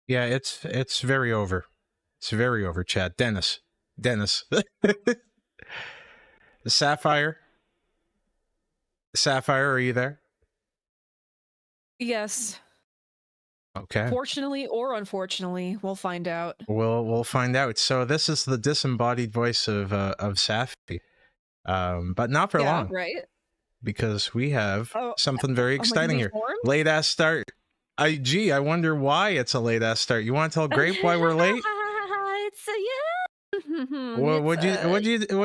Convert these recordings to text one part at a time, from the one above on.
Yeah, it's very over. It's very over, Chad. Dennis. Sapphire. Sapphire, are you there? Yes. Okay. Fortunately or unfortunately, we'll find out. We'll find out. So this is the disembodied voice of Sapphy. But not for long. Right? Because we have something very exciting here. Formed? Late ass start. I wonder why it's a late ass start. You want to tell Grape why we're late? Well, what'd you do?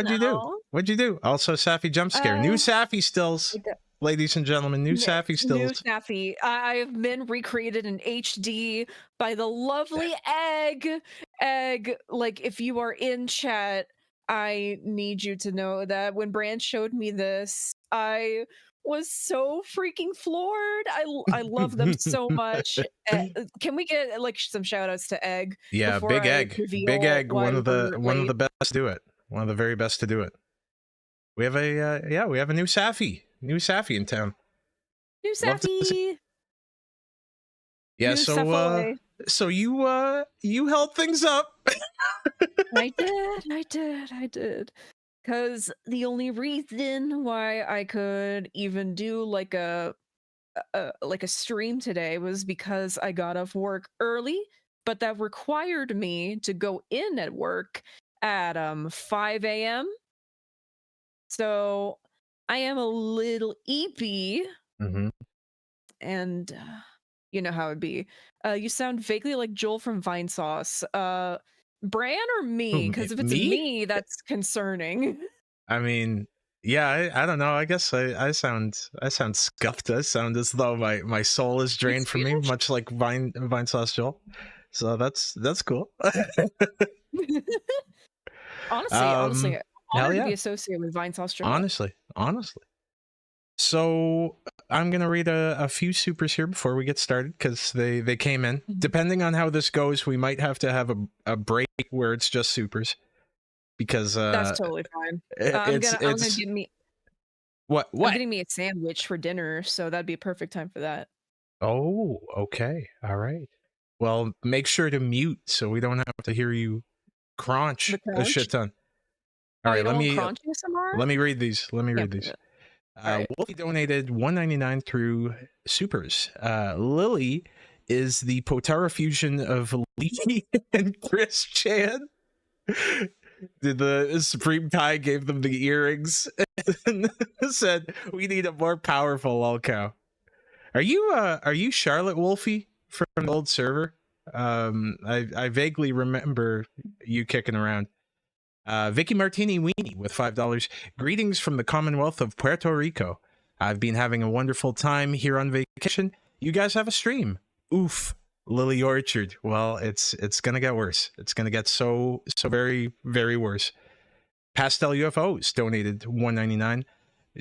What'd you do? Also, Sappy jump scare. New Sappy stills. Ladies and gentlemen, new Sappy stills. New Sappy. I've been recreated in HD by the lovely Egg. Egg, like, if you are in chat, I need you to know that when Brainz showed me this, I was so freaking floored. I love them so much. Can we get like some shout outs to Egg? Yeah, Big Egg. Big Egg, one of the best to do it. One of the very best to do it. We have a we have a new Sappy. New Sappy in town. New Sappy. Yeah, new so you held things up. I did. Because the only reason why I could even do like a stream today was because I got off work early, but that required me to go in at work at 5 a.m. So I am a little eepy. And you know how it'd be. You sound vaguely like Joel from Vine Sauce. Bran or me? Because if it's me, that's concerning. I mean, yeah, I don't know. I guess I sound scuffed. I sound as though my soul is drained from me, much like Vine Sauce Joel. So that's cool. honestly, honored to be associated with Vine Sauce Joel. Honestly. So I'm gonna read a few supers here before we get started because they came in. Depending on how this goes, we might have to have a break where it's just supers because that's totally fine. I'm gonna give me what? I'm getting me a sandwich for dinner, so that'd be a perfect time for that. Oh, okay, all right. Well, make sure to mute so we don't have to hear you crunch a shit ton. All right, let me read these. Read these. Wolfie donated $1.99 through supers. Lily is the Potara fusion of Lee and Chris Chan. The Supreme Kai gave them the earrings and said, "We need a more powerful lolcow." Are you Charlotte Wolfie from the old server? I vaguely remember you kicking around. Vicky Martini Weenie with $5. Greetings from the Commonwealth of Puerto Rico. I've been having a wonderful time here on vacation. You guys have a stream. Oof. Lily Orchard. Well, it's gonna get worse. It's gonna get so very, very worse. Pastel UFOs donated $1.99.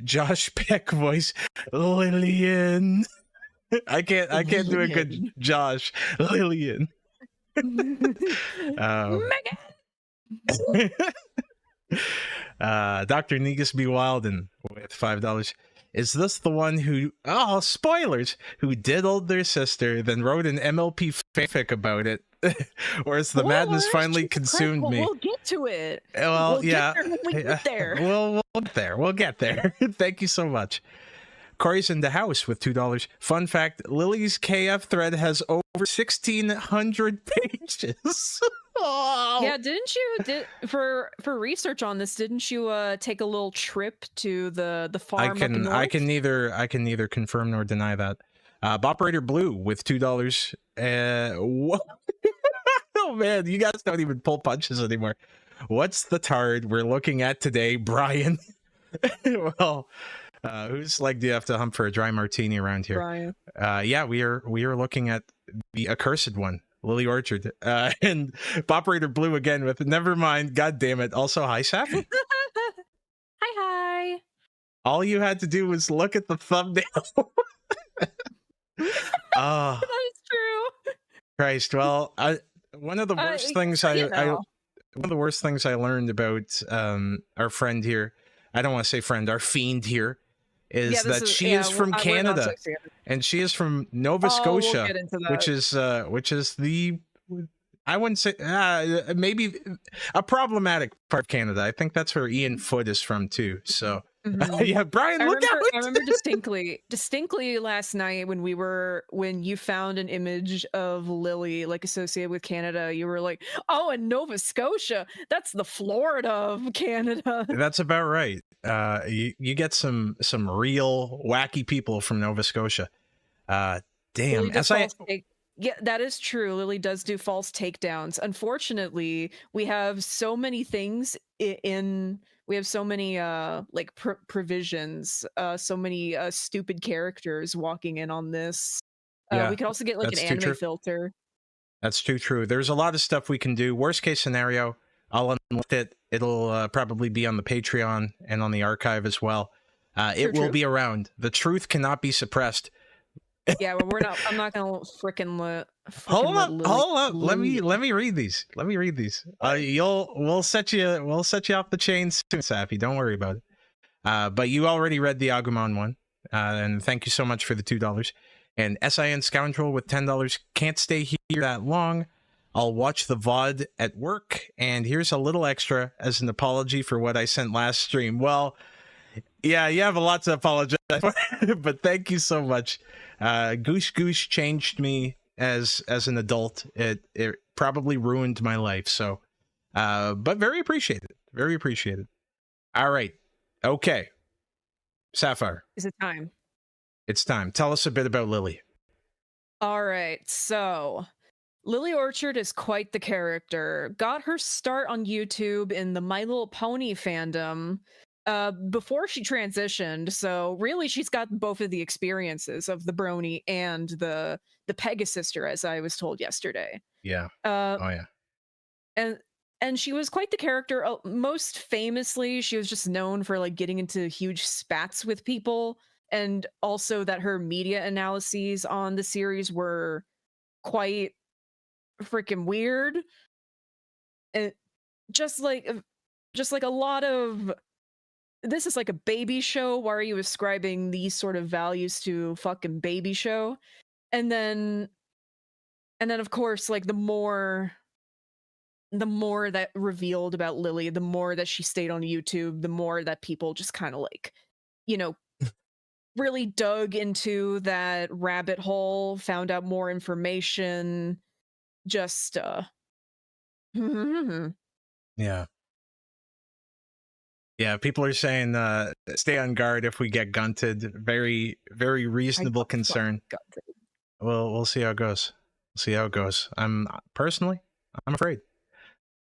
Josh Peck voice. Lillian. I can't do a good Josh. Lillian. Megan. Dr. Negus B. Wilden with $5. Is this the one who spoilers who diddled their sister then wrote an MLP fanfic about it? Or is the madness finally consumed me? We'll get to it. Well, we'll yeah, get there. We'll get there. Thank you so much. Corey's in the house with $2. Fun fact, Lily's KF thread has over 1,600 pages. Oh. Yeah, didn't you for research on this? Didn't you take a little trip to the farm? I can neither confirm nor deny that. Boperator Blue with $2. What? Oh man, you guys don't even pull punches anymore. What's the tard we're looking at today, Brian? Well, whose leg do you have to hump for a dry martini around here? Brian. Yeah, we are looking at the accursed one. Lily Orchard, and Operator Blue again with never mind, god damn it. Also, hi Sappy. Hi. All you had to do was look at the thumbnail. That is true. Christ, well, one of the worst things one of the worst things I learned about our friend here, I don't want to say friend, our fiend here, is that she is from Canada, and she is from Nova Scotia, which is the I wouldn't say maybe a problematic part of Canada. I think that's where Ian Foote is from too. So yeah, Brian, I look remember, out! I remember distinctly last night when you found an image of Lily like associated with Canada. You were like, "Oh, and Nova Scotia, that's the Florida of Canada." That's about right. You get some real wacky people from Nova Scotia. Damn. Yeah, that is true. Lily does do false takedowns. Unfortunately, we have so many things we have so many like provisions, so many stupid characters walking in on this. Yeah, we could also get like an anime filter. That's too true. There's a lot of stuff we can do. Worst case scenario, I'll unlift it. It'll probably be on the Patreon and on the archive as well. It will be around. The truth cannot be suppressed. Yeah, well, I'm not gonna frickin' hold up. Let me read these. We'll set you off the chain soon, Sappy. Don't worry about it. But you already read the Agumon one, and thank you so much for the $2. And SIN Scoundrel with $10 can't stay here that long. I'll watch the VOD at work, and here's a little extra as an apology for what I sent last stream. Well, yeah, you have a lot to apologize for, but thank you so much. Goosh changed me as an adult. It probably ruined my life. So, but very appreciated. Very appreciated. All right. Okay. Sapphire. Is it time? It's time. Tell us a bit about Lily. All right. So, Lily Orchard is quite the character. Got her start on YouTube in the My Little Pony fandom before she transitioned. So really she's got both of the experiences of the Brony and the Pegasister, as I was told yesterday. Yeah. Oh yeah. And she was quite the character. Most famously, she was just known for like getting into huge spats with people, and also that her media analyses on the series were quite freaking weird. And just like a lot of, this is like a baby show. Why are you ascribing these sort of values to fucking baby show? And then of course, like the more that revealed about Lily, the more that she stayed on YouTube, the more that people just kind of like, you know, really dug into that rabbit hole, found out more information, just yeah. Yeah, people are saying stay on guard if we get gunted. Very, very reasonable concern. Well, we'll see how it goes. I'm afraid.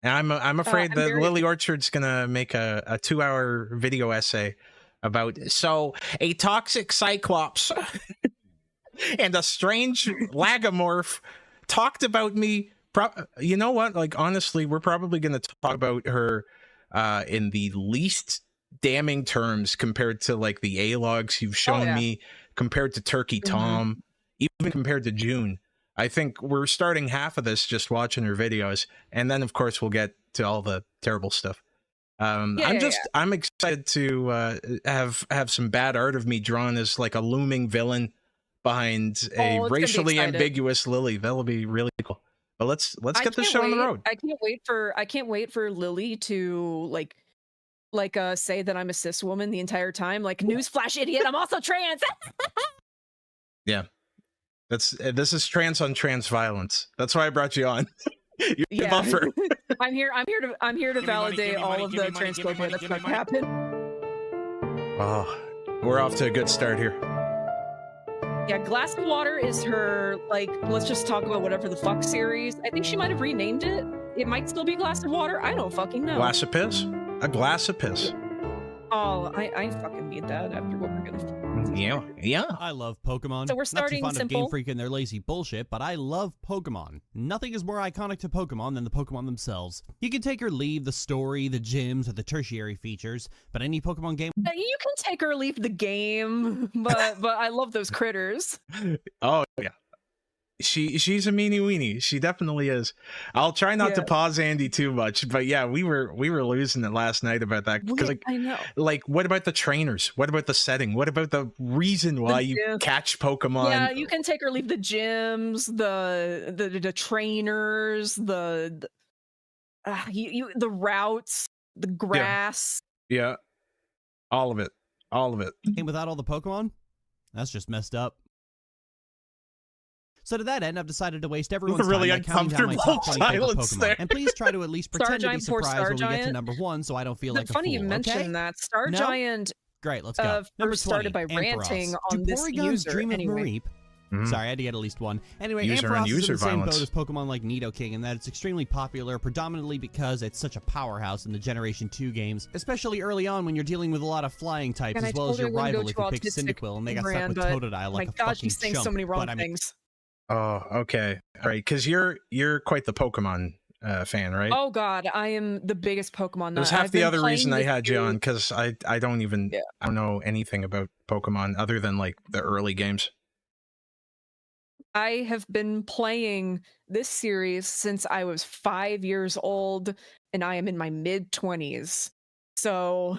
And I'm afraid that Lily Orchard's gonna make a 2-hour video essay about a toxic cyclops and a strange lagomorph talked about me. You know what? Like, honestly, we're probably gonna talk about her in the least damning terms compared to like the A-logs you've shown me, compared to Turkey Tom, even compared to June. I think we're starting half of this just watching her videos, and then of course we'll get to all the terrible stuff. I'm excited to have some bad art of me drawn as like a looming villain behind a racially ambiguous Lily. That'll be really cool. But let's get the show on the road. I can't wait for Lily to say that I'm a cis woman the entire time. Like, newsflash, idiot! I'm also trans. Yeah. This is trans on trans violence. That's why I brought you on. You're the buffer. I'm here to validate all of the transphobia that's about to happen. Oh, we're off to a good start here. Yeah, Glass of Water is her, like, let's just talk about whatever the fuck series. I think she might have renamed it. It might still be Glass of Water. I don't fucking know. Glass of piss? A glass of piss. Oh, I fucking need that after what we're gonna. Yeah. I love Pokemon. So we're starting Not too fond simple. of Game Freak and their lazy bullshit, but I love Pokemon. Nothing is more iconic to Pokemon than the Pokemon themselves. You can take or leave the story, the gyms, or the tertiary features, but any Pokemon game... You can take or leave the game, but I love those critters. Oh, yeah. she's a meanie weenie. She definitely is. I'll try not to pause Andy too much, but yeah, we were losing it last night about that because I know. Like, what about the trainers? What about the setting? What about the reason why you catch Pokemon? Yeah, you can take or leave the gyms, the trainers, the routes, the grass. Yeah. All of it. And without all the Pokemon, that's just messed up. So to that end, I've decided to waste everyone's really time by counting down my top 20 favorite Pokemon. There. And please try to at least pretend to be surprised when we get to Giant. number 1, so I don't feel like a fool. Funny you mentioned that. Star Giant. Great, let's go. Number 20, started by ranting on this user. Dream of anyway. Mareep. Sorry, I had to get at least one. Anyway, User Ampharos and is user in the same violence. boat as Pokemon like Nidoking in that it's extremely popular, predominantly because it's such a powerhouse in the Generation 2 games, especially early on when you're dealing with a lot of flying types, as well as your rival if you pick Cyndaquil, and they got stuck with Totodile like a fucking she's saying chump. so many wrong things. Oh, okay. All right, because you're quite the Pokemon fan, right? Oh god, I am the biggest Pokemon. That was half the other reason I had you on, because I don't even I don't know anything about Pokemon other than like the early games. I have been playing this series since I was 5 years old, and I am in my mid-20s. So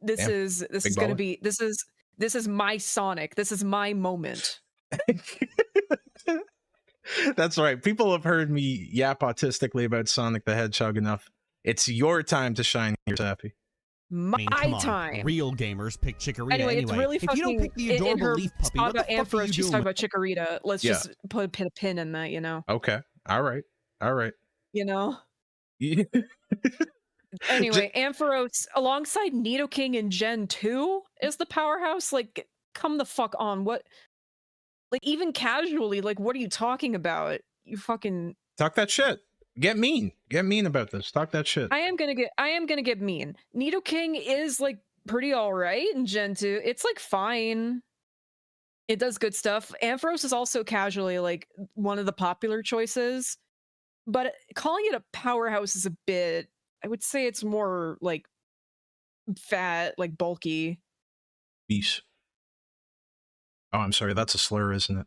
this is going to be this is my Sonic. This is my moment. That's right. People have heard me yap autistically about Sonic the Hedgehog enough. It's your time to shine here, Sappy. My time. Real gamers pick Chikorita anyway. It's really if you don't pick the adorable leaf puppy, what the fuck are you she's doing? talking about Chikorita. Let's just put a pin in that, you know. Okay. All right. You know. Anyway, Ampharos alongside Nidoking and Gen 2 is the powerhouse. Like, come the fuck on. What? Like, even casually, like, what are you talking about? You fucking talk that shit. Get mean about this. Talk that shit. I am gonna get mean. Nidoking is like pretty all right in Gen 2. It's like fine. It does good stuff. Ampharos is also casually like one of the popular choices, but calling it a powerhouse is a bit. I would say it's more like fat, like bulky. Beast. Oh, I'm sorry. That's a slur, isn't it?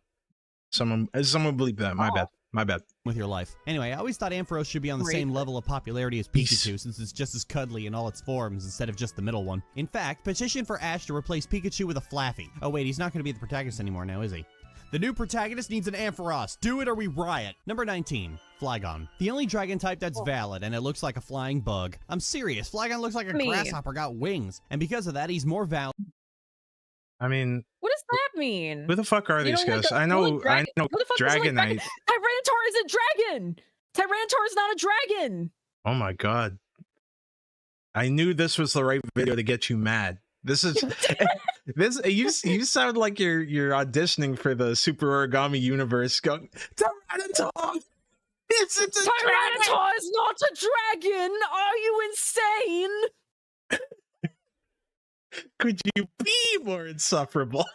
Someone believe that. My bad. With your life. Anyway, I always thought Ampharos should be on the same level of popularity as Pikachu, since it's just as cuddly in all its forms instead of just the middle one. In fact, petition for Ash to replace Pikachu with a Flaffy. Oh wait, he's not going to be the protagonist anymore now, is he? The new protagonist needs an Ampharos. Do it or we riot. Number 19, Flygon. The only dragon type that's valid, and it looks like a flying bug. I'm serious, Flygon looks like a grasshopper got wings, and because of that, he's more valid. I mean, what does that mean? Who the fuck are these guys? I know Dragonite. Tyranitar is a dragon. Tyranitar is not a dragon. Oh my god. I knew this was the right video to get you mad. This is you sound like you're auditioning for the Super Origami Universe going, Tyranitar! Tyranitar is not a dragon! Are you insane? Could you be more insufferable?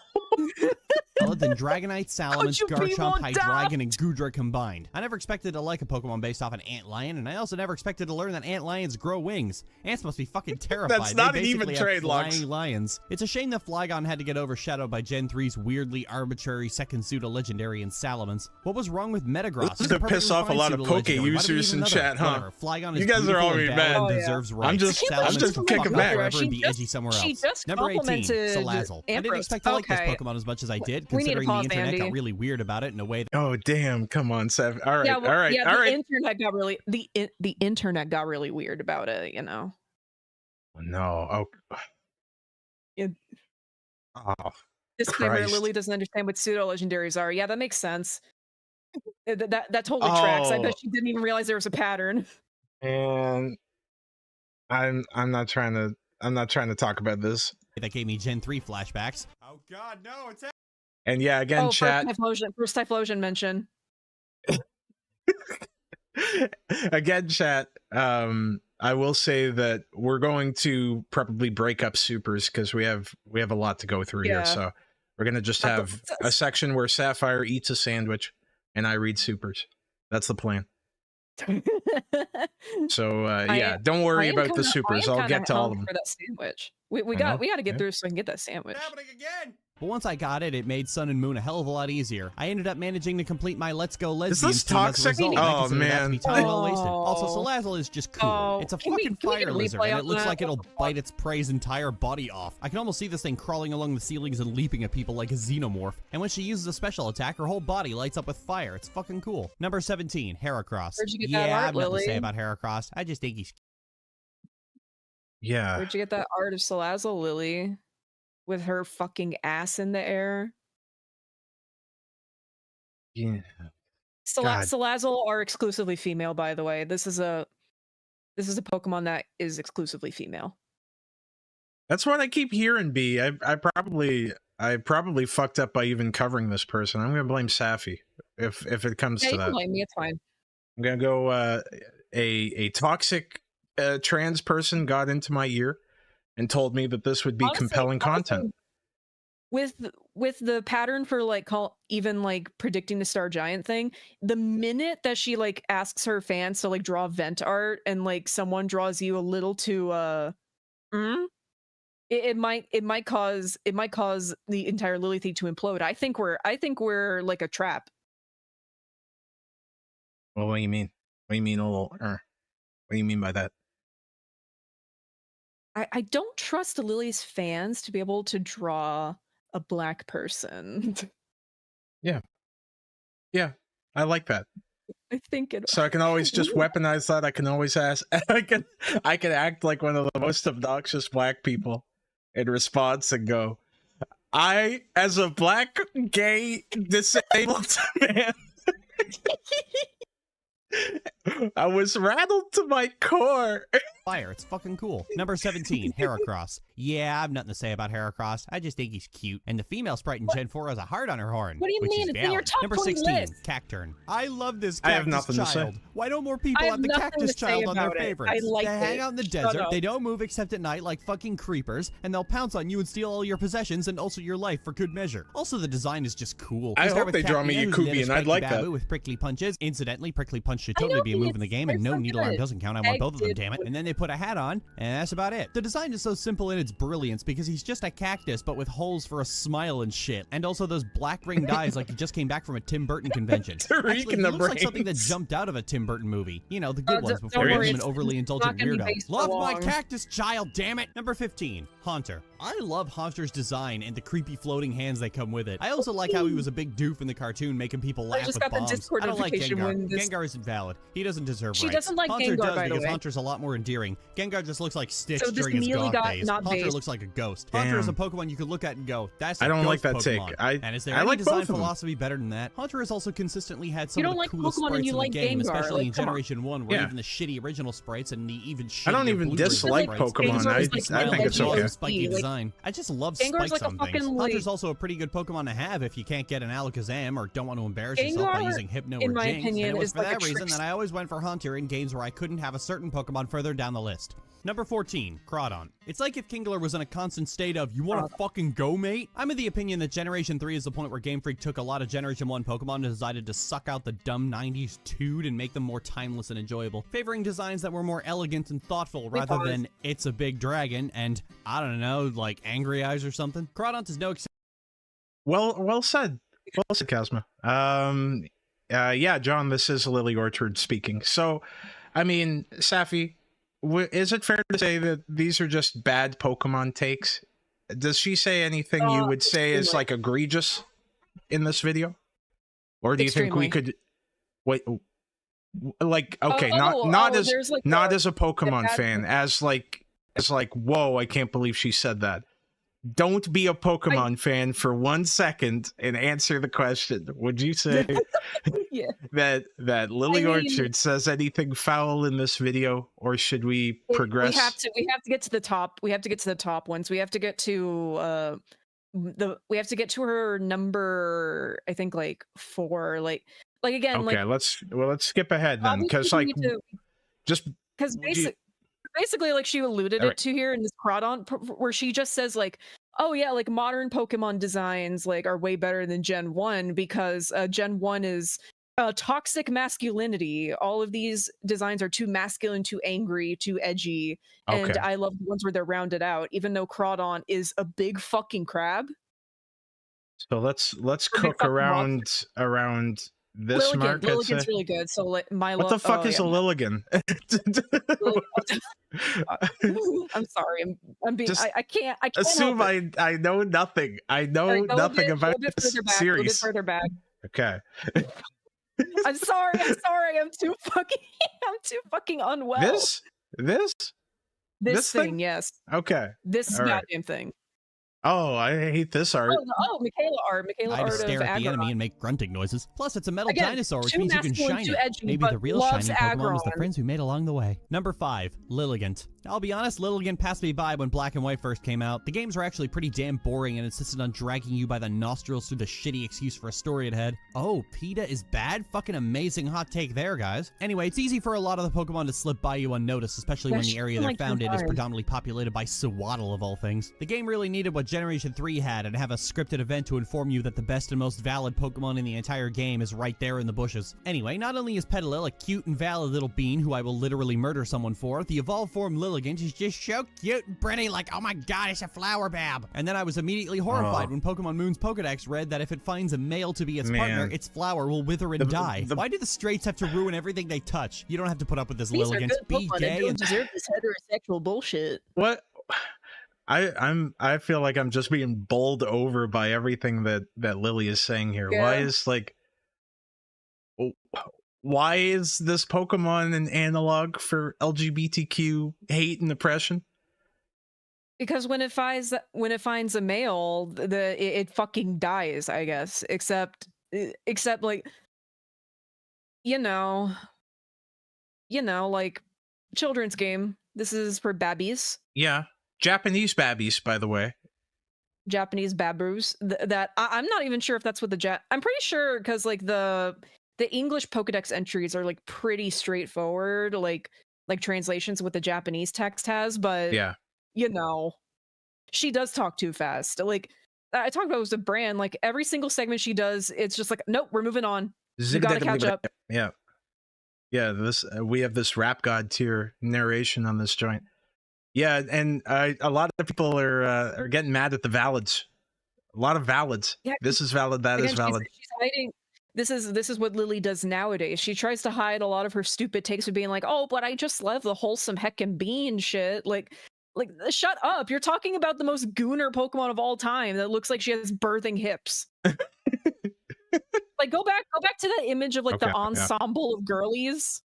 Than Dragonite, Salamence, Garchomp, Hydreigon, and Goodra combined. I never expected to like a Pokemon based off an antlion, and I also never expected to learn that antlions grow wings. Ants must be fucking terrified. That's not even trade locks. Lions. It's a shame that Flygon had to get overshadowed by Gen 3's weirdly arbitrary second pseudo-legendary in Salamence. What was wrong with Metagross? This is to piss off a lot of Poke users in chat, huh? Flygon is you guys are already mad. Deserves rights. I'm just kicking back. Forever and be edgy somewhere else. Number 18, Salazzle. I didn't expect to like this Pokemon as much as I did, considering the internet got really weird about it in a way that... Oh damn, come on, Sev. All right, all right. The internet got really the internet got really weird about it, you know. No. Disclaimer, Christ. Lily doesn't understand what pseudo legendaries are. Yeah, that makes sense. That totally tracks. I bet she didn't even realize there was a pattern. And I'm not trying to talk about this. That gave me Gen 3 flashbacks. Oh god, no, it's... And yeah, again, chat. First Typhlosion mention. Again, chat. I will say that we're going to probably break up supers because we have a lot to go through here. So we're gonna just have a section where Sapphire eats a sandwich and I read supers. That's the plan. So yeah, don't worry about the supers. I'll get to all of them. For that sandwich, we got to get through so I can get that sandwich. Happening again. But once I got it, it made Sun and Moon a hell of a lot easier. I ended up managing to complete my Let's Go Lesbians this team as a toxic? result, and I Oh, consider that to man. be time well wasted. Oh. Also, Salazzle is just cool. Oh, It's a can we fucking get a fire lizard, replay and on it looks that? like it'll bite its prey's entire body off. I can almost see this thing crawling along the ceilings and leaping at people like a xenomorph. And when she uses a special attack, her whole body lights up with fire. It's fucking cool. Number 17, Heracross. Where'd you get yeah, that art, I have nothing to say Lily? about Heracross. I just think he's Yeah. Where'd you get that art of Salazzle, Lily? With her fucking ass in the air? Yeah. God. Salazzle are exclusively female, by the way. This is a Pokemon that is exclusively female. That's what I keep hearing, B. I probably fucked up by even covering this person. I'm gonna blame Sapphy if it comes Yeah, to you can that. blame me. It's fine. I'm gonna go a toxic trans person got into my ear and told me that this would be Honestly- compelling content. With the pattern for like even like predicting the Star Giant thing, the minute that she like asks her fans to like draw vent art and like someone draws you a little too it might cause the entire Lily thing to implode. I think we're like a trap. Well, what do you mean? What do you mean a little? What do you mean by that? I don't trust Lily's fans to be able to draw a black person. Yeah, I like that. I think it. So I can always just weaponize that. I can always ask. I can act like one of the most obnoxious black people in response and go, I, as a black, gay, disabled man, I was rattled to my core. fire. It's fucking cool. Number 17, Heracross. Yeah, I have nothing to say about Heracross. I just think he's cute. And the female sprite in Gen 4 has a heart on her horn. What do you which mean? is It's in your valid. top Number 20 16, list. Cacturn. I love this I cactus have nothing to say. child. Why don't more people I have have the nothing cactus to say child on their about it. favorites? I like they hang it. out in the Shut desert, up. they don't move except at night like fucking creepers, and they'll pounce on you and steal all your possessions and also your life for good measure. Also, the design is just cool. I We start hope with they draw me Cacnea, who's Yakubi, then a and I'd spiky like that. babu with prickly punches. Incidentally, prickly punch should I totally know, be a move in the it's- game, and they're no so needle arm good. doesn't count. I want Egg both of them, did damn it. would- And then they put a hat on, and that's about it. The design is so simple in its brilliance because he's just a cactus, but with holes for a smile and shit. And also those black ringed eyes like he just came back from a Tim Burton convention. Tariq Actually, he and the looks like something that brains. jumped out of a Tim Burton movie. You know, the good ones don't before he worry, became an it's- overly it's not indulgent gonna be weirdo. based Love my along. cactus child, damn it! Number 15, Haunter. I love Haunter's design and the creepy floating hands that come with it. I also like how he was a big doof in the cartoon, making people laugh just with got the bombs. Discord I don't like notification Gengar. when this- Gengar isn't valid. He doesn't deserve She rights. doesn't like Haunter Gengar, does by the because way. Haunter's a lot more endearing. Gengar just looks like Stitch So this during his Mealy goth got days. not Haunter based. looks like a ghost. Haunter is a Damn. Pokemon you could look at and go, that's a I don't like ghost that take. Pokemon. And is there I any like design both of them. philosophy better than that? Haunter has also consistently had some You of don't the like coolest Pokemon and sprites you in the like game, Gengar, especially like, in come on. Generation 1, where Yeah. even the shitty original sprites and the even shittier I don't even Blueberry dislike sprites Pokemon. Gengar I is like think it's Legend okay. of Spiky like- design. I just love Gengar's spikes like a on things. fucking, Haunter's like- also a pretty good Pokemon to have if you can't get an Alakazam or don't want to embarrass yourself by Gengar, using Hypno in or my Jinx. opinion, And it was is for like a that reason trickster. that I always went for Haunter in games where I couldn't have a certain Pokemon further down the list. Number 14, Crawdon. It's like if Kingler was in a constant state of, you wanna fucking go, mate? I'm of the opinion that Generation 3 is the point where Game Freak took a lot of Generation 1 Pokemon and decided to suck out the dumb 90s tood and make them more timeless and enjoyable, favoring designs that were more elegant and thoughtful rather pause. than it's a big dragon and, I don't know, like Angry Eyes or something. Crawdon is no exception. Well said. Well said, Kazma. Yeah, John, this is Lily Orchard speaking. So, I mean, Sapphy, is it fair to say that these are just bad Pokemon takes? Does she say anything you would say is extremely. like egregious in this video? Or do you think we Extremely. could wait? Like, okay, not as there's, like, not a- as a Pokemon bad- fan, as like whoa, I can't believe she said that. Don't be a Pokemon fan for 1 second and answer the question. Would you say Yeah. that Lily I mean- Orchard says anything foul in this video, or should we progress? We have to get to the top. We have to get to the top ones. We have to get to we have to get to her number, I think, like 4. Like again, Okay, like let's skip ahead then, because obviously like we need to- just because would you- basically like she alluded Alright. it to here in this Crawdon where she just says like, oh yeah, like modern Pokemon designs like are way better than Gen 1 because Gen 1 is toxic masculinity. All of these designs are too masculine, too angry, too edgy, and Okay. I love the ones where they're rounded out, even though Crawdon is a big fucking crab. So let's For big cook fucking around this mark. I'd Lilligan's say. really good. So like What the fuck is a Lilligan? I'm sorry. I'm being. Just I can't. I can't assume help it. I know nothing. I know nothing about Go a bit this further back. Go a bit series. further back. Okay. I'm sorry. I'm sorry. I'm too fucking unwell. This thing, thing? yes. Okay. This All right. goddamn thing. Oh, I hate this art. Michaela art. I just of stare at the Aggron. enemy and make grunting noises. Plus, it's a metal Again, dinosaur, which too means you can masculine, shine too it. edgy, Maybe but the real loves shining Pokemon was the Aggron. friends we made along the way. Number 5, Lilligant. I'll be honest, Lilligant passed me by when Black and White first came out. The games were actually pretty damn boring and insisted on dragging you by the nostrils through the shitty excuse for a story it had. Oh, PETA is bad? Fucking amazing hot take there, guys. Anyway, it's easy for a lot of the Pokemon to slip by you unnoticed, especially when the area they're found in is predominantly populated by Sewaddle of all things. The game really needed what Generation 3 had and have a scripted event to inform you that the best and most valid Pokemon in the entire game is right there in the bushes. Anyway, not only is Petalil a cute and valid little bean who I will literally murder someone for, the evolved form Lilligant is just so cute and pretty, like, oh my god, it's a flower bab. And then I was immediately horrified when Pokemon Moon's Pokedex read that if it finds a male to be its partner, its flower will wither and die. Why do the straights have to ruin everything they touch? You don't have to put up with this, Lilligant. Be gay and deserve this heterosexual bullshit. What? I feel like I'm just being bowled over by everything that Lily is saying here. Yeah. Why is this Pokemon an analog for LGBTQ hate and oppression? Because when it finds a male, it fucking dies, I guess. Except like, like children's game. This is for babbies. Yeah, Japanese babbies, by the way. Japanese babroos. That I'm not even sure if that's what I'm pretty sure because like the English Pokedex entries are like pretty straightforward, like translations what the Japanese text has. But yeah, she does talk too fast. Like I talked about it was a brand. Like every single segment she does, it's just like, nope, we're moving on. You gotta catch up. Yeah. This we have this rap god tier narration on this joint. Yeah, and a lot of people are getting mad at the valids. A lot of valids. Yeah, this is valid. That is valid. She's hiding. This is what Lily does nowadays. She tries to hide a lot of her stupid takes of being like, oh, but I just love the wholesome heckin' bean shit. Like, shut up. You're talking about the most gooner Pokemon of all time that looks like she has birthing hips. Like, go back to that image of like the ensemble of girlies.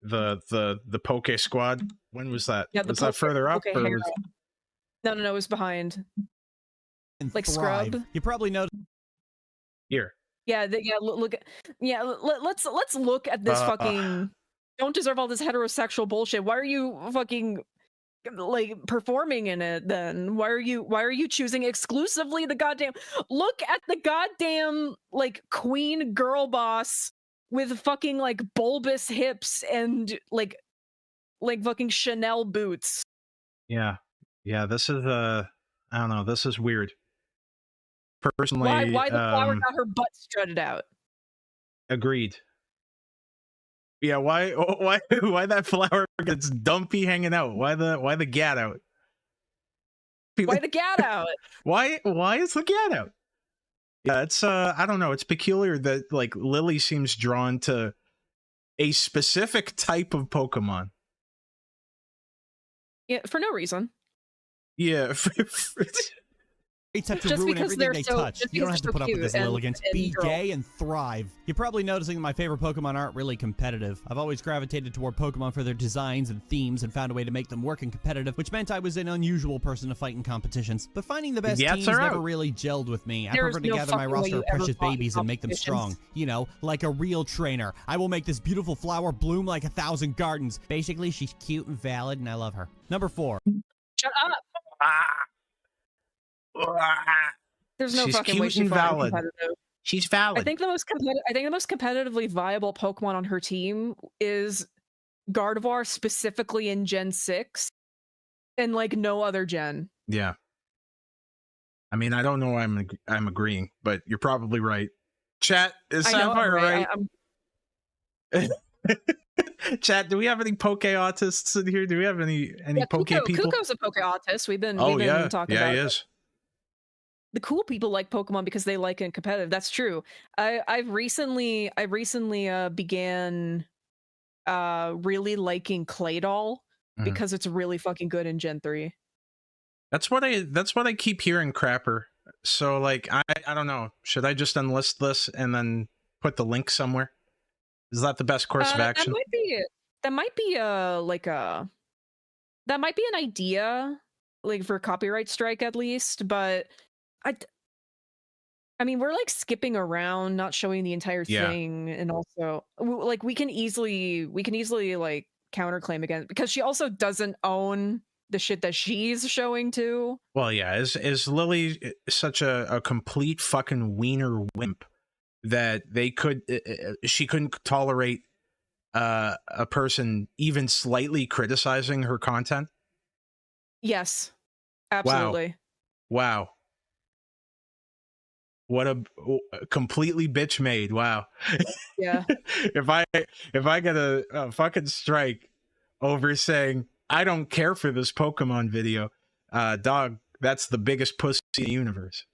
The Poke Squad. When was that? Yeah, was that further up? Or was... No, it was behind. Like Thrive. Scrub. You probably know. Here. Yeah, look. Yeah, let's look at this fucking. Don't deserve all this heterosexual bullshit. Why are you fucking like performing in it then? Why are you choosing exclusively the goddamn? Look at the goddamn like queen girl boss with fucking like bulbous hips and like fucking Chanel boots. Yeah. This is I don't know. This is weird. Personally, why the flower got her butt strutted out? Agreed. Yeah, why that flower gets dumpy hanging out? Why the gat out? Why the gat out? Why is the gat out? Yeah, it's I don't know. It's peculiar that like Lily seems drawn to a specific type of Pokemon. Yeah, for no reason. Yeah. Have to ruin everything they touch. You don't have to put up with this, Lilligant. Be gay and thrive. You're probably noticing that my favorite Pokemon aren't really competitive. I've always gravitated toward Pokemon for their designs and themes and found a way to make them work in competitive, which meant I was an unusual person to fight in competitions. But finding the best teams never really gelled with me. I prefer to gather my roster of precious babies and make them strong. You know, like a real trainer. I will make this beautiful flower bloom like 1,000 gardens. Basically, she's cute and valid, and I love her. Number 4. Shut up. There's no she's fucking way she's competitive. She's valid. I think the most competitively viable Pokemon on her team is Gardevoir, specifically in Gen 6, and like no other gen. Yeah. I mean, I don't know why I'm agreeing, but you're probably right. Chat, is Sapphire right? Chat, do we have any Poke autists in here? Do we have any Poke people? Kuko's a Poke autist. We've been talking about he is. the cool people like Pokemon because they like it competitive. That's true. I recently began really liking Claydol because it's really fucking good in Gen 3. That's what I keep hearing, Crapper. So like I don't know. Should I just unlist this and then put the link somewhere? Is that the best course of action? That might be an idea, like for a copyright strike at least, but I mean, we're like skipping around, not showing the entire thing, and also like we can easily like counterclaim again because she also doesn't own the shit that she's showing too. Well, yeah, is Lily such a complete fucking wiener wimp that she couldn't tolerate a person even slightly criticizing her content? Yes, absolutely. Wow. What a completely bitch made. Wow. Yeah. if I get a fucking strike over saying I don't care for this Pokemon video, dog, that's the biggest pussy in the universe.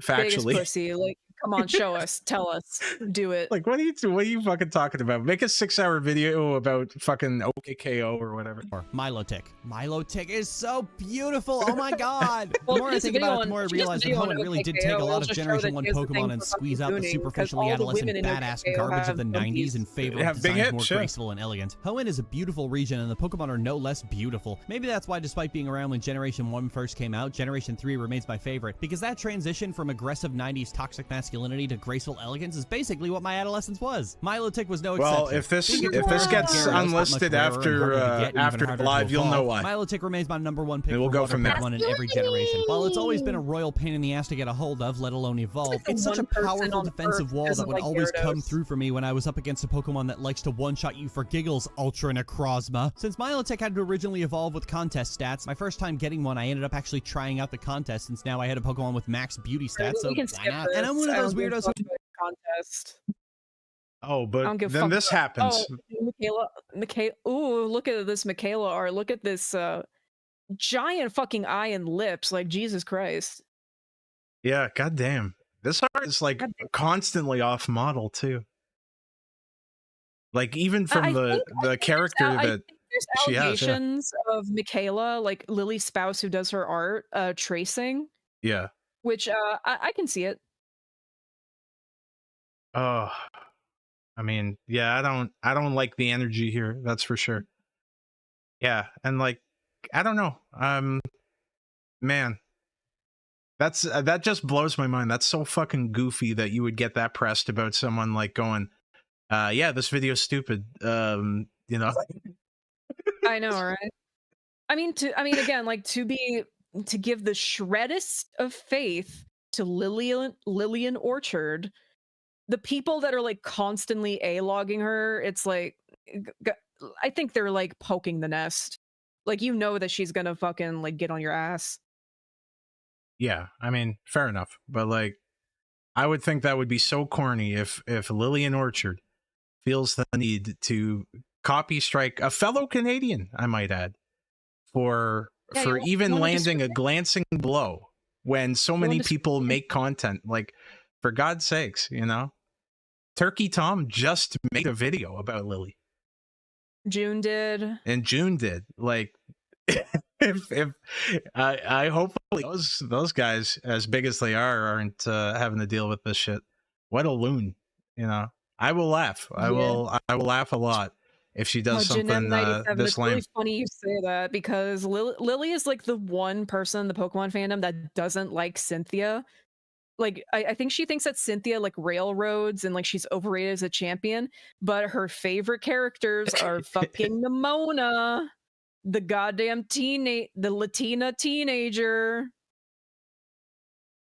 Factually. Biggest pussy. Like, come on, show us, tell us, do it. Like, what are you fucking talking about? Make a 6-hour video about fucking OKKO or whatever. Or Milotic. Milotic is so beautiful. Oh my god. Well, The more I think about it, the more I realize that Hoenn really did take a lot of Generation 1 Pokemon and squeeze out the superficially adolescent badass garbage of the 90s in favor of designs more graceful and elegant. Hoenn is a beautiful region, and the Pokemon are no less beautiful. Maybe that's why, despite being around when Generation 1 first came out, Generation 3 remains my favorite, because that transition from aggressive 90s toxic masculinity to graceful elegance is basically what my adolescence was. Milotic was no exception. Well, if this gets unlisted after live, you'll know why. Milotic remains my #1 pick. We'll go from there. Pokemon in every generation. While it's always been a royal pain in the ass to get a hold of, let alone evolve, it's such a powerful defensive wall that would always come through for me when I was up against a Pokemon that likes to one-shot you for giggles, Ultra Necrozma. Since Milotic had to originally evolve with contest stats, my first time getting one, I ended up actually trying out the contest, since now I had a Pokemon with max beauty stats, so why not? And I'm one of those weirdos who... Contest. Oh, but then this happens. Oh, Michaela. Ooh, look at this Michaela art. Look at this giant fucking eye and lips. Like, Jesus Christ. Yeah, goddamn. This art is like constantly off model too. Like even from the character that she has. Allegations of Michaela, like Lily's spouse who does her art, tracing. Yeah. Which I can see it. Oh, I mean, yeah, I don't like the energy here. That's for sure. Yeah, and like, I don't know. Man, that just blows my mind. That's so fucking goofy that you would get that pressed about someone like going, yeah, this video's stupid. You know. I know, right? I mean, again, like to give the shreddest of faith to Lillian Orchard. The people that are like constantly A-logging her, it's like, I think they're like poking the nest. Like, you know that she's gonna fucking like get on your ass. Yeah, I mean, fair enough. But like, I would think that would be so corny if Lillian Orchard feels the need to copy strike a fellow Canadian, I might add, for even landing a glancing blow when so many people make content. Like, for God's sakes, you know? Turkey Tom just made a video about Lily. June did. Like, if I hopefully those guys, as big as they aren't having to deal with this shit. What a loon, you know. I will laugh. I will laugh a lot if she does something this lame. It's really funny you say that because Lily is like the one person in the Pokemon fandom that doesn't like Cynthia. Like, I think she thinks that Cynthia like railroads and like she's overrated as a champion, but her favorite characters are fucking Nimona, the goddamn the Latina teenager.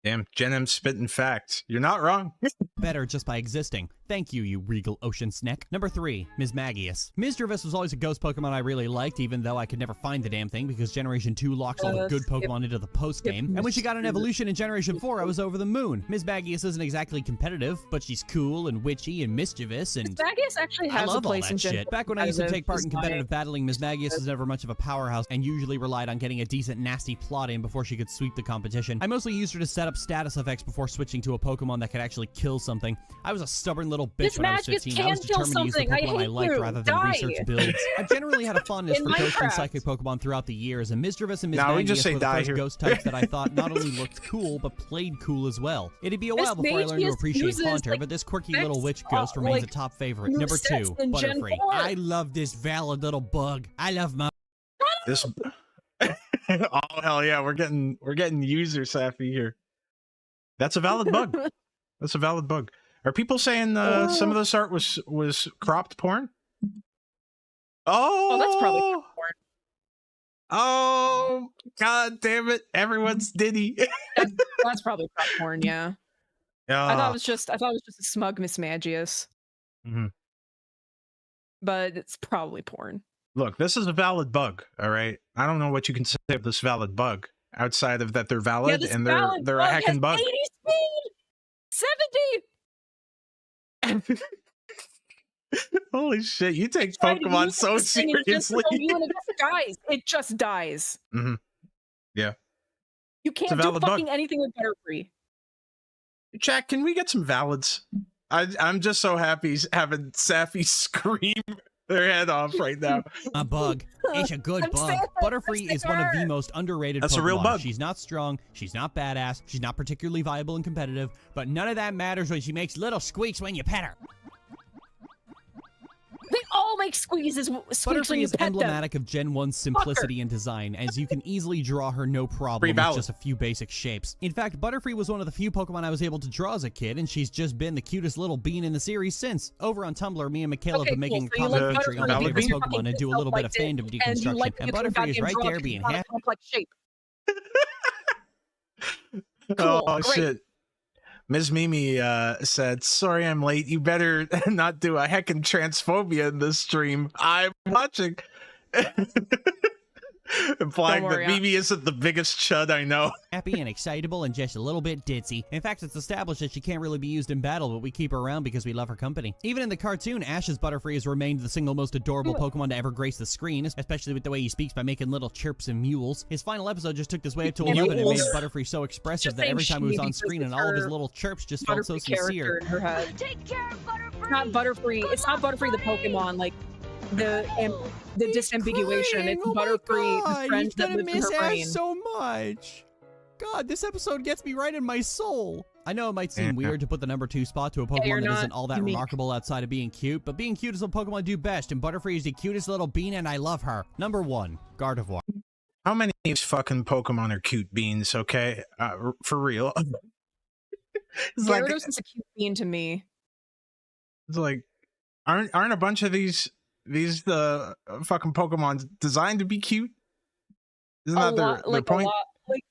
Damn, Jen M spitting facts. You're not wrong. Better just by existing. Thank you, you regal ocean snack. Number 3, Ms. Magius. Misdreavus was always a ghost Pokemon I really liked, even though I could never find the damn thing because Generation 2 locks all the good Pokemon into the post-game. And when she got an evolution in Generation 4, I was over the moon. Ms. Magius isn't exactly competitive, but she's cool and witchy and mischievous, and Ms. Magius actually has a place in Gen 4. Back when I used to take part in competitive battling, Ms. Magius was never much of a powerhouse and usually relied on getting a decent nasty plot in before she could sweep the competition. I mostly used her to set up status effects before switching to a Pokemon that could actually kill something. I was a stubborn little bitch when I was 15. I was determined to use the Pokemon I liked rather than research builds. I've generally had a fondness for ghost and psychic Pokemon throughout the years, and Misdreavus and Ms. Magius were the first ghost types that I thought not only looked cool, but played cool as well. It'd be a while before I learned to appreciate Haunter, but this quirky little witch ghost remains a top favorite. Number 2, Butterfree. I love this valid little bug. I love my... This... Oh, hell yeah, we're getting user sappy here. That's a valid bug. That's a valid bug. Are people saying some of this art was cropped porn? Oh, that's probably cropped porn. Oh, god damn it! Everyone's Diddy. That's probably cropped porn. Yeah. I thought it was just a smug Miss Magius. But it's probably porn. Look, this is a valid bug. All right. I don't know what you can say of this valid bug outside of that they're valid and they're a heckin' bug. 80 speed, 70. Holy shit! You take Pokemon so seriously. It just dies. Yeah. You can't do fucking anything with Butterfree. Jack, can we get some valids? I'm just so happy having Sappy scream their head off right now. A bug. It's a good bug. Butterfree is one of the most underrated Pokemon. A real bug. She's not strong, she's not badass, she's not particularly viable and competitive, but none of that matters when she makes little squeaks when you pet her. They all make squeaks Butterfree is emblematic of Gen 1's simplicity and design, as you can easily draw her no problem with just a few basic shapes. In fact, Butterfree was one of the few Pokemon I was able to draw as a kid, and she's just been the cutest little bean in the series since. Over on Tumblr, me and Michaela have been making a comment featuring on my favorite Pokemon and do a little bit of fandom deconstruction, and Butterfree is right there being happy. Oh, shit. Ms. Mimi said, sorry I'm late. You better not do a heckin' transphobia in this stream. I'm watching. Implying that Mimi isn't the biggest chud I know. Happy and excitable and just a little bit ditzy. In fact, it's established that she can't really be used in battle, but we keep her around because we love her company. Even in the cartoon, Ash's Butterfree has remained the single most adorable Pokemon to ever grace the screen, especially with the way he speaks by making little chirps and mewls. His final episode just took this way up to 11 and made Butterfree so expressive that every time he was on screen and all of his little chirps just felt so sincere. Take care of Butterfree. It's not Butterfree. It's not Butterfree the Pokemon, like the disambiguation. It's Butterfree, the friend that lives in her brain. So much. God, this episode gets me right in my soul. I know it might seem weird to put the number 2 spot to a Pokemon that isn't all that remarkable outside of being cute, but being cute is what Pokemon do best, and Butterfree is the cutest little bean, and I love her. Number 1, Gardevoir. How many of these fucking Pokemon are cute beans, okay? For real. Gyarados is a cute bean to me. It's like, aren't a bunch of these fucking Pokemon designed to be cute? Isn't that their point? Like,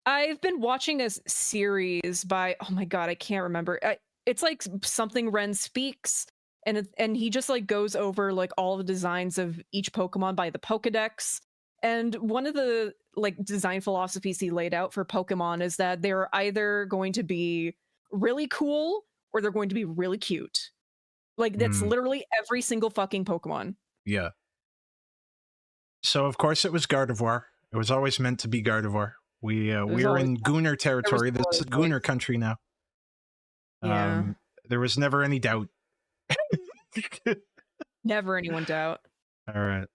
I've been watching a series by, oh my god, I can't remember. It's like something Ren Speaks, and he just like goes over like all the designs of each Pokemon by the Pokedex. And one of the like design philosophies he laid out for Pokemon is that they're either going to be really cool or they're going to be really cute. Like, that's literally every single fucking Pokemon. Yeah. So, of course, it was Gardevoir. It was always meant to be Gardevoir. We are in Gooner territory. This is Gooner country now. Yeah. There was never any doubt. Never anyone doubt. All right.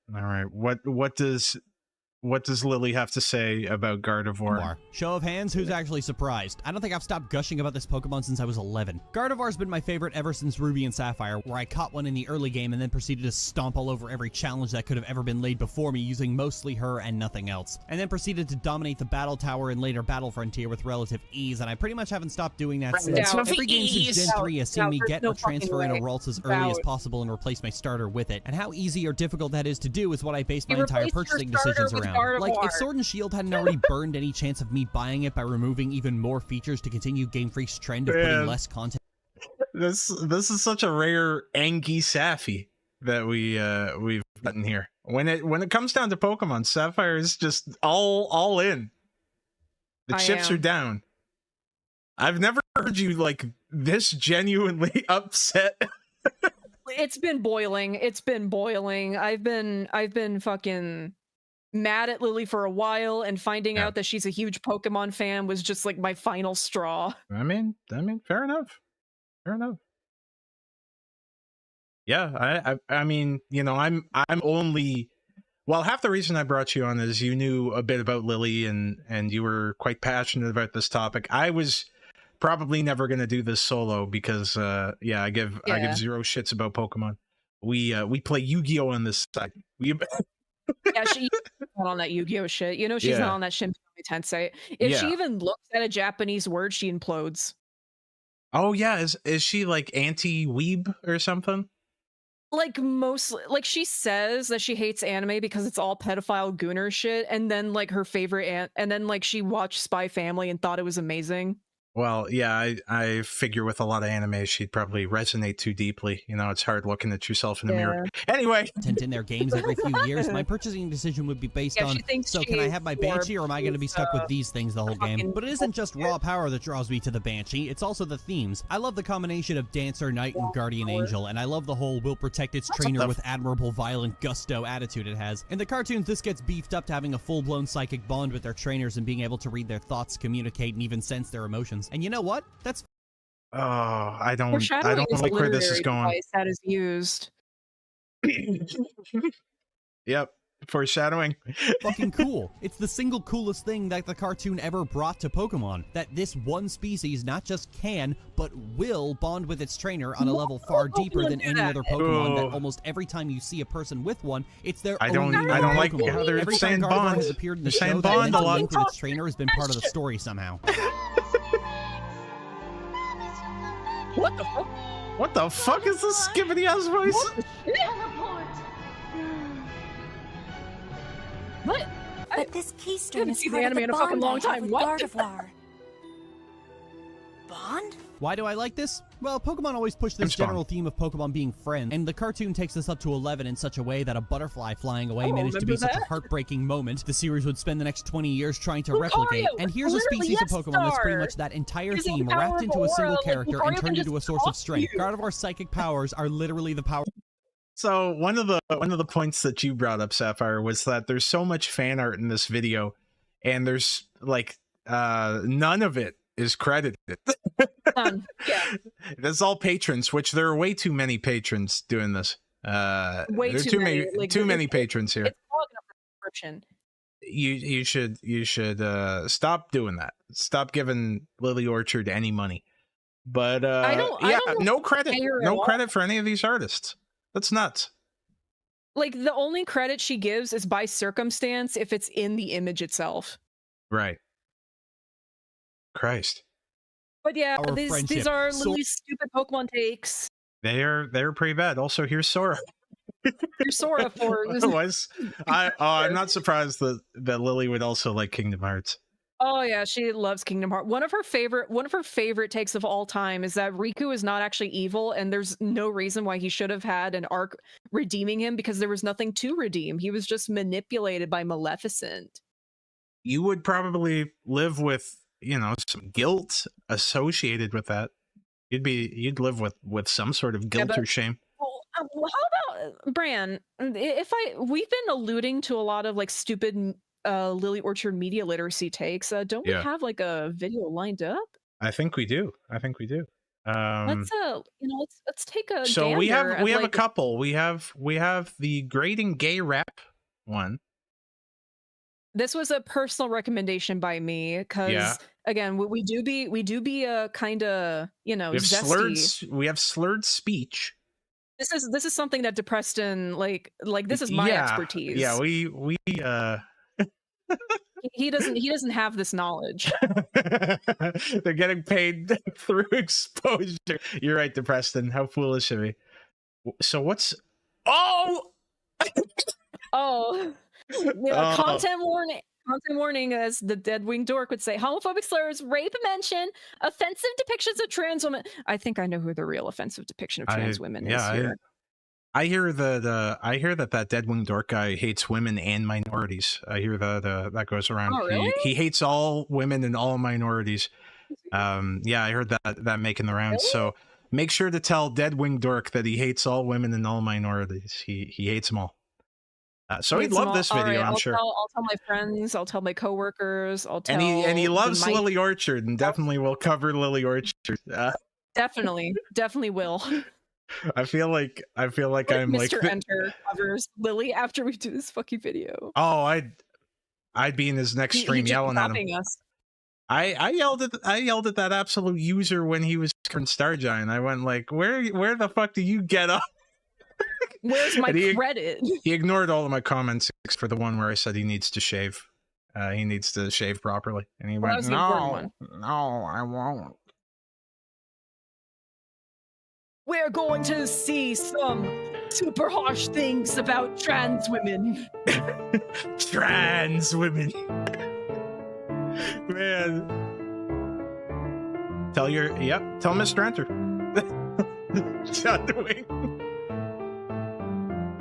What does Lily have to say about Gardevoir? Show of hands, who's actually surprised? I don't think I've stopped gushing about this Pokemon since I was 11. Gardevoir's been my favorite ever since Ruby and Sapphire, where I caught one in the early game and then proceeded to stomp all over every challenge that could have ever been laid before me using mostly her and nothing else. And then proceeded to dominate the Battle Tower and later Battle Frontier with relative ease, and I pretty much haven't stopped doing that since. Every game since Gen 3 has seen me get or transfer in a Ralts as early as possible and replace my starter with it. And how easy or difficult that is to do is what I base my entire purchasing decisions around. Like, if Sword and Shield hadn't already burned any chance of me buying it by removing even more features to continue Game Freak's trend of putting less content. This is such a rare Angie Sapphy that we've gotten here. When it comes down to Pokemon, Sapphire is just all in. The chips are down. I've never heard you like this genuinely upset. It's been boiling. It's been boiling. I've been fucking mad at Lily for a while, and finding out that she's a huge Pokemon fan was just like my final straw. I mean, fair enough. Fair enough. Yeah, I mean, you know, I'm only, well, half the reason I brought you on is you knew a bit about Lily and you were quite passionate about this topic. I was probably never going to do this solo because I give zero shits about Pokemon. We play Yu-Gi-Oh on this side. Yeah, she's not on that Yu-Gi-Oh shit. You know, she's not on that Shin Megami Tensei. If she even looks at a Japanese word, she implodes. Oh yeah, is she like anti-weeb or something? Like mostly, like she says that she hates anime because it's all pedophile gooner shit, and then like her favorite and then like she watched Spy Family and thought it was amazing. Well, yeah, I figure with a lot of anime, she'd probably resonate too deeply. You know, it's hard looking at yourself in the mirror. Anyway. In their games every few years, my purchasing decision would be based on, so can I have my Banshee or am I going to be stuck with these things the whole game? But it isn't just raw power that draws me to the Banshee, it's also the themes. I love the combination of Dancer, Knight, and Guardian Angel, and I love the whole will protect its trainer with admirable violent gusto attitude it has. In the cartoons, this gets beefed up to having a full-blown psychic bond with their trainers and being able to read their thoughts, communicate, and even sense their emotions. And you know what? That's I don't like where this is going. That is used. Yep, foreshadowing. Fucking cool. It's the single coolest thing that the cartoon ever brought to Pokemon. That this one species not just can, but will bond with its trainer on a level far deeper than any other Pokemon. That almost every time you see a person with one, it's their own Pokemon. I don't like how they're every saying time Gardevoir bond. has appeared in the They're show, saying bond a that lot. link with its trainer has been part of the story somehow. What the fuck? What the fuck is this Skibbity House voice? What? But this keystone is seen part the of anime the in a fucking bond I long have time. with What? Gardevoir. Bond? Why do I like this? Well, Pokemon always push this general theme of Pokemon being friends, and the cartoon takes this up to 11 in such a way that a butterfly flying away managed to be such a heartbreaking moment the series would spend the next 20 years trying to replicate. And here's a species of Pokemon that's pretty much that entire theme wrapped into a single character and turned into a source of strength. Gardevoir's psychic powers are literally the power. So one of the points that you brought up, Sapphire, was that there's so much fan art in this video, and there's like none of it is credited. Yeah. That's all patrons, which there are way too many patrons doing this. Way too many. Like, too many patrons here. It's clogging up the description. You should stop doing that. Stop giving Lily Orchard any money. But no credit for any of these artists. That's nuts. Like the only credit she gives is by circumstance if it's in the image itself. Right. Christ. But yeah, these are Lily's stupid Pokemon takes. They're pretty bad. Also, here's Sora. Here's Sora for I'm not surprised that Lily would also like Kingdom Hearts. Oh yeah, she loves Kingdom Hearts. One of her favorite takes of all time is that Riku is not actually evil, and there's no reason why he should have had an arc redeeming him because there was nothing to redeem. He was just manipulated by Maleficent. You would probably live with, you know, some guilt associated with that. You'd live with some sort of guilt or shame. Well, how about Bran? We've been alluding to a lot of like stupid Lily Orchard media literacy takes. Don't we have like a video lined up? I think we do. Let's take a so gander we have like, a couple. We have the grading gay rap one. This was a personal recommendation by me because again, we do be a kind of, you know, zesty. We have slurred speech. This is something that Depreston like this is my expertise. Yeah, we he doesn't have this knowledge. They're getting paid through exposure. You're right, Depreston. How foolish of me. So what's content warning. Content warning, as the Deadwing Dork would say, homophobic slurs, rape mention, offensive depictions of trans women. I think I know who the real offensive depiction of trans women is here. I hear I hear that Deadwing Dork guy hates women and minorities. I hear that goes around. Oh, really? He hates all women and all minorities. Yeah, I heard that making the rounds. Really? So make sure to tell Deadwing Dork that he hates all women and all minorities. He hates them all. So he'd love this video, right, I'm sure. I'll tell my friends. I'll tell my coworkers. I'll tell. And he loves Lily Orchard, and definitely will cover Lily Orchard. Definitely will. I feel like I'm Mr. like Enter covers Lily after we do this fucking video. Oh, I'd be in his next stream yelling at him. Us. I yelled at that absolute user when he was in Star Giant. I went like, where the fuck do you get up? Where's my credit? He ignored all of my comments except for the one where I said he needs to shave. He needs to shave properly, and he went, no, I won't. We're going to see some super harsh things about trans women. Trans women. Man. Tell Mr. Enter.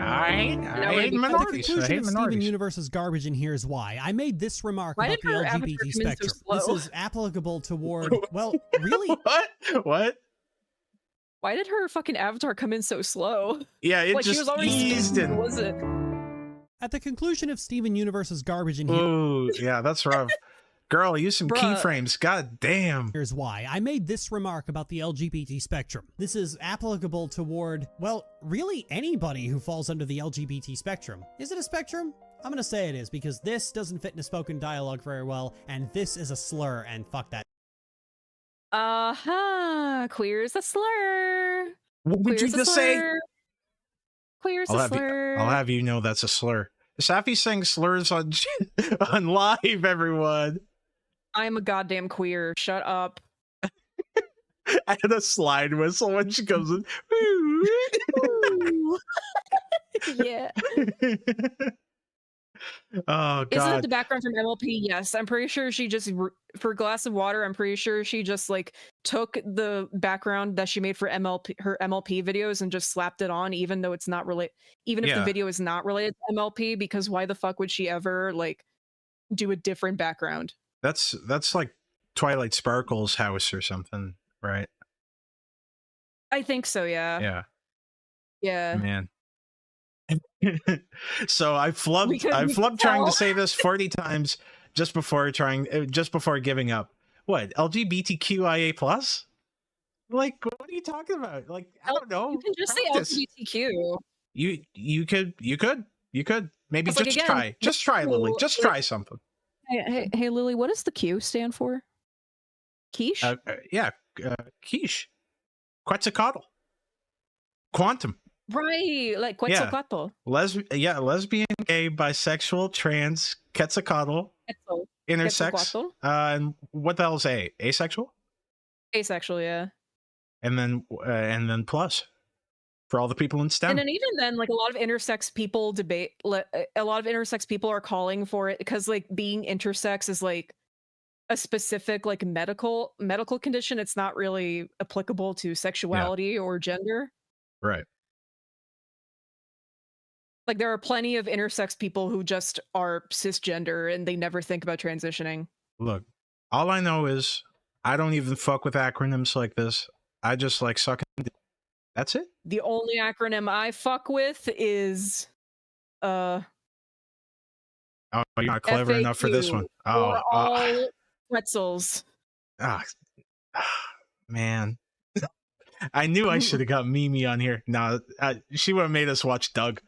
I hate minorities. The conclusion of Steven Universe's garbage, and here's why. I made this remark about the LGBT spectrum. This is applicable toward, well, really? What? Why did her fucking avatar come in so slow? Yeah, it like just she was already eased in. Was it? At the conclusion of Steven Universe's garbage, and ooh, yeah, that's rough. Girl, use some keyframes. God damn. Here's why. I made this remark about the LGBT spectrum. This is applicable toward, well, really anybody who falls under the LGBT spectrum. Is it a spectrum? I'm gonna say it is, because this doesn't fit into spoken dialogue very well, and this is a slur, and fuck that. Queer is a slur. What would you just say? Queer is a slur. I'll have you know that's a slur. Sapphy's saying slurs on on live, everyone. I'm a goddamn queer. Shut up. I had a slide whistle when she comes in. Yeah. Oh, God. Isn't it the background from MLP? Yes. I'm pretty sure she just, for a glass of water, I'm pretty sure she just, like, took the background that she made for her MLP videos and just slapped it on, even though it's not related, even if the video is not related to MLP, because why the fuck would she ever, like, do a different background? That's like Twilight Sparkle's house or something, right? I think so, yeah. Yeah. Man. So I flubbed trying to say this 40 times just before giving up. What, LGBTQIA plus? Like, what are you talking about? Like, I don't know. You can just say LGBTQ. You could maybe like, just try Lily, just try something. Hey Lily, what does the Q stand for? Quiche? Quiche. Quetzalcoatl. Quantum. Right, like Quetzalcoatl. Lesbian, gay, bisexual, trans, Quetzalcoatl, intersex, and what the hell is A? Asexual? Asexual, yeah. And then plus for all the people in STEM. And then even then, like a lot of intersex people are calling for it because like being intersex is like a specific like medical condition. It's not really applicable to sexuality or gender. Right. Like there are plenty of intersex people who just are cisgender and they never think about transitioning. Look, all I know is I don't even fuck with acronyms like this. I just like sucking. That's it. The only acronym I fuck with is oh, you're not clever enough for this one. Oh, all pretzels. Man. I knew I should have got Mimi on here. No, she would have made us watch Doug.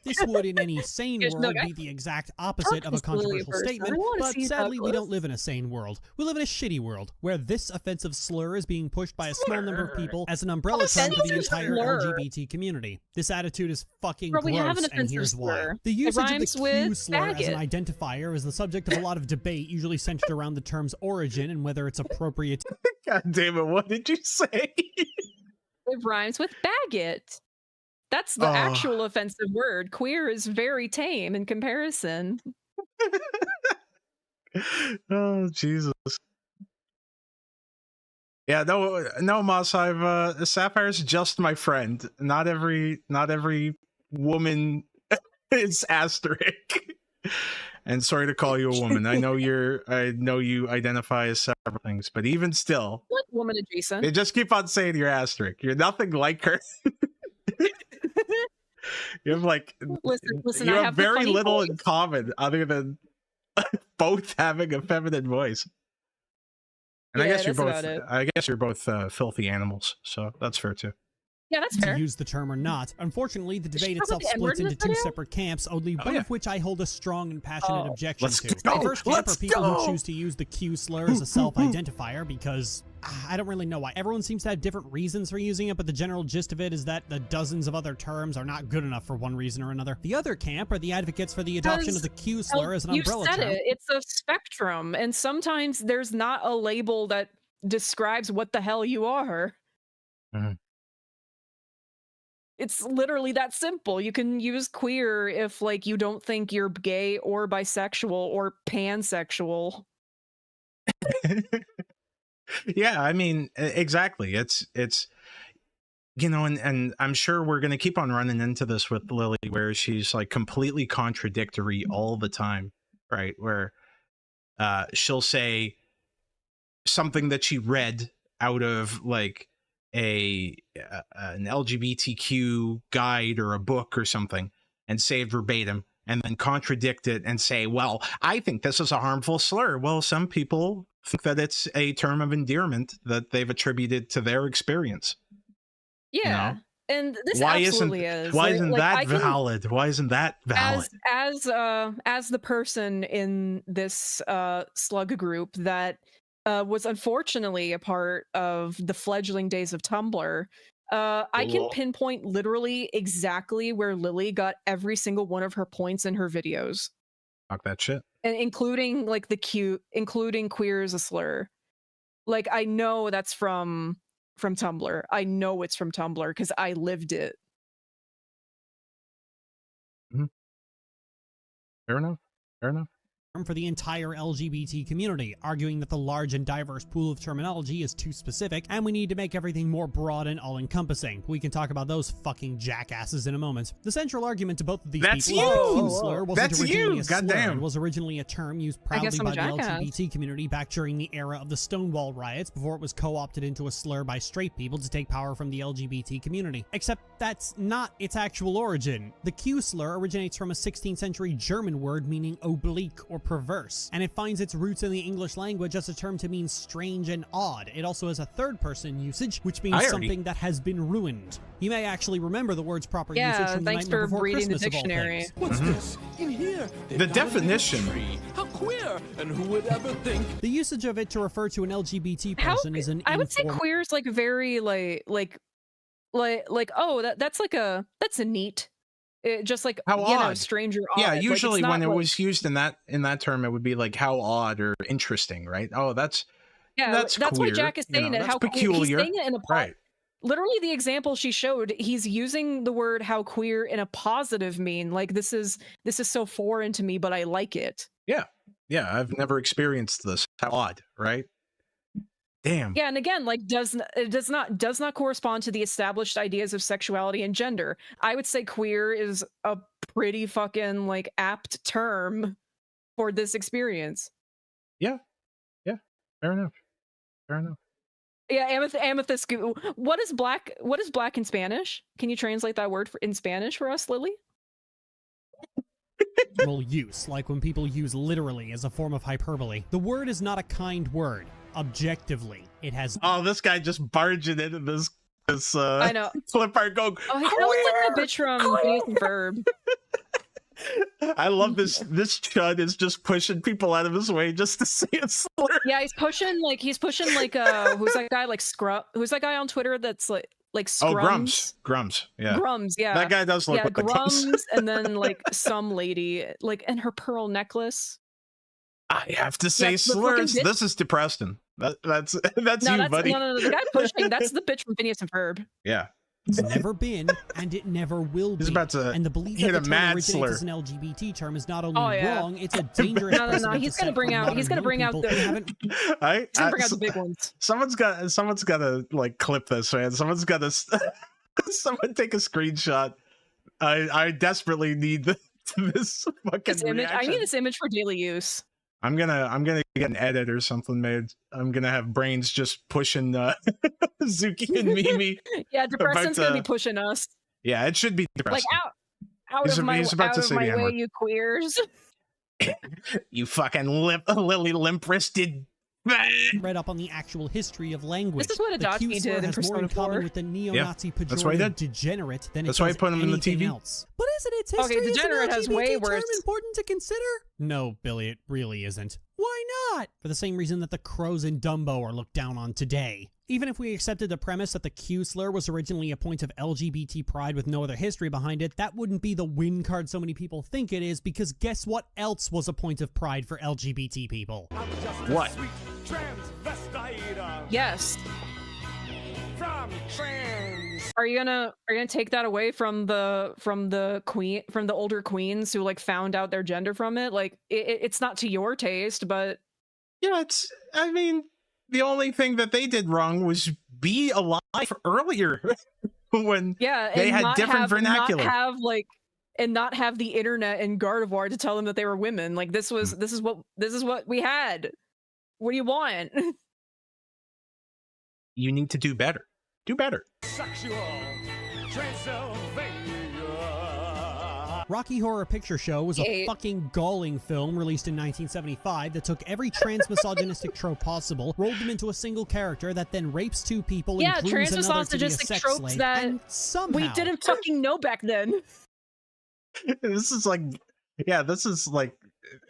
This would, in any sane world, be the exact opposite of a controversial statement, but sadly we don't live in a sane world. We live in a shitty world, where this offensive slur is being pushed by a small number of people as an umbrella term for the entire LGBT community. This attitude is fucking gross, and here's why. The usage of the Q slur as an identifier is the subject of a lot of debate, usually centered around the term's origin and whether it's appropriate. God damn it, what did you say? It rhymes with baggot. That's the actual offensive word. Queer is very tame in comparison. Oh Jesus. Yeah, no, Moss. Sapphire's just my friend. Not every woman is asterisk. And sorry to call you a woman. I know you identify as several things, but even still, Like woman adjacent. they just keep on saying you're asterisk. You're nothing like her. You have like Listen, you I have have the very funny little voice. in common other than both having a feminine voice. And Yeah, I guess you're that's both. about it. I guess you're both filthy animals, so that's fair too. Yeah, that's to fair. use the term or not. Unfortunately, the Did she debate talk itself about the N-word splits in into this two video? separate camps, only Oh, one yeah. of which I hold a strong and passionate objection Let's to. go. The first camp Let's are people go. who choose to use the Q slur as a self-identifier because I don't really know why. Everyone seems to have different reasons for using it, but the general gist of it is that the dozens of other terms are not good enough for one reason or another. The other camp are the advocates for the adoption of the Q slur as an umbrella You said term. it. It's a spectrum, and sometimes there's not a label that describes what the hell you are. Mhm. It's literally that simple. You can use queer if like you don't think you're gay or bisexual or pansexual. Yeah, I mean, exactly. It's you know, and I'm sure we're gonna keep on running into this with Lily, where she's like completely contradictory all the time, right? Where she'll say something that she read out of like an LGBTQ guide or a book or something and say it verbatim and then contradict it and say, well, I think this is a harmful slur. Well, some people think that it's a term of endearment that they've attributed to their experience. Yeah. know? And this Why absolutely is. Why Like- isn't like, that I can- valid? Why isn't that valid? as the person in this slug group that was unfortunately a part of the fledgling days of Tumblr, I can Cool. pinpoint literally exactly where Lily got every single one of her points in her videos, Fuck that shit. and including like including queer as a slur. Like I know that's from Tumblr. I know it's from Tumblr because I lived it. Fair enough. Fair enough. For the entire LGBT community, arguing that the large and diverse pool of terminology is too specific, and we need to make everything more broad and all-encompassing. We can talk about those fucking jackasses in a moment. The central argument to both of these That's people is that you! the Q slur wasn't That's originally you! a slur. Goddamn. It was originally a term used I guess proudly I'm a by the jackass. LGBT community back during the era of the Stonewall riots before it was co-opted into a slur by straight people to take power from the LGBT community. Except that's not its actual origin. The Q slur originates from a 16th century German word meaning oblique or perverse, and it finds its roots in the English language as a term to mean strange and odd. It also has a third-person usage, which means something that has been ruined. You may actually remember the word's proper usage Yeah, from the thanks Nightmare for Before reading the Christmas of all dictionary. things. What's this? In here, they The found a definition. tree. How queer! And who would ever think? The usage of it to refer to an LGBT How person is an I would say informal. queer is like very like oh that's a neat. Just like How you know, odd. stranger odd. Yeah, Like, it's usually not when it like- was used in that term, it would be like how odd or interesting, right? Oh, that's that's queer, why Jack is you know, saying it. that's How peculiar. He's saying it in a right. literally the example she showed. He's using the word how queer in a positive mean. Like this is so foreign to me, but I like it. Yeah, I've never experienced this. How odd, right? Damn. Yeah, and again, like does not correspond to the established ideas of sexuality and gender. I would say queer is a pretty fucking like apt term for this experience. Fair enough. Fair enough. Yeah, amethyst. What is black in Spanish? Can you translate that word in Spanish for us, Lily? Use, like when people use literally as a form of hyperbole. The word is not a kind word. Objectively, it has. Oh, this guy just barging into this I know. flip art going. Oh, he sounds like the bitch from Phineas and Ferb. I love this. This chud is just pushing people out of his way just to say a slur. Yeah, he's pushing like who's that guy like Scrub? Who's that guy on Twitter that's like Oh, Scrums? Grums. Yeah, Grums, yeah. that guy does look Yeah, like Grums. Grums, and then like some lady, like, and her pearl necklace. I have to say the fucking slurs. bitch- This is Depreston. That's No, you, buddy. no, the guy pushing. That's the bitch from Phineas and Ferb. Yeah. It's never been, and it never will be. He's about to and the belief hit that the a term mad originates slur. as an LGBT term is not only Yeah. wrong, it's a dangerous No. precedent He's to gonna set bring for out. He's modern gonna bring young out people who the. haven't He's gonna bring out the big ones. Someone's got to like clip this, man. Someone's got to someone take a screenshot. I desperately need this fucking This image. I reaction. need this image for daily use. I'm gonna get an edit or something made. I'm gonna have Brainz just pushing Zuki and Mimi. Yeah, Depressant's About, gonna be pushing us. Yeah, it should be Like depressing. out He's of my about to out of say my the way, N-word. you queers. You fucking lily limp-wristed. read up on the actual history of language. This is what The Adachi Q slur did in has more in Persona 4. common with the neo-Nazi that's why he pejorative did. degenerate than That's it why he does put him in the anything TV. else. But isn't its Okay, history degenerate as has an way LGBT worse. term important to consider? No, Billy, it really isn't. Why not? For the same reason that the crows in Dumbo are looked down on today. Even if we accepted the premise that the Q slur was originally a point of LGBT pride with no other history behind it, that wouldn't be the win card so many people think it is, because guess what else was a point of pride for LGBT people? What? Yes. From trans. Are you gonna take that away from the older queens who like found out their gender from it? Like it's not to your taste, but Yeah, I mean, the only thing that they did wrong was be alive earlier when yeah, they and had not different vernacular. Not have the internet and Gardevoir to tell them that they were women. Like this is what we had. What do you want? You need to do better. Do better. Sexual. Transylvania. Rocky Horror Picture Show was a Hey. fucking galling film released in 1975 that took every trans-misogynistic trope possible, rolled them into a single character that then rapes two people Yeah, and grooms another to be a trans-misogynistic sex tropes slave, that and somehow... We didn't fucking know back then. This is like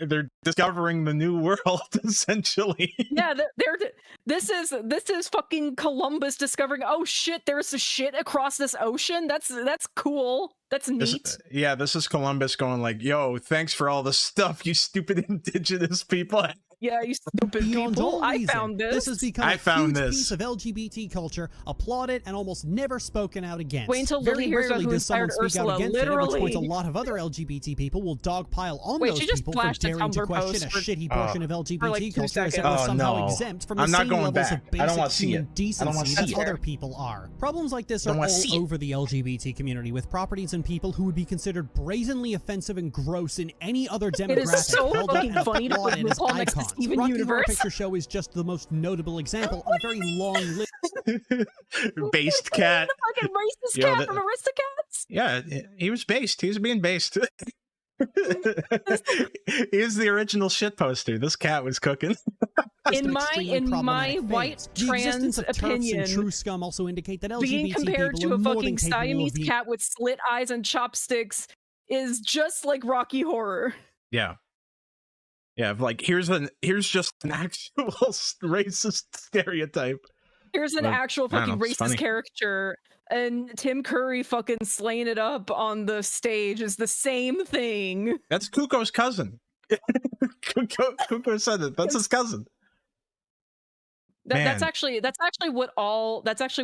they're discovering the new world essentially. Yeah, this is fucking Columbus discovering, oh shit, there's a shit across this ocean. That's cool. That's neat. This is Columbus going like, yo, thanks for all the stuff, you stupid indigenous people. Yeah, you stupid Beyond people. all I reason, found this. This has become I a found huge this. piece of LGBT culture, applauded and almost never spoken out against. Wait until Very Lily hears about rarely who does someone inspired speak out Ursula, against it, at which point a literally. lot of other LGBT people will dogpile on Wait, those she just people for flashed a daring to Tumblr question post a for- shitty portion of for LGBT like 2 culture as if seconds. we're Oh, somehow no. exempt from I'm the not same going levels back. of I basic don't wanna see human it. I don't wanna decency see that it. other people are. Problems like this Don't are all wanna see it. over the LGBT community, with properties and people who would be considered brazenly offensive and gross in any other demographic. It is so held up fucking and funny to put applauded as RuPaul next to icons. Steven Rocky Horror Universe. Picture Show is just the most notable example on a very long list. Based cat. The fucking racist Yo, cat the- from Aristocats. Yeah, he was based. He was being based. He was the original shit poster. This cat was cooking. In An my extremely problematic white phase. The existence trans of TERFs opinion, and true scum also indicate that LGBT being compared people to are a more fucking than capable of Siamese being cat with slit eyes and chopsticks is just like Rocky Horror. Yeah. Yeah, like here's just an actual racist stereotype. Here's an Like, actual I don't fucking know, it's funny. racist caricature, and Tim Curry fucking slaying it up on the stage is the same thing. That's Kuko's cousin. Kuko said it. That's his cousin. That's Man. actually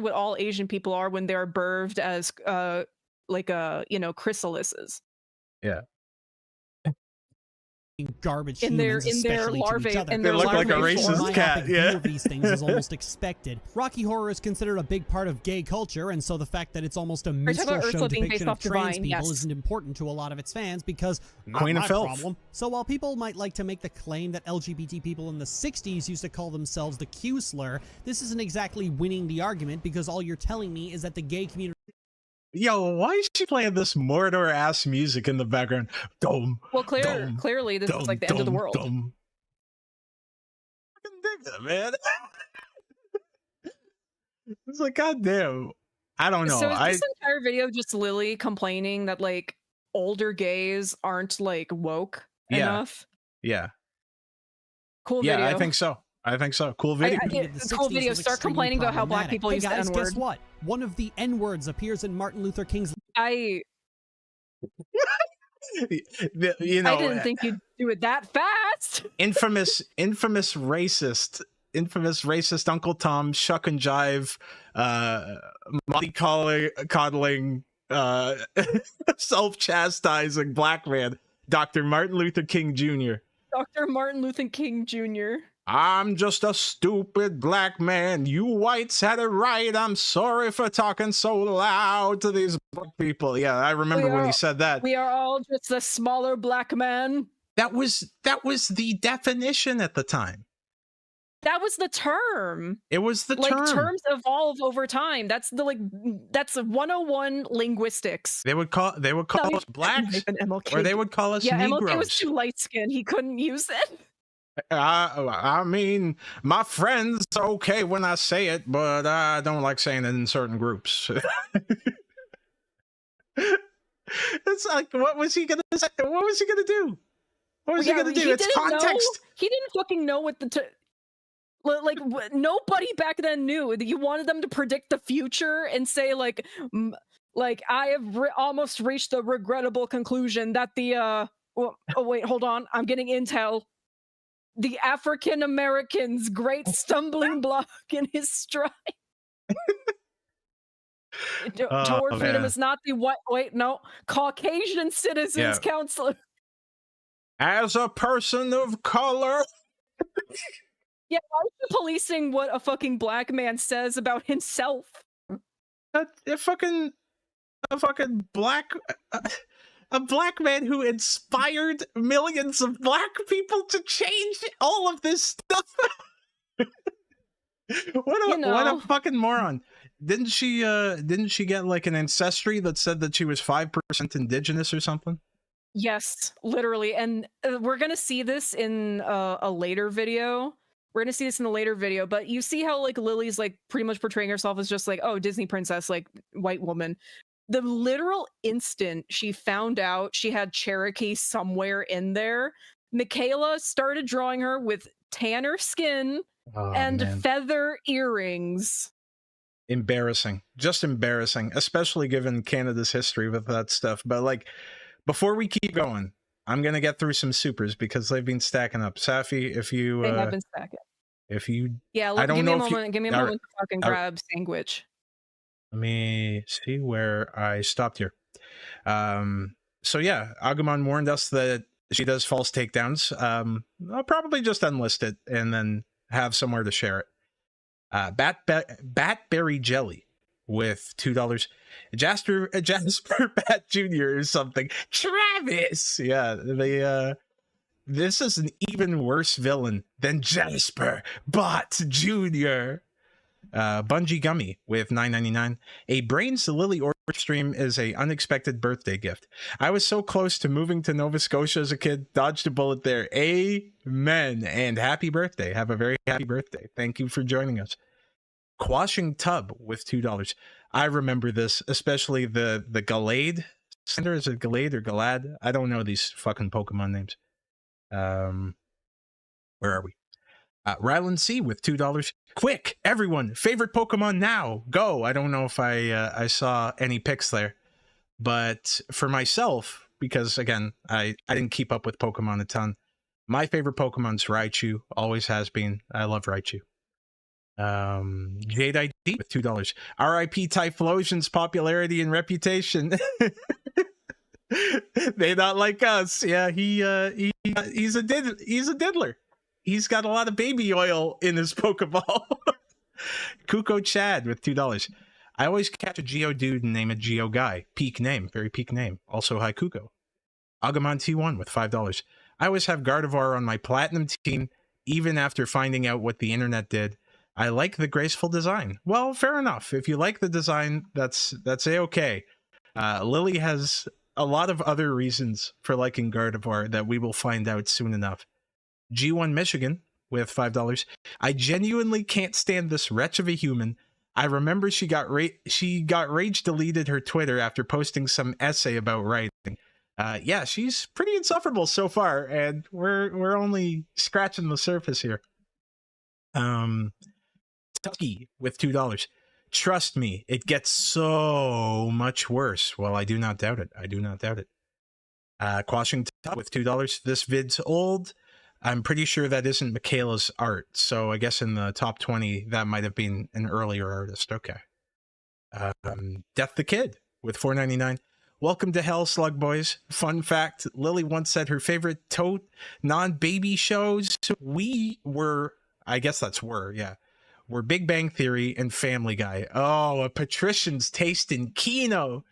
what all Asian people are when they're birthed as chrysalises. Yeah. garbage in their- humans, in their especially to larvae- each other. in They their look like a larvae racist form. cat. Myopic Yeah. view of these things is almost expected. Rocky Horror is considered a big part of gay culture, and so the fact that it's almost a talking minstrel about show Ursula being depiction based of off trans Divine, people yes. isn't important to a lot of its fans because not Queen of my Filth. problem. So while people might like to make the claim that LGBT people in the 60s used to call themselves the Q slur, this isn't exactly winning the argument because all you're telling me is that the gay community Yo, why is she playing this Mordor ass music in the background? Dum. Well, Dum, clearly this is like the end of the world. Dum. Fucking dig that, man. It's like, goddamn. I don't know. So is this entire video just Lily complaining that like older gays aren't like woke Yeah. enough? Yeah. Cool Yeah, video. I think so. Cool video. Yeah, of the cool 60s video. was Start extremely complaining about how black problematic. people Hey use the guys, N-word. guess what? One of the N-words appears in Martin Luther King's I You know, didn't think you'd do it that fast. infamous racist infamous racist Uncle Tom, shuck and jive, mollycoddling, self-chastising black man, Dr. Martin Luther King Jr. Dr. Martin Luther King Jr. I'm just a stupid black man. You whites had it right. I'm sorry for talking so loud to these black people. Yeah, I remember when he said that. We are all just a smaller black man. That was the definition at the time. That was the term. It was the like term. Terms evolve over time. That's that's 101 linguistics. They would call us blacks, or they would call us Negroes. MLK was too light skinned. He couldn't use it. I mean, my friends are okay when I say it, but I don't like saying it in certain groups. It's like, what was he gonna say? What was he gonna do? What was he gonna do? It's context. He didn't fucking know what nobody back then knew. You wanted them to predict the future and say like I have almost reached the regrettable conclusion that the oh wait, hold on, I'm getting intel. The African American's great stumbling block in his stride toward freedom is not the Caucasian Citizens Council. As a person of color. Yeah, why are you policing what a fucking black man says about himself? A black man who inspired millions of black people to change all of this stuff. What a fucking moron. Didn't she get like an ancestry that said that she was 5% indigenous or something? Yes, literally. And we're going to see this in a later video. We're going to see this in a later video, but you see how like Lily's like pretty much portraying herself as just like, oh, Disney princess, like white woman. The literal instant she found out she had Cherokee somewhere in there, Michaela started drawing her with tanner skin and feather earrings. Embarrassing. Just embarrassing, especially given Canada's history with that stuff. But like, before we keep going, I'm going to get through some supers because they've been stacking up. Safi, if you... They have been stacking. If you... Yeah, look, give me a moment to fucking grab Sandwich. Let me see where I stopped here. So yeah, Agumon warned us that she does false takedowns. I'll probably just unlist it and then have somewhere to share it. Batberry Jelly with $2. Jasper Bat Jr. or something. Travis! Yeah, this is an even worse villain than Jasper Bat Jr. Bungie Gummy with $9.99. A Brainz to Lily order stream is a unexpected birthday gift. I was so close to moving to Nova Scotia as a kid. Dodged a bullet there. Amen. And happy birthday. Have a very happy birthday. Thank you for joining us. Quashing Tub with $2. I remember this, especially the Gallade. Is it Gallade or Galad? I don't know these fucking Pokemon names. Where are we? Ryland C with $2. Quick, everyone, favorite Pokemon now, go. I don't know if I saw any picks there, but for myself, because again, I didn't keep up with Pokemon a ton. My favorite Pokemon's Raichu, always has been. I love Raichu. Jade ID with $2. RIP Typhlosion's popularity and reputation. They not like us. Yeah, he's a diddler. He's got a lot of baby oil in his Pokeball. Kuko Chad with $2. I always catch a Geodude and name it Geo Guy. Peak name, very peak name. Also, hi Kuko. Agumon T1 with $5. I always have Gardevoir on my platinum team, even after finding out what the internet did. I like the graceful design. Well, fair enough. If you like the design, that's a-okay. Lily has a lot of other reasons for liking Gardevoir that we will find out soon enough. G1 Michigan with $5. I genuinely can't stand this wretch of a human. I remember she got rage deleted her Twitter after posting some essay about writing. Yeah, she's pretty insufferable so far, and we're only scratching the surface here. Tucky with $2. Trust me, it gets so much worse. Well, I do not doubt it. I do not doubt it. Quashing Top with $2. This vid's old. I'm pretty sure that isn't Michaela's art. So I guess in the top 20, that might have been an earlier artist. Okay. Death the Kid with $4.99. Welcome to Hell, Slug Boys. Fun fact, Lily once said her favorite tote non-baby shows were Big Bang Theory and Family Guy. Oh, a patrician's taste in Kino.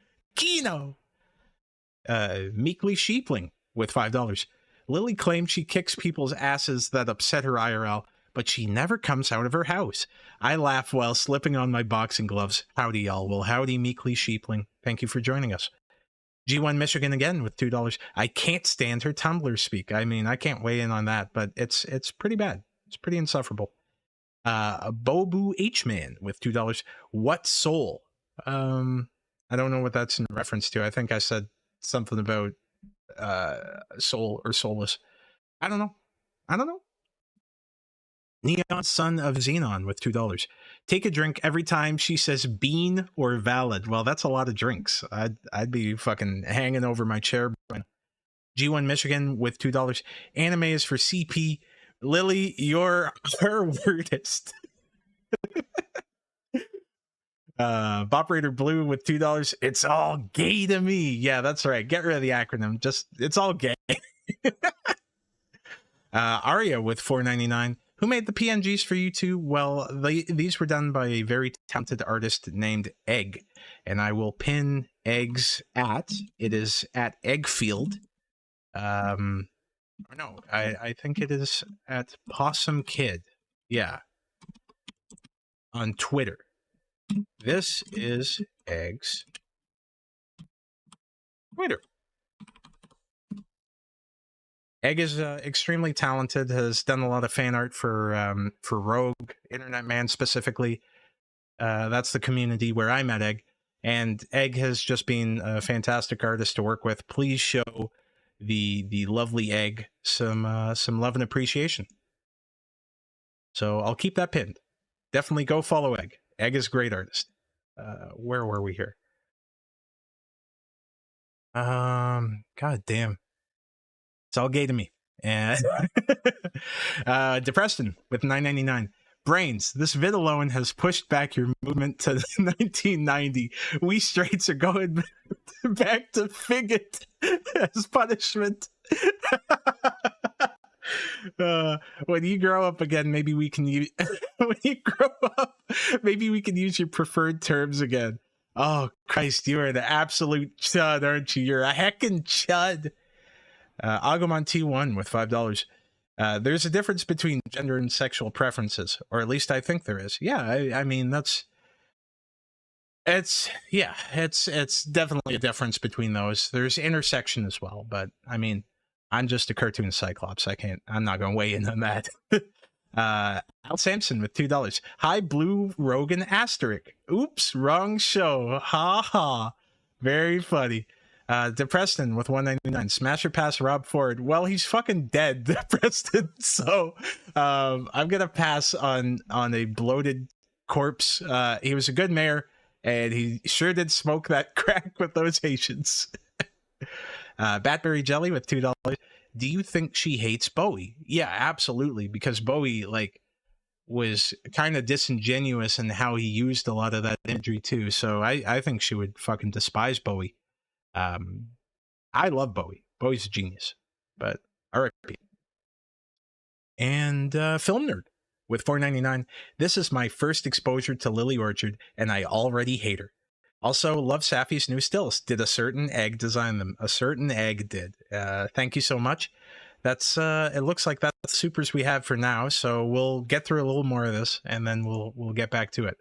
Meekly Sheepling with $5. Lily claims she kicks people's asses that upset her IRL, but she never comes out of her house. I laugh while slipping on my boxing gloves. Howdy, y'all. Well, howdy, Meekly Sheepling. Thank you for joining us. G1 Michigan again with $2. I can't stand her Tumblr speak. I mean, I can't weigh in on that, but it's pretty bad. It's pretty insufferable. Bobu H-Man with $2. What soul? I don't know what that's in reference to. I think I said something about soul or soulless. I don't know. Neon Son of Xenon with $2. Take a drink every time she says bean or valid. Well, that's a lot of drinks. I'd be fucking hanging over my chair. G1 Michigan with $2. Anime is for CP. Lily, you're our wordist. Bop Raider Blue with $2. It's all gay to me. Yeah, that's right. Get rid of the acronym. Just, it's all gay. Aria with $4.99. Who made the PNGs for you two? Well, these were done by a very talented artist named Egg, and I will pin Egg's it is at Eggfield. No, I think it is at Possum Kid. Yeah. On Twitter. This is Egg's Twitter. Egg is extremely talented, has done a lot of fan art for Rogue, Internet Man specifically. That's the community where I met Egg. And Egg has just been a fantastic artist to work with. Please show the lovely Egg some love and appreciation. So I'll keep that pinned. Definitely go follow Egg. Egg is a great artist. Where were we here? God damn. It's all gay to me. And Depreston with $9.99. Brainz, this vid alone has pushed back your movement to 1990. We straights are going back to Figget as punishment. When you grow up again, maybe we can use your preferred terms again. Oh Christ, you are the absolute chud, aren't you? You're a heckin' chud. Agumon T1 with $5. There's a difference between gender and sexual preferences, or at least I think there is. Yeah, I mean it's definitely a difference between those. There's intersection as well, but I mean, I'm just a cartoon cyclops. I'm not gonna weigh in on that. Al Sampson with $2. Hi, Blue Rogan Asterisk. Oops, wrong show. Ha ha. Very funny. Depreston with $1.99. Smasher pass Rob Ford. Well, he's fucking dead, Depreston. So I'm gonna pass on a bloated corpse. He was a good mayor, and he sure did smoke that crack with those Haitians. Batberry Jelly with $2. Do you think she hates Bowie? Yeah, absolutely, because Bowie was kind of disingenuous in how he used a lot of that imagery too. So I think she would fucking despise Bowie. I love Bowie. Bowie's a genius, but R.I.P. And Film Nerd with $4.99. This is my first exposure to Lily Orchard, and I already hate her. Also, love Sapphy's new stills. Did a certain egg design them? A certain egg did. Thank you so much. That's it looks like that's the supers we have for now. So we'll get through a little more of this, and then we'll get back to it.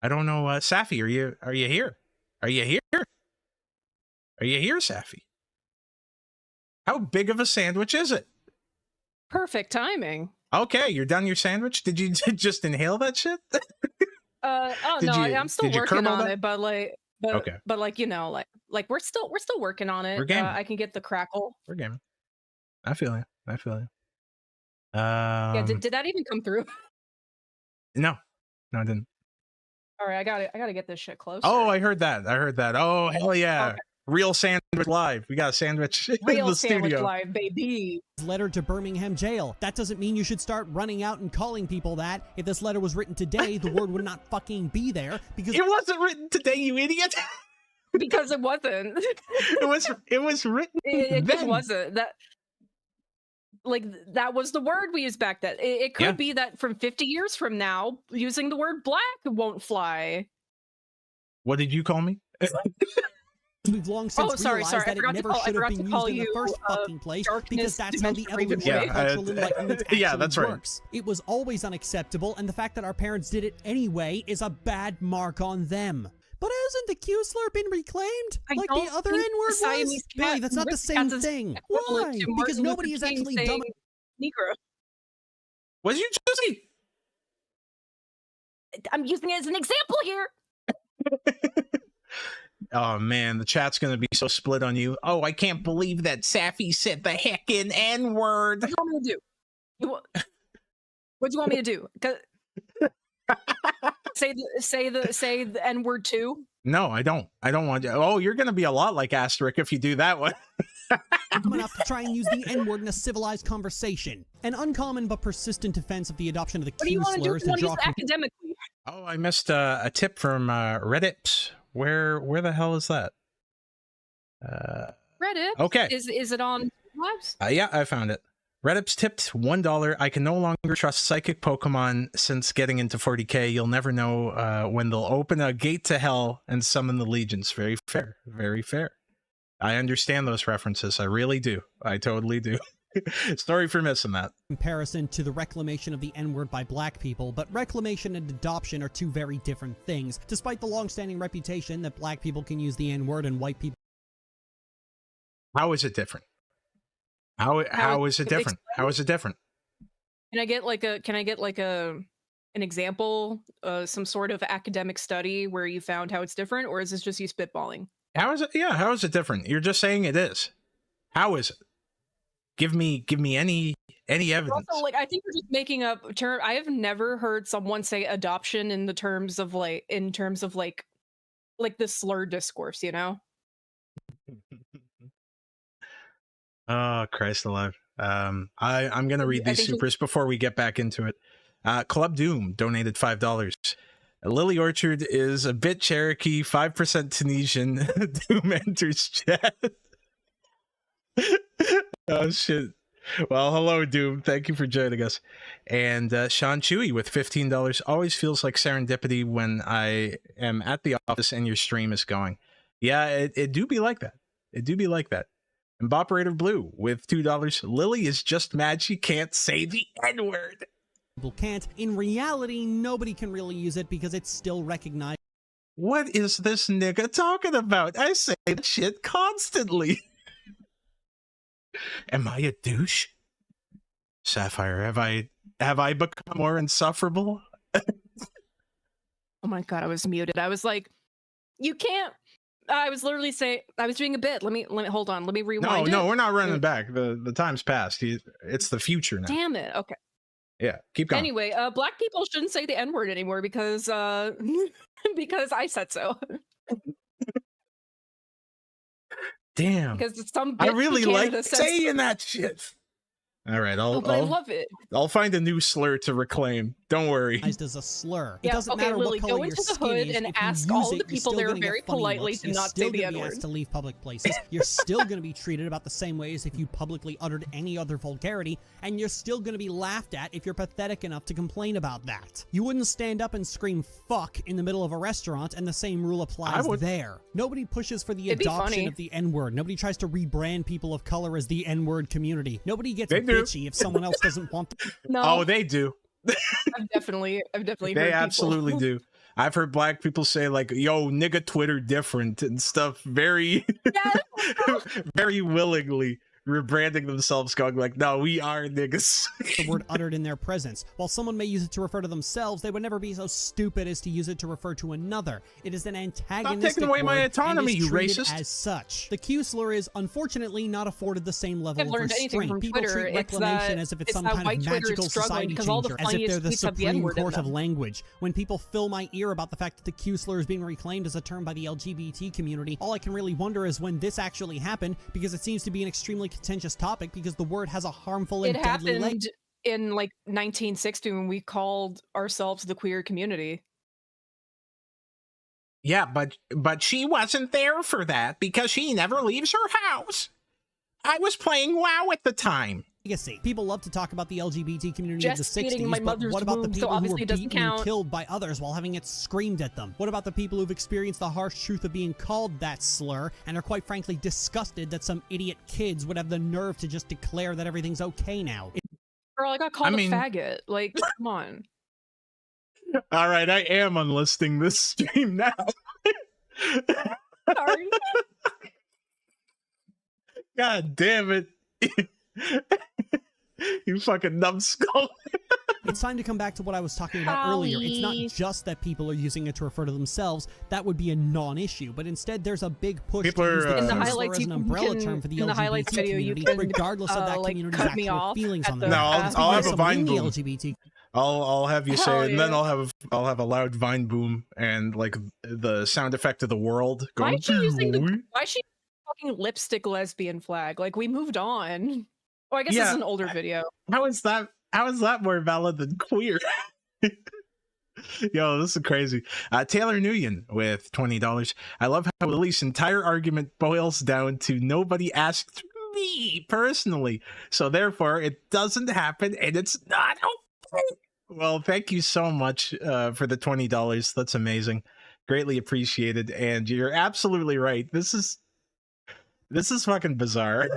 I don't know, Sapphy, are you here? Are you here? Are you here, Sapphy? How big of a sandwich is it? Perfect timing. Okay, you're done your sandwich? Did you just inhale that shit? I'm still working on it, but okay. But you know, we're still working on it. We're gaming. I can get the crackle. We're gaming. I feel you. Yeah, did that even come through? No, it didn't. All right, I gotta get this shit close. Oh, I heard that. Oh, hell yeah. Real sandwich live. We got a sandwich in Real the sandwich studio. live, baby. Letter to Birmingham jail. That doesn't mean you should start running out and calling people that. If this letter was written today, the word would not fucking be there because It wasn't written today, you idiot. Because it wasn't. It was written It just then. wasn't. That was the word we used back then. It could Yeah. be that from 50 years from now, using the word black won't fly. What did you call me? we've long since sorry, realized sorry. I that it forgot to never call- I should have forgot been to used call in the you, first fucking place darkness because that's how the demonstrated evolution way. of cultural enlightenment actually yeah, that's right. works. It was always unacceptable, and the fact that our parents did it anyway is a bad mark on them. But hasn't the Q slur been reclaimed? I Like don't the other think N-word the Siamese was? cat Billy, that's not the risk same cats is thing. equivalent Why? to Because Martin nobody Luther is King actually dumb. saying Negro. What did you just say? I'm using it as an example here. Oh man, the chat's gonna be so split on you. Oh, I can't believe that Sappy said the heckin' N-word. What do you want me to do? What do you want me to do? 'Cause- say the N-word too. No, I don't. I don't want you. Oh, you're gonna be a lot like Asterisk if you do that one. Common enough to try and use the N-word in a civilized conversation. An uncommon but persistent offense of the adoption of the What do you Q want to do? slur You is to want to draw use it academically? Oh, I missed a tip from Reddit. Where the hell is that? Reddit. Okay. Is it on Labs? Yeah, I found it. Reddit's tipped $1. I can no longer trust psychic Pokemon since getting into 40k. You'll never know when they'll open a gate to hell and summon the legions. Very fair. Very fair. I understand those references. I really do. I totally do. Sorry for missing that. comparison to the reclamation of the N-word by black people, but reclamation and adoption are two very different things, despite the long-standing reputation that black people can use the N-word and white people How is it different? How is it different? How is it different? Can I get an example, some sort of academic study where you found how it's different, or is this just you spitballing? How is it? Yeah, how is it different? You're just saying it is. How is it? Give me any evidence. Also, I think you're just making up a term. I have never heard someone say adoption in terms of the slur discourse, you know? Oh, Christ alive. I'm gonna read I these think supers before we get back into it. Club Doom donated $5. Lily Orchard is a bit Cherokee, 5% Tunisian. Doom enters chat. Oh shit. Well, hello Doom. Thank you for joining us. And Sean Chewy with $15. Always feels like serendipity when I am at the office and your stream is going. Yeah, it do be like that. It do be like that. And Boperator Blue with $2. Lily is just mad she can't say the N-word. can't. In reality, nobody can really use it because it's still recognized What is this nigga talking about? I say that shit constantly. Am I a douche? Sapphire, have I become more insufferable? Oh my god, I was muted. I was like, you can't. I was literally saying, I was doing a bit. Let me hold on. Let me rewind. No, we're not running back. The time's passed. It's the future now. Damn it. Okay. Yeah, keep going. Anyway, black people shouldn't say the N-word anymore because because I said so. Damn. Because some I bitch really in like Canada says saying that shit. All right, but I love it. I'll find a new slur to reclaim. Don't worry. as a slur. It Yeah, doesn't okay, matter Lily, what go color your into the skin hood is, and if you ask use all it, the you're people still there gonna get very funny politely looks. to You're not still say the gonna be N-word. asked to leave public places. You're still going to be treated about the same way as if you publicly uttered any other vulgarity, and you're still going to be laughed at if you're pathetic enough to complain about that. You wouldn't stand up and scream fuck in the middle of a restaurant, and the same rule applies there. Nobody pushes for the It'd be adoption funny. of the N-word. Nobody tries to rebrand people of color as the N-word community. Nobody gets They do. bitchy if someone else doesn't want to. No, Oh, they do. I've definitely heard They people. absolutely do. I've heard black people say like, "Yo, nigga, Twitter different" and stuff very, Yes. very willingly. rebranding themselves, going like, no, we are niggas. The word uttered in their presence. While someone may use it to refer to themselves, they would never be so stupid as to use it to refer to another. It is an antagonistic taking away my word autonomy, and is you treated racist. as such. The Q slur is unfortunately not afforded the same level I've of learned anything restraint. from People Twitter, treat it's reclamation that- as if it's it's some that kind white of Twitter is magical struggling society because all the changer, as if they're funniest the tweets have the supreme N-word in court of them. language. When people fill my ear about the fact that the Q slur is being reclaimed as a term by the LGBT community, all I can really wonder is when this actually happened, because it seems to be an extremely contentious topic because the word has a harmful and It deadly happened in like 1960 when we called ourselves the queer community. Yeah, but she wasn't there for that because she never leaves her house. I was playing WoW at the time. legacy. People love to talk about the LGBT community Just of the feeding 60s, my but mother's what about the womb, so people who were obviously it doesn't beaten and count. killed by others while having it screamed at them? What about the people who've experienced the harsh truth of being called that slur and are quite frankly disgusted that some idiot kids would have the nerve to just declare that everything's okay now? Girl, I got called mean- a faggot. Like, come on. All right, I am unlisting this stream now. Sorry. God damn it. You fucking numbskull. It's time to come back to what I was talking about earlier. It's not Owie. just that people are using it to refer to themselves. That would be a non-issue. But instead, there's a big push People to use are, the In the Q slur highlights, as you an can- umbrella term for the in the LGBT highlights video, you community, can, regardless of that like, community's cut me actual off feelings at on the that. No, I'll fast have There's a some Vine really boom. LGBT I'll have you say, Hell and then yeah. I'll have a loud Vine boom and like the sound effect of the world Why going. is she using the why is she fucking lipstick lesbian flag? Like, we moved on. Oh, I guess this Yeah. is an older video. How is that? How is that more valid than queer? Yo, this is crazy. Taylor Nguyen with $20. I love how Lily's entire argument boils down to nobody asked me personally, so therefore it doesn't happen and it's not okay. Well, thank you so much for the $20. That's amazing. Greatly appreciated. And you're absolutely right. This is fucking bizarre.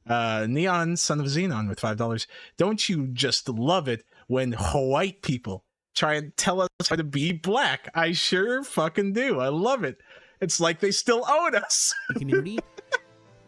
Neon Son of Xenon with $5. Don't you just love it when white people try and tell us how to be black? I sure fucking do. I love it. It's like they still own us. community.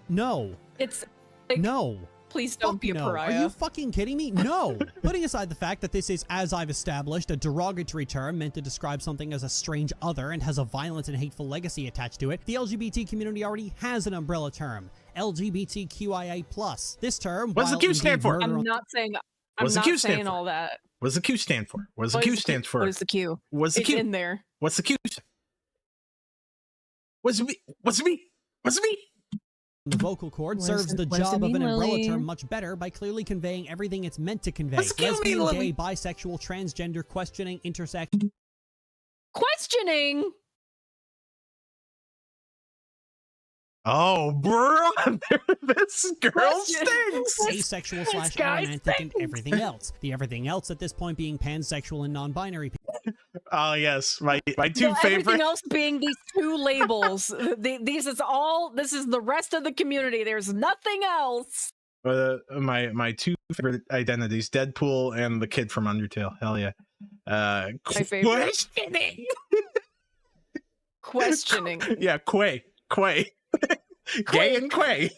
No. It's like, No. please don't Fuck be a no. pariah. Are you fucking kidding me? No. Putting aside the fact that this is, as I've established, a derogatory term meant to describe something as a strange other and has a violent and hateful legacy attached to it, the LGBT community already has an umbrella term. LGBTQIA+. This term, What's the while Q stand indeed for? murder I'm on- not saying What's the I'm Q not stand saying for? all that. What does the Q stand for? What does the What Q is stand for? What is the Q? What's the It's Q? in there. What's the Q? What's me? What's me? What's me? The vocal cord What serves does it- the what does it job of mean, an umbrella Lily? term much better by clearly conveying everything it's meant to convey. What's the Q mean, Lesbian, Lily? gay, bisexual, transgender, questioning, intersex. Questioning. Oh, bro, this girl Question. stinks. Asexual This slash guy aromantic and stinks. everything else. The everything else at this point being pansexual and non-binary people. Oh yes, my two Everything favorite. else being these two labels. These is all. This is the rest of the community. There's nothing else. My two favorite identities: Deadpool and the kid from Undertale. Hell yeah. My favorite. Questioning. Questioning. Yeah, Quay. Gay and Quay.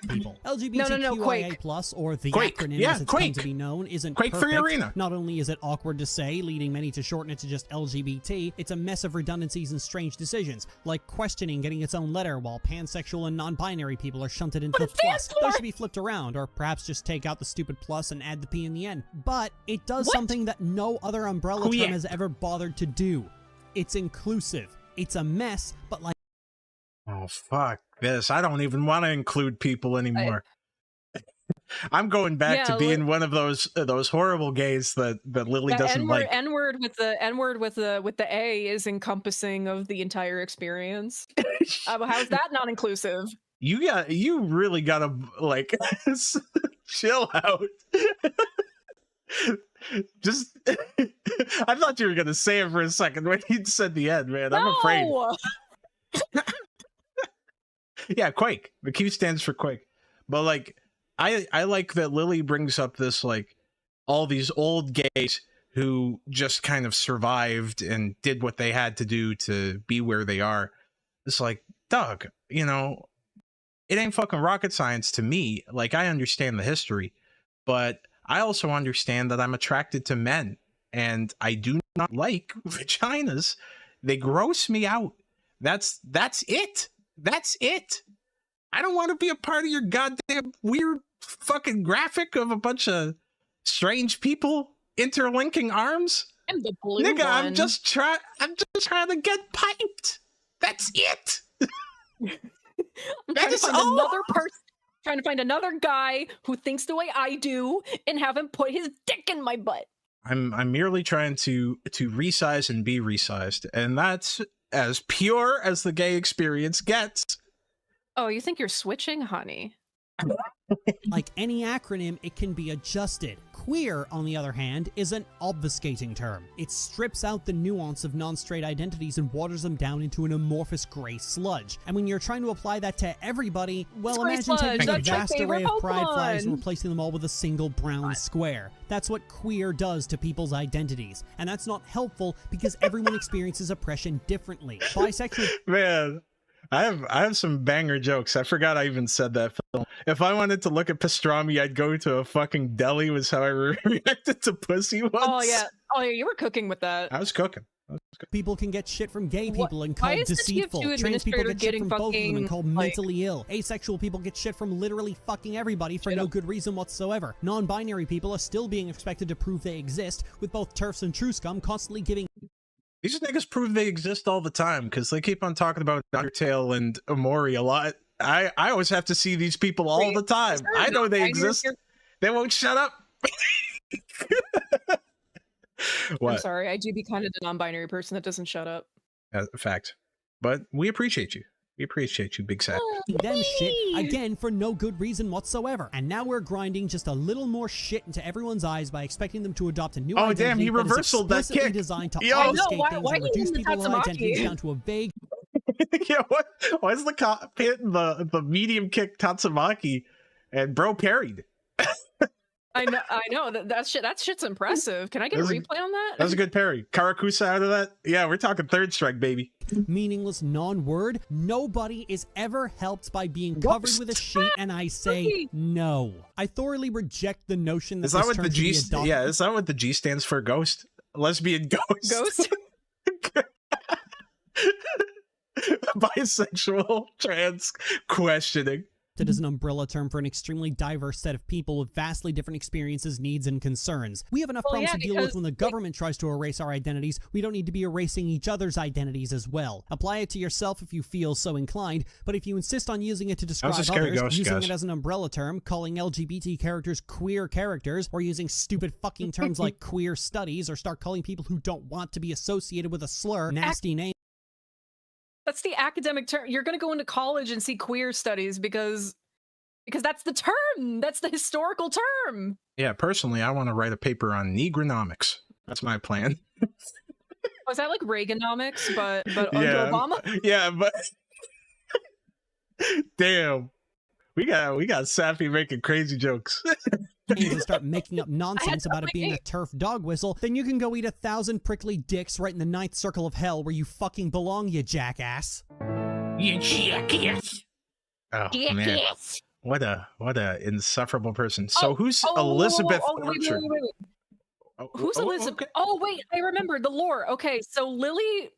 people. no, LGBTQIA Quake. plus, or the Quake. acronym Yeah, as it's come Quake. to be known, isn't Quake perfect. 3 Arena. Not only is it awkward to say, leading many to shorten it to just LGBT, it's a mess of redundancies and strange decisions, like questioning getting its own letter while pansexual and non-binary people are shunted into What the it stands plus. Those for? should be flipped around, or perhaps just take out the stupid plus and add the P in the end. But it does What? something that no other umbrella Queer. term has ever bothered to do. It's inclusive. It's a mess, but like Oh fuck this! I don't even want to include people anymore. I'm going back to Yeah, being one of those horrible gays that Lily doesn't like. N-word with the A is encompassing of the entire experience. How's that not inclusive? You really gotta like chill out. Just I thought you were gonna say it for a second when you said the end, man. I'm afraid. No! Yeah, Quake. The Q stands for Quake. But like I like that Lily brings up this like all these old gays who just kind of survived and did what they had to do to be where they are. It's like, dog, you know, it ain't fucking rocket science to me. Like, I understand the history, but I also understand that I'm attracted to men, and I do not like vaginas. They gross me out. That's it. That's it. I don't want to be a part of your goddamn weird fucking graphic of a bunch of strange people interlinking arms. And the blue Nigga, one. I'm just trying to get piped. That's it. I'm trying to find another person. Trying to find another guy who thinks the way I do and have him put his dick in my butt. I'm merely trying to resize and be resized, and that's as pure as the gay experience gets. Oh, you think you're switching, honey? Like any acronym, it can be adjusted. Queer, on the other hand, is an obfuscating term. It strips out the nuance of non-straight identities and waters them down into an amorphous gray sludge. And when you're trying to apply that to everybody, well, imagine taking a vast array of pride flags and replacing them all with a single brown square. That's what queer does to people's identities. And that's not helpful because everyone experiences oppression differently. Bisexual... Man, I have some banger jokes. I forgot I even said that film. If I wanted to look at pastrami, I'd go to a fucking deli, was how I reacted to pussy once. Oh yeah, you were cooking with that. I was cooking. People can get shit from gay people and called deceitful. Trans people get shit from both of them and called mentally ill. Asexual people get shit from literally fucking everybody for no good reason whatsoever. Non-binary people are still being expected to prove they exist, with both TERFs and True Scum constantly giving... These niggas prove they exist all the time because they keep on talking about Undertale and Omori a lot. I always have to see these people all the time. I know they exist. They won't shut up. What? I'm sorry, I do be kind of the non-binary person that doesn't shut up. Fact. But we appreciate you. We appreciate you, Big Sat. Them shit, again, for no good reason whatsoever. And now we're grinding just a little more shit into everyone's eyes by expecting them to adopt a new identity damn, he reversaled that kick. designed to Yo, obfuscate why things and reduce people's identities down to a vague... Yeah, what? Why is the cop hitting the medium kick Tatsumaki and bro parried? I know that shit's impressive. Can I get a replay on that? That was a good parry. Karakusa out of that. Yeah, we're talking third strike, baby. Meaningless non-word. Nobody is ever helped by being covered with a sheet, and I say no. I thoroughly reject the notion that is that what the G? Yeah, is that what the G stands for? Ghost, lesbian ghost. Ghost. Bisexual, trans, questioning. As an umbrella term for an extremely diverse set of people with vastly different experiences, needs, and concerns. We have enough problems to deal with when the government tries to erase our identities. We don't need to be erasing each other's identities as well. Apply it to yourself if you feel so inclined, but if you insist on using it to describe others, using it as an umbrella term, calling LGBT characters queer characters, or using stupid fucking terms like queer studies, or start calling people who don't want to be associated with a slur nasty name. That's the academic term. You're going to go into college and see queer studies because that's the term. That's the historical term. Yeah, personally, I want to write a paper on Negronomics. That's my plan. Was that like Reaganomics, but under Obama? Yeah, but damn, we got Sappy making crazy jokes. And start making up nonsense about it being a TERF dog whistle, then you can go eat 1,000 prickly dicks right in the 9th circle of hell where you fucking belong, you jackass. You jackass. Oh man, what a insufferable person. So who's Elizabeth Orchard? Wait. Who's Elizabeth? Okay. Oh wait, I remember the lore. Okay, so Lily,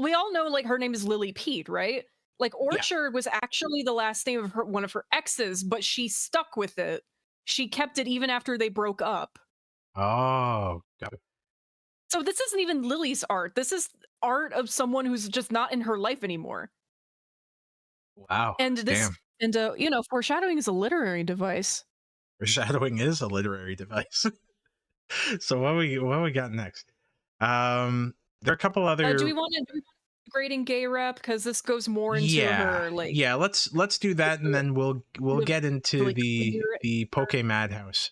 we all know like her name is Lily Pete, right? Like Orchard was actually the last name of one of her exes, but she stuck with it. She kept it even after they broke up. Oh, got it. So this isn't even Lily's art. This is art of someone who's just not in her life anymore. Wow. And this, foreshadowing is a literary device. Foreshadowing is a literary device. So what we got next? There are a couple other. Do we want to grading gay rep because this goes more into her like. Yeah, let's do that, and then we'll get into the Poke Madhouse.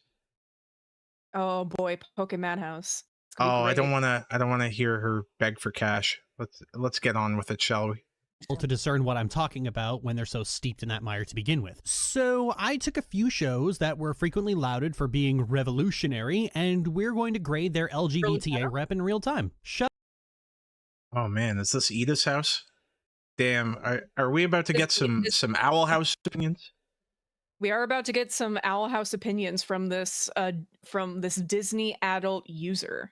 Oh boy, Poke Madhouse. Oh, I don't want to hear her beg for cash. Let's get on with it, shall we? To discern what I'm talking about when they're so steeped in that mire to begin with. So I took a few shows that were frequently lauded for being revolutionary, and we're going to grade their LGBTA rep in real time. Oh man, is this Edith's house? Damn, are we about to get some Owl House opinions? We are about to get some Owl House opinions from this Disney adult user.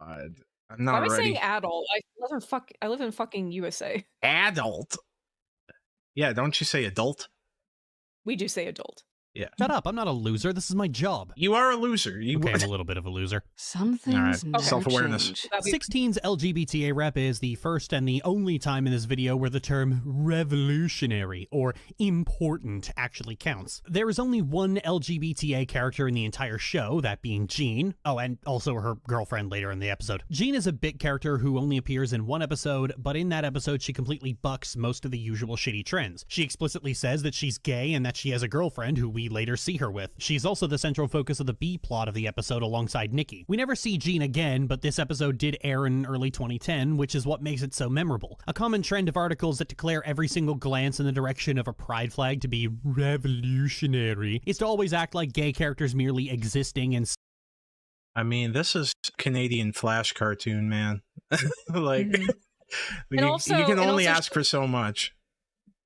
I'm Why not am I saying ready. adult? I live in fucking USA. Adult. Yeah, don't you say adult? We do say adult. Yeah. Shut up, I'm not a loser. This is my job. You are a loser. You Okay, I'm a little bit of a loser. Some things never self-awareness. change. 16's LGBTA rep is the first and the only time in this video where the term revolutionary or important actually counts. There is only one LGBTA character in the entire show, that being Jean. Oh, and also her girlfriend later in the episode. Jean is a bit character who only appears in one episode, but in that episode she completely bucks most of the usual shitty trends. She explicitly says that she's gay and that she has a girlfriend who we later see her with. She's also the central focus of the B plot of the episode alongside Nikki. We never see Jean again, but this episode did air in early 2010, which is what makes it so memorable. A common trend of articles that declare every single glance in the direction of a pride flag to be revolutionary is to always act like gay characters merely existing and I mean, this is Canadian Flash cartoon, man. Like, And also- you can and only also ask for so much.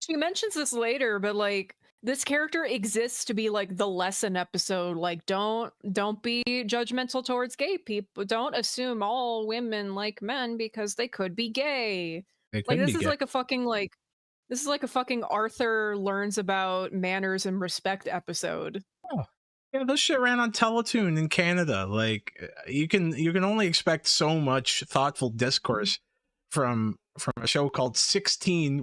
She mentions this later, but like this character exists to be like the lesson episode. Like, don't be judgmental towards gay people. Don't assume all women like men because they could be gay. They Like could this be is gay. like a fucking like this is like a fucking Arthur learns about manners and respect episode. Yeah, this shit ran on Teletoon in Canada. Like, you can only expect so much thoughtful discourse from a show called 16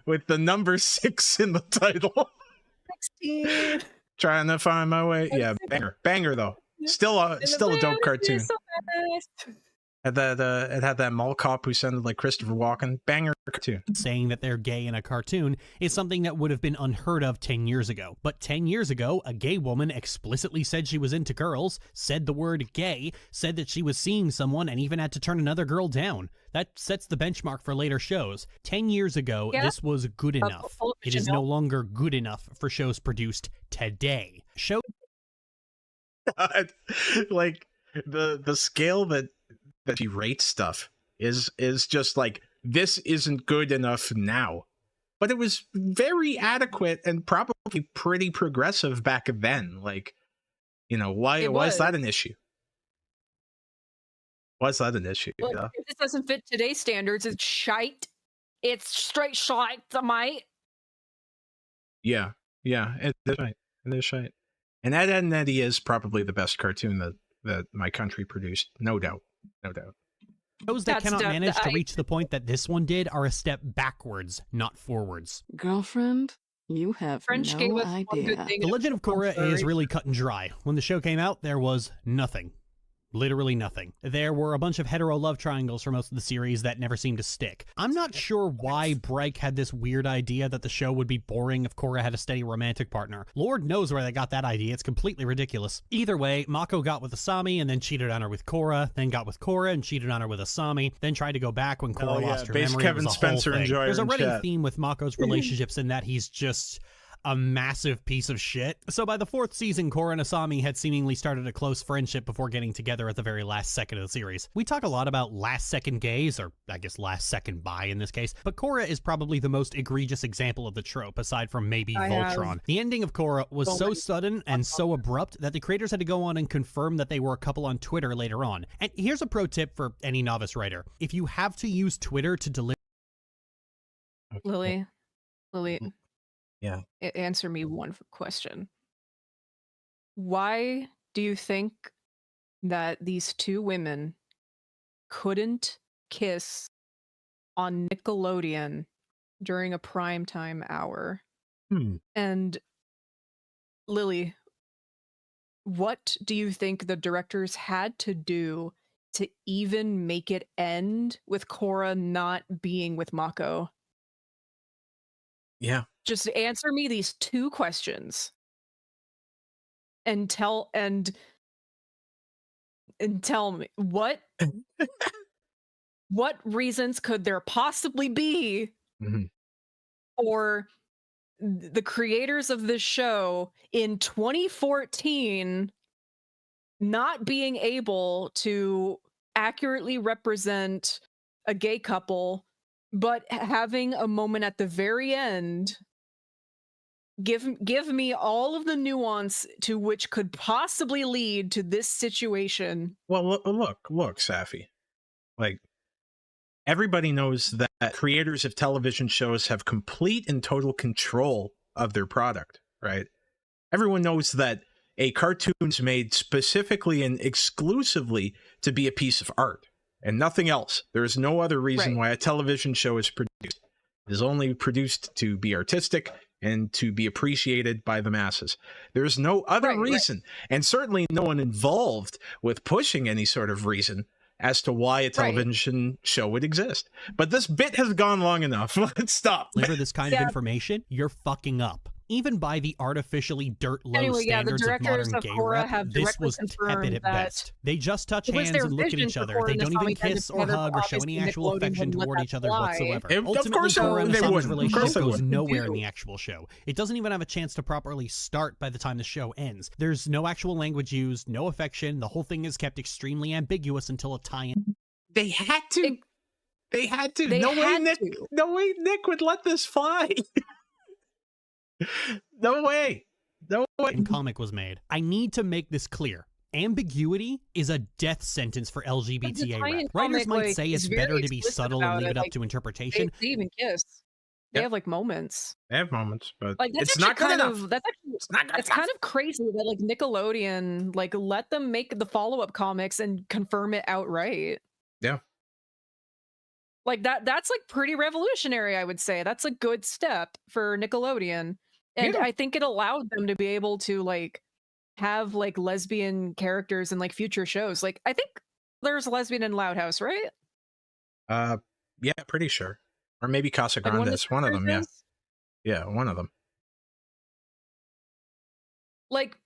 with the number 6 in the title. 16. Trying to find my way. Yeah, banger though. Still a dope cartoon. It had that mall cop who sounded like Christopher Walken. Banger cartoon. saying that they're gay in a cartoon is something that would have been unheard of 10 years ago. But 10 years ago, a gay woman explicitly said she was into girls, said the word gay, said that she was seeing someone, and even had to turn another girl down. That sets the benchmark for later shows. 10 years ago, this was good enough. It is no longer good enough for shows produced today. Like, the scale that she rates stuff is just like, this isn't good enough now, but it was very adequate and probably pretty progressive back then. Like, you know, why is that an issue? Why is that an issue? Look, Yeah? if this doesn't fit today's standards, it's shite. It's straight shite, mate. Yeah, it is right. It is right. And Ed, Edd n Eddy is probably the best cartoon that my country produced, no doubt. Shows that cannot manage to reach the point that this one did are a step backwards, not forwards. Girlfriend, you have French gave no us one good idea. thing. The Legend of Korra is really cut and dry. When the show came out, there was nothing. Literally nothing. There were a bunch of hetero love triangles for most of the series that never seemed to stick. I'm not sure why Breik had this weird idea that the show would be boring if Korra had a steady romantic partner. Lord knows where they got that idea. It's completely ridiculous. Either way, Mako got with Asami and then cheated on her with Korra, then got with Korra and cheated on her with Asami, then tried to go back when Korra lost her memory. Kevin It was a Spencer whole thing. enjoyer There's a in running chat. theme with Mako's relationships in that he's just a massive piece of shit. So by the 4th season, Korra and Asami had seemingly started a close friendship before getting together at the very last second of the series. We talk a lot about last second gays, or I guess last second bi in this case, but Korra is probably the most egregious example of the trope, aside from maybe Voltron. The ending of Korra was so sudden and so abrupt that the creators had to go on and confirm that they were a couple on Twitter later on. And here's a pro tip for any novice writer. If you have to use Twitter to deliver Lily. Yeah. Answer me one question. Why do you think that these two women couldn't kiss on Nickelodeon during a primetime hour? And Lily, what do you think the directors had to do to even make it end with Korra not being with Mako? Yeah. Just answer me these two questions and tell me what reasons could there possibly be for the creators of this show in 2014 not being able to accurately represent a gay couple, but having a moment at the very end give me all of the nuance to which could possibly lead to this situation. Well, look, Safi. Like, everybody knows that creators of television shows have complete and total control of their product, right? Everyone knows that a cartoon is made specifically and exclusively to be a piece of art and nothing else. There is no other reason why a television show is produced. It is only produced to be artistic and to be appreciated by the masses. There's no other reason, and certainly no one involved with pushing any sort of reason as to why a television show would exist. But this bit has gone long enough. Let's stop. Deliver this kind of information, you're fucking up. Even by the artificially dirt-low standards of modern gay rap, this was tepid at best. They just touch hands and look at each other. They don't even kiss or hug or show any actual affection toward each other whatsoever. Ultimately, Korra and Asami's relationship goes nowhere in the actual show. It doesn't even have a chance to properly start by the time the show ends. There's no actual language used, no affection. The whole thing is kept extremely ambiguous until a tie-in. They had to. They had to. No way Nick would let this fly. No way. Comic was made. I need to make this clear. Ambiguity is a death sentence for LGBTA rap. Writers might say it's better to be subtle and leave it up to interpretation. They even kiss. They have like moments. They have moments, but like, it's not good enough. It's kind of crazy that like Nickelodeon like let them make the follow-up comics and confirm it outright. Yeah. Like that's like pretty revolutionary, I would say. That's a good step for Nickelodeon. And I think it allowed them to be able to like have like lesbian characters in like future shows. Like I think there's a lesbian in Loud House, right? Yeah, pretty sure. Or maybe Casa Grande is one of them, yeah. Yeah, one of them. Like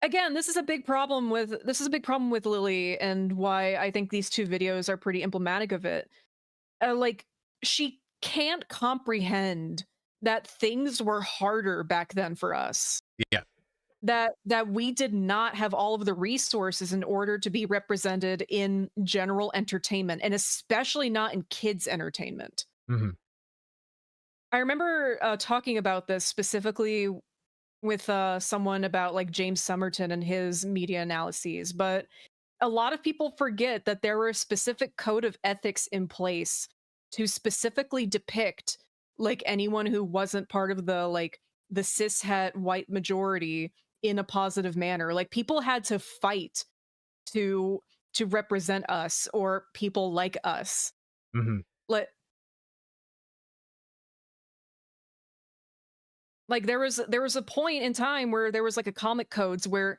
again, this is a big problem with Lily, and why I think these two videos are pretty emblematic of it. Like she can't comprehend that things were harder back then for us. Yeah. That we did not have all of the resources in order to be represented in general entertainment, and especially not in kids entertainment. Mm-hmm. I remember talking about this specifically with someone about like James Somerton and his media analyses, but a lot of people forget that there were a specific code of ethics in place to specifically depict like anyone who wasn't part of the cishet white majority in a positive manner. Like people had to fight to represent us or people like us. Mm-hmm. Like there was a point in time where there was like a comic codes where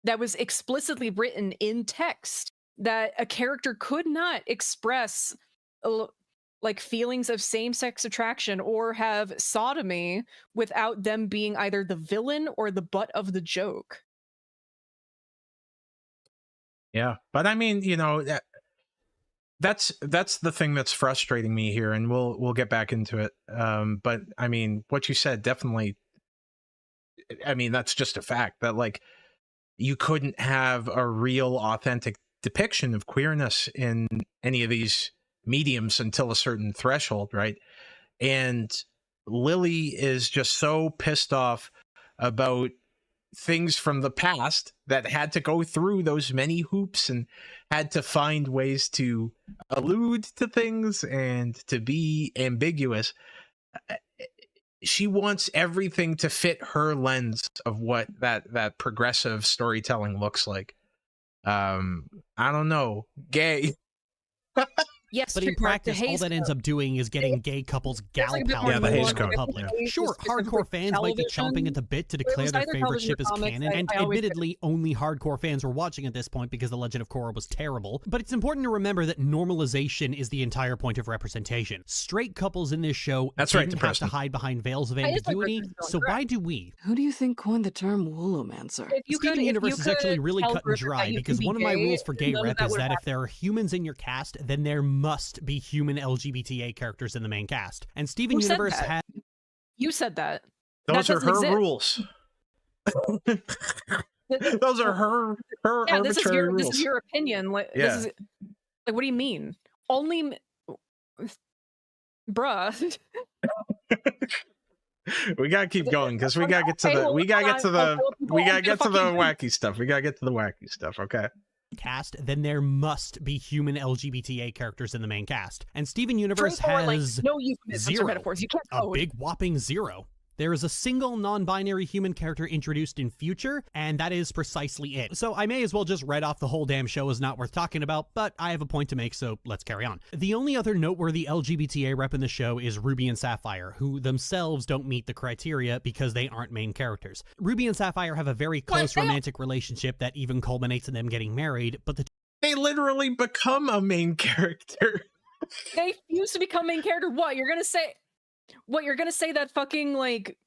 that was explicitly written in text that a character could not express like feelings of same-sex attraction or have sodomy without them being either the villain or the butt of the joke. Yeah, but I mean, you know, that's the thing that's frustrating me here, and we'll get back into it. But I mean, what you said definitely, I mean, that's just a fact that like you couldn't have a real authentic depiction of queerness in any of these mediums until a certain threshold, right? And Lily is just so pissed off about things from the past that had to go through those many hoops and had to find ways to allude to things and to be ambiguous. She wants everything to fit her lens of what that progressive storytelling looks like. I don't know, gay. Yes, but in practice, all that ends up doing is getting gay couples gal power in public. Sure, hardcore fans might be chomping at the bit to declare their favorite ship as canon, and admittedly, only hardcore fans were watching at this point because The Legend of Korra was terrible. But it's important to remember that normalization is the entire point of representation. Straight couples in this show didn't have to hide behind veils of ambiguity, so why do we? Who do you think coined the term woolomancer? Steven Universe is actually really cut and dry, because one of my rules for gay rep is that if there are humans in your cast, then there must be human LGBTA characters in the main cast. And Steven Universe had... You said that. Those are her rules. Those are her arbitrary rules. This is your opinion. Like, this is, like, what do you mean? only bruh. We gotta keep going because we gotta get to Okay, the well, we gotta get to the we gotta get to the fucking- wacky stuff. We gotta get to the wacky stuff. Okay. Cast, then there must be human LGBTA characters in the main cast. And Steven Universe has no euphemisms or zero. metaphors. You can't A code. big whopping 0. There is a single non-binary human character introduced in Future, and that is precisely it. So I may as well just write off the whole damn show as not worth talking about, but I have a point to make, so let's carry on. The only other noteworthy LGBTA rep in the show is Ruby and Sapphire, who themselves don't meet the criteria because they aren't main characters. Ruby and Sapphire have a very close romantic relationship that even culminates in them getting married, but They literally become a main character. They used to become main character. What you're gonna say? What you're gonna say that fucking like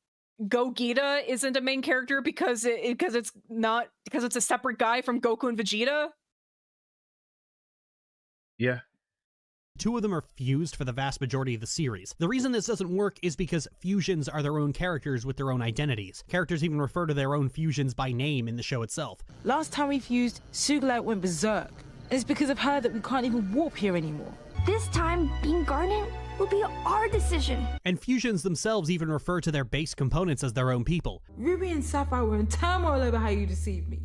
Gogeta isn't a main character because it's a separate guy from Goku and Vegeta? Yeah. 2 of them are fused for the vast majority of the series. The reason this doesn't work is because fusions are their own characters with their own identities. Characters even refer to their own fusions by name in the show itself. Last time we fused, Sugalite went berserk. And it's because of her that we can't even warp here anymore. This time, being Garnet will be our decision. And fusions themselves even refer to their base components as their own people. Ruby and Sapphire were in turmoil over how you deceived me.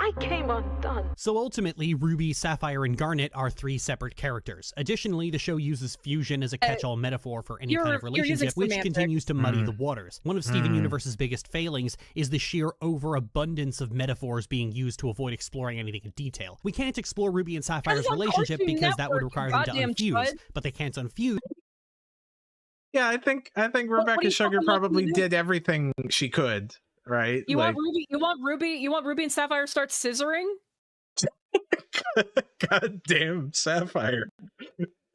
I came undone. So ultimately, Ruby, Sapphire, and Garnet are 3 separate characters. Additionally, the show uses fusion as a catch-all metaphor for any kind of relationship, which continues to muddy the waters. One of Steven Universe's biggest failings is the sheer overabundance of metaphors being used to avoid exploring anything in detail. We can't explore Ruby and Sapphire's relationship because that would require them to unfuse, but they can't unfuse. Yeah, I think Rebecca Sugar probably did everything she could. Right? You want Ruby and Sapphire start scissoring? Goddamn Sapphire.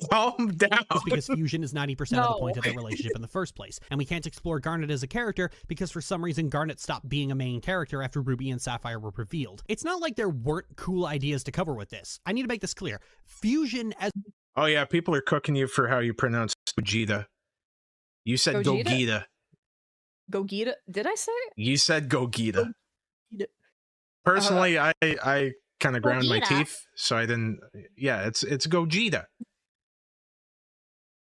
Calm down. It's because fusion is 90% of the point of the relationship in the first place. And we can't explore Garnet as a character because for some reason Garnet stopped being a main character after Ruby and Sapphire were revealed. It's not like there weren't cool ideas to cover with this. I need to make this clear. Fusion as... Oh yeah, people are cooking you for how you pronounce Gogeta. You said Gogeta. Gogeta? Did I say it? You said Gogeta. Personally, I kind of ground my teeth, so I didn't. Yeah, it's Gogeta.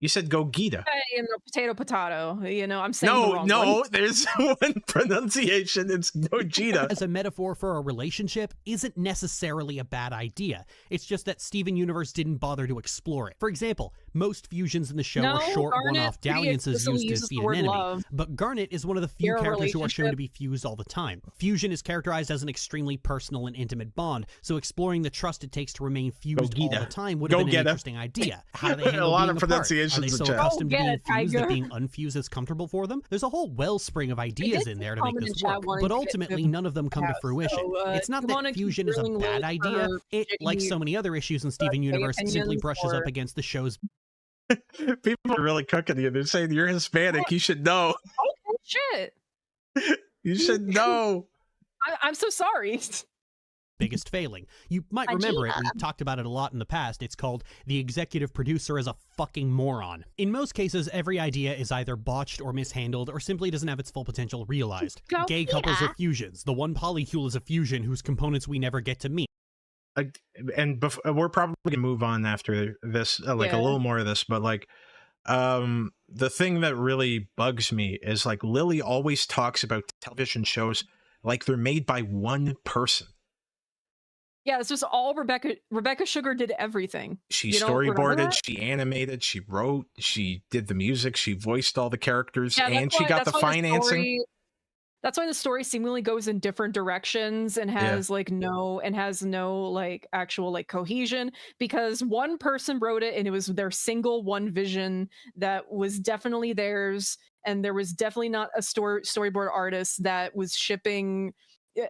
You said Gogeta. You know, potato. You know, I'm saying the wrong one. There's one pronunciation. It's Gogeta. As a metaphor for a relationship isn't necessarily a bad idea. It's just that Steven Universe didn't bother to explore it. For example, most fusions in the show are short one-off dalliances used to defeat an enemy. Love. But Garnet is one of the few characters who are shown to be fused all the time. Fusion is characterized as an extremely personal and intimate bond, so exploring the trust it takes to remain fused all the time would have been an interesting idea. How do they handle a lot being of apart? pronunciations. Are they so accustomed to being fused that being unfused is comfortable for them? There's a whole wellspring of ideas in there to make this work, but ultimately none of them come to fruition. It's not that fusion is a bad idea. It, like so many other issues in Steven Universe, simply brushes up against the show's... People are really cooking you. They're saying you're Hispanic. You should know. Oh, shit. You should know. I'm so sorry. Biggest failing. You might remember it. We've talked about it a lot in the past. It's called the executive producer is a fucking moron. In most cases, every idea is either botched or mishandled or simply doesn't have its full potential realized. Gay couples are fusions. The one polycule is a fusion whose components we never get to meet. And we're probably gonna move on after this, a little more of this, but like, the thing that really bugs me is like Lily always talks about television shows like they're made by one person. Yeah, this was all Rebecca Sugar did everything. She storyboarded, she animated, she wrote, she did the music, she voiced all the characters, and she got the financing. That's why the story seemingly goes in different directions and has no like actual like cohesion, because one person wrote it and it was their single one vision that was definitely theirs, and there was definitely not a storyboard artist that was shipping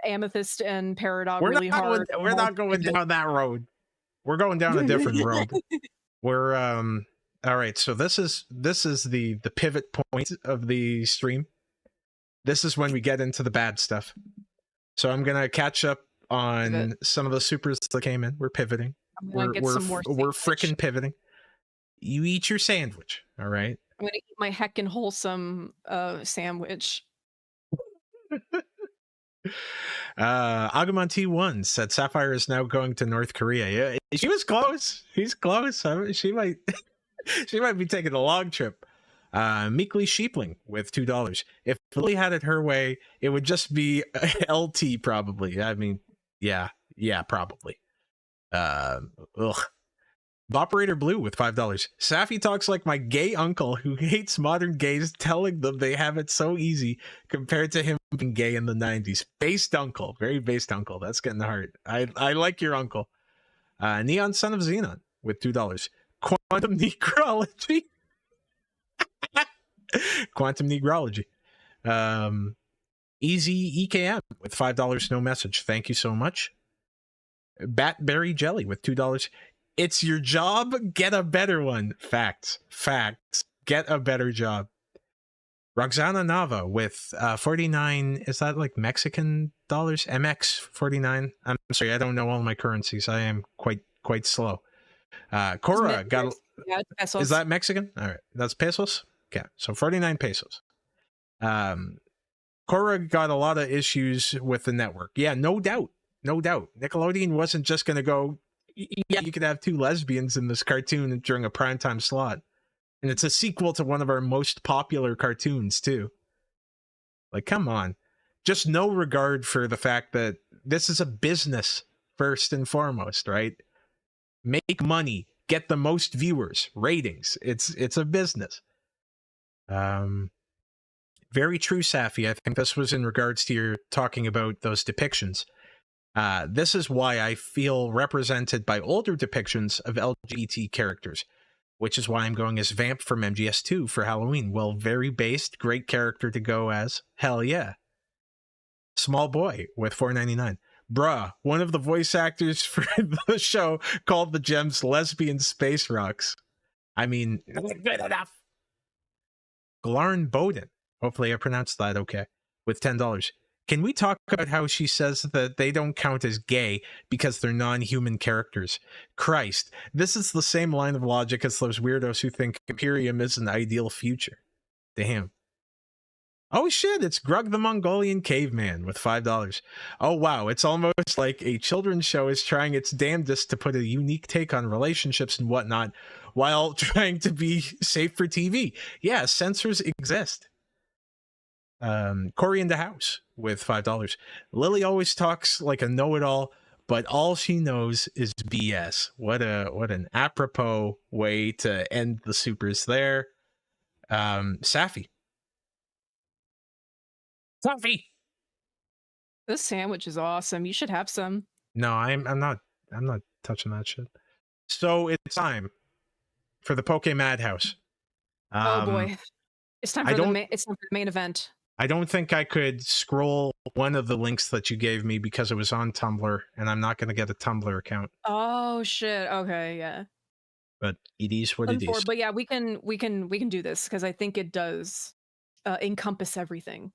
Amethyst and Peridot really hard. We're not going down that road. We're going down a different road. We're all right, so this is the pivot point of the stream. This is when we get into the bad stuff. So I'm gonna catch up on some of the supers that came in. We're pivoting. We're freaking pivoting. You eat your sandwich, all right? I'm gonna eat my heckin' wholesome sandwich. Agumon T1 said Sapphire is now going to North Korea. Yeah, she was close. She's close. She might she might be taking a long trip. Meekly Sheepling with $2. If Lily had it her way, it would just be LT probably. I mean, yeah, probably. Operator Blue with $5. Safi talks like my gay uncle who hates modern gays, telling them they have it so easy compared to him being gay in the 90s. Based uncle, very based uncle. That's getting the heart. I like your uncle. Neon Son of Xenon with $2. Quantum Negrology. Quantum Negrology. Easy EKM with $5. No message. Thank you so much. Batberry Jelly with $2. It's your job. Get a better one. Facts. Get a better job. Roxana Nava with 49. Is that like Mexican dollars? MX 49. I'm sorry, I don't know all my currencies. I am quite slow. Cora got. Yeah, pesos. Is that Mexican? All right, that's pesos. Okay, so 49 pesos. Cora got a lot of issues with the network. Yeah, no doubt. Nickelodeon wasn't just going to go, yeah, you could have two lesbians in this cartoon during a primetime slot. And it's a sequel to one of our most popular cartoons, too. Like, come on. Just no regard for the fact that this is a business, first and foremost, right? Make money. Get the most viewers. Ratings. It's a business. Very true, Safi. I think this was in regards to your talking about those depictions. This is why I feel represented by older depictions of LGBT characters, which is why I'm going as Vamp from MGS2 for Halloween. Well, very based, great character to go as. Hell yeah. Small Boy with $4.99. Bruh, one of the voice actors for the show called the gems lesbian space rocks. I mean, good enough. Glarn Bowden, hopefully I pronounced that okay, with $10. Can we talk about how she says that they don't count as gay because they're non-human characters? Christ, this is the same line of logic as those weirdos who think Imperium is an ideal future. Damn. Oh shit, it's Grug the Mongolian Caveman with $5. Oh wow, it's almost like a children's show is trying its damnedest to put a unique take on relationships and whatnot while trying to be safe for TV. Yeah, censors exist. Corey in the House with $5. Lily always talks like a know-it-all, but all she knows is BS. What an apropos way to end the supers there. Safi. This sandwich is awesome. You should have some. No, I'm not touching that shit. So it's time for the Poke Madhouse. Oh boy. It's time for the main event. I don't think I could scroll one of the links that you gave me because it was on Tumblr, and I'm not going to get a Tumblr account. Oh shit. Okay, yeah. But it is what it is. But yeah, we can do this because I think it does encompass everything.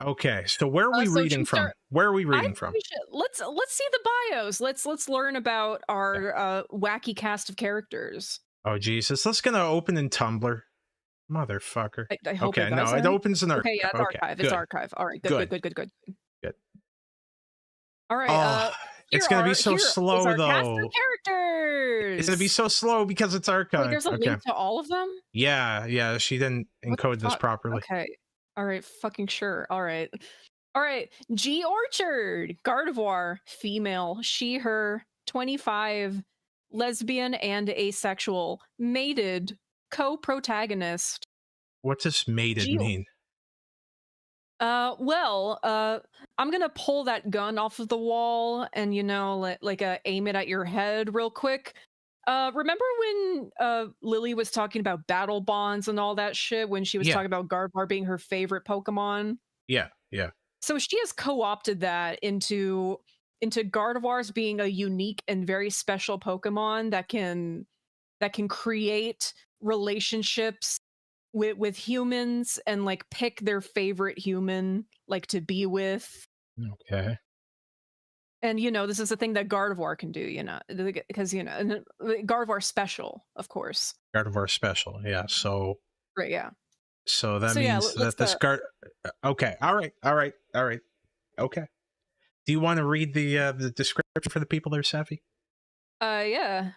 Okay, so where are we reading from? Where are we reading from? Let's see the bios. Let's learn about our wacky cast of characters. Oh Jesus, that's gonna open in Tumblr. Motherfucker. I hope okay, it opens in Archive. Okay, yeah, it's Archive. It's Archive. All right, good. All right. Oh, it's gonna be so slow though. Cast of characters. It's gonna be so slow because it's Archive. Wait, there's a link to all of them? Yeah. She didn't encode this properly. Okay. All right, fucking sure. All right. G Orchard, Gardevoir, female, she, her, 25, lesbian and asexual, mated, co-protagonist. What does mated mean? I'm gonna pull that gun off of the wall and aim it at your head real quick. Remember when Lily was talking about battle bonds and all that shit when she was talking about Gardevoir being her favorite Pokemon? Yeah. So she has co-opted that into Gardevoir's being a unique and very special Pokemon that can create relationships with humans and like pick their favorite human like to be with. Okay. And this is a thing that Gardevoir can do, because Gardevoir special, of course. Gardevoir special, yeah. So right, yeah. So that means that this Guard. Okay, all right. Okay. Do you want to read the description for the people there, Sappy? Yeah.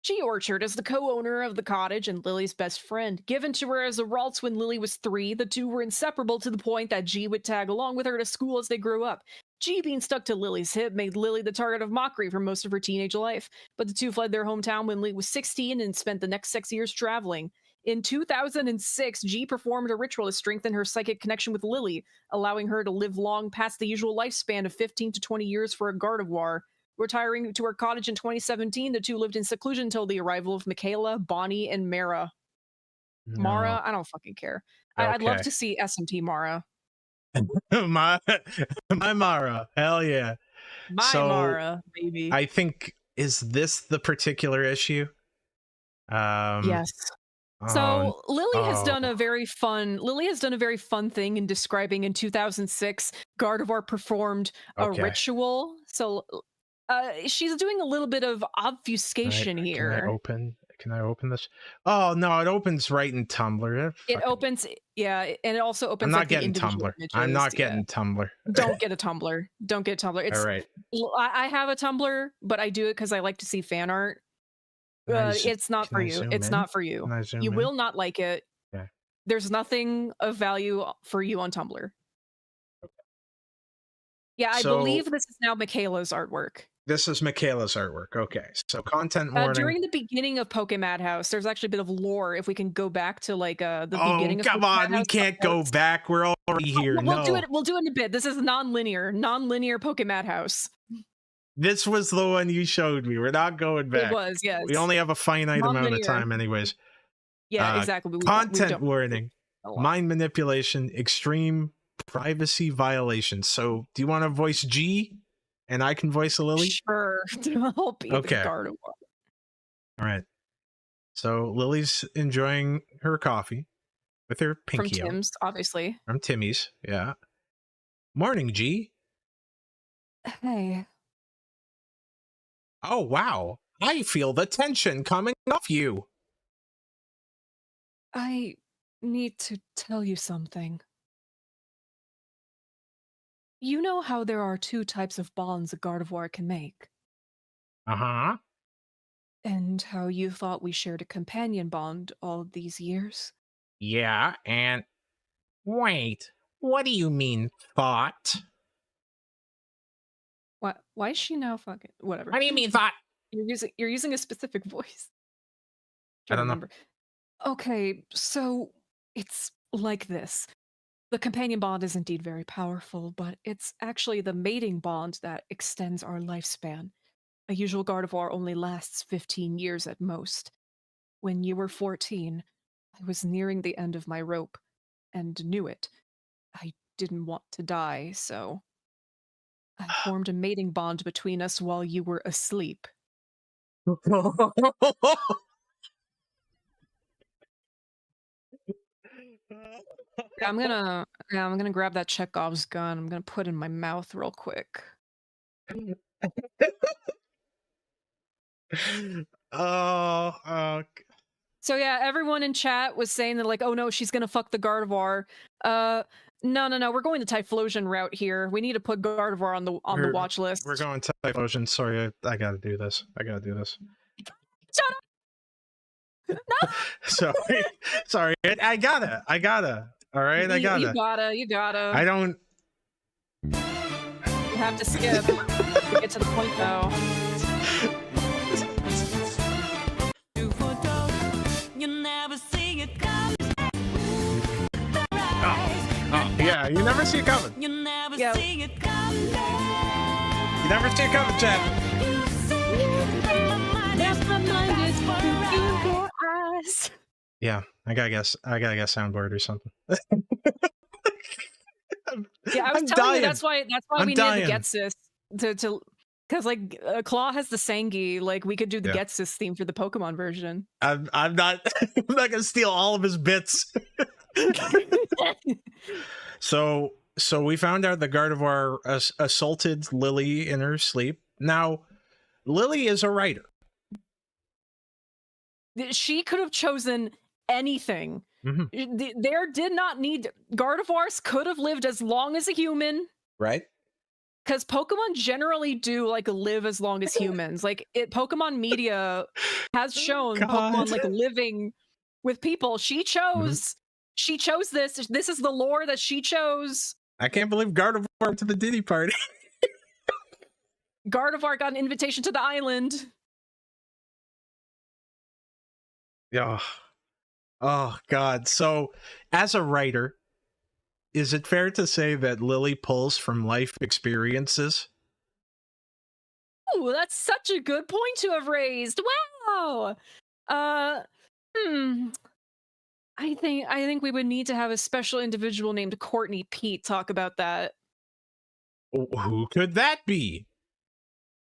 G Orchard is the co-owner of the cottage and Lily's best friend. Given to her as a Ralts when Lily was 3, the two were inseparable to the point that G would tag along with her to school as they grew up. G being stuck to Lily's hip made Lily the target of mockery for most of her teenage life, but the two fled their hometown when Lily was 16 and spent the next 6 years traveling. In 2006, G performed a ritual to strengthen her psychic connection with Lily, allowing her to live long past the usual lifespan of 15 to 20 years for a Gardevoir. Retiring to her cottage in 2017, the two lived in seclusion until the arrival of Michaela, Bonnie, and Mara. No. Mara? I don't fucking care. I'd love to see SMT Mara. my Mara. Hell yeah. My Mara, baby. I think, is this the particular issue? Yes. So Lily has done a very fun thing in describing in 2006, Gardevoir performed a ritual. So she's doing a little bit of obfuscation here. Can I open this? Oh no, it opens right in Tumblr. It opens, yeah, and it also opens. I'm not getting Tumblr. I'm not getting Tumblr. Don't get a Tumblr. Don't get Tumblr. It's, all right. I have a Tumblr, but I do it because I like to see fan art. It's not for you. It's not for you. You will not like it. Okay. There's nothing of value for you on Tumblr. Okay. Yeah, I believe this is now Michaela's artwork. This is Michaela's artwork. Okay, so content warning. During the beginning of Madhouse, there's actually a bit of lore. If we can go back to like the beginning of come on, we can't go back. We're already here. We'll do it. We'll do it in a bit. This is non-linear Madhouse. This was the one you showed me. We're not going back. It was, yes. We only have a finite amount of time, anyways. Yeah, exactly. Content warning: mind manipulation, extreme privacy violations. So, do you want to voice G? And I can voice a Lily? Sure. I'll be the Gardevoir. All right. So Lily's enjoying her coffee with her pinky from Tim's, obviously. From Timmy's, yeah. Morning, G. Hey. Oh, wow. I feel the tension coming off you. I need to tell you something. You know how there are 2 types of bonds a Gardevoir can make? Uh-huh. And how you thought we shared a companion bond all these years? Yeah, and... Wait, what do you mean, thought? What? Why is she now fucking... Whatever. What do you mean, thought? You're using a specific voice. I don't know. Okay, so it's like this. The companion bond is indeed very powerful, but it's actually the mating bond that extends our lifespan. A usual Gardevoir only lasts 15 years at most. When you were 14, I was nearing the end of my rope, and knew it. I didn't want to die, so I formed a mating bond between us while you were asleep. I'm gonna grab that Chekhov's gun. I'm gonna put it in my mouth real quick. So yeah, everyone in chat was saying that like, oh no, she's gonna fuck the Gardevoir. No, we're going the Typhlosion route here. We need to put Gardevoir on the watch list. We're going Typhlosion. Sorry, I gotta do this. Shut up! No! Sorry. I gotta. All right, I gotta. You gotta. I don't. You have to skip to get to the point, though. Yeah, you never see it coming. You never see it coming, Chad. Yeah, I gotta guess soundboard or something. Yeah, I was telling you that's why we need the Getsis to because like Claw has the Sangi, like we could do the Getsis theme for the Pokemon version. I'm not gonna steal all of his bits. So we found out the Gardevoir assaulted Lily in her sleep. Now, Lily is a writer. She could have chosen anything. Mm-hmm. There did not need Gardevoirs could have lived as long as a human. Right. because Pokemon generally do like live as long as humans. Like Pokemon media has shown Pokemon like living with people. She chose this. This is the lore that she chose. I can't believe Gardevoir went to the Diddy party. Gardevoir got an invitation to the island. Yeah. Oh God. So as a writer, is it fair to say that Lily pulls from life experiences? Ooh, that's such a good point to have raised. Wow. I think we would need to have a special individual named Courtney Pete talk about that. Who could that be?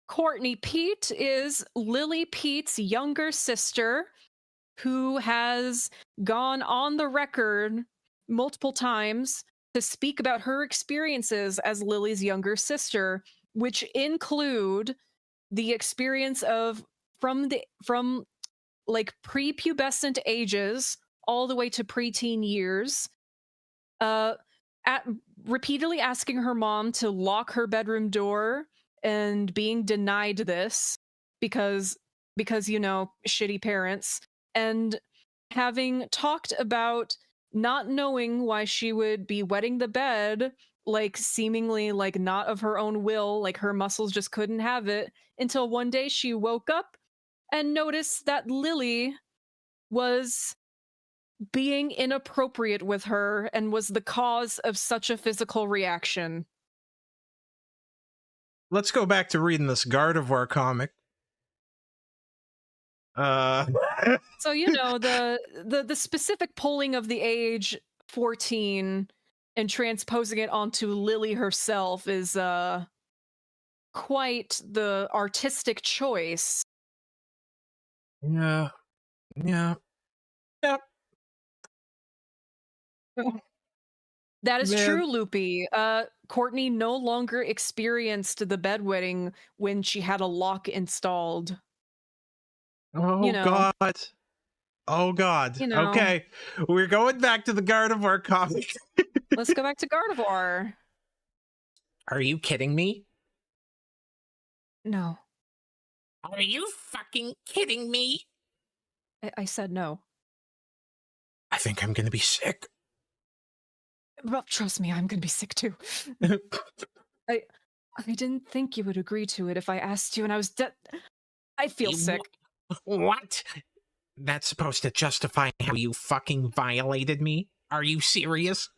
Courtney Pete is Lily Pete's younger sister, who has gone on the record multiple times to speak about her experiences as Lily's younger sister, which include the experience of from like prepubescent ages all the way to preteen years, repeatedly asking her mom to lock her bedroom door and being denied this because you know, shitty parents, and having talked about not knowing why she would be wetting the bed, like seemingly like not of her own will, like her muscles just couldn't have it, until one day she woke up and noticed that Lily was being inappropriate with her and was the cause of such a physical reaction. Let's go back to reading this Gardevoir comic. So, you know, the specific pulling of the age 14 and transposing it onto Lily herself is quite the artistic choice. Yeah. That is Man. true, Loopy. Courtney no longer experienced the bedwetting when she had a lock installed. Oh, You know. God. Oh, God. You know. Okay. We're going back to the Gardevoir comic. Let's go back to Gardevoir. Are you kidding me? No. Are you fucking kidding me? I said no. I think I'm gonna be sick. Well, trust me, I'm gonna be sick too. I didn't think you would agree to it if I asked you, and I was I feel sick. What? That's supposed to justify how you fucking violated me? Are you serious?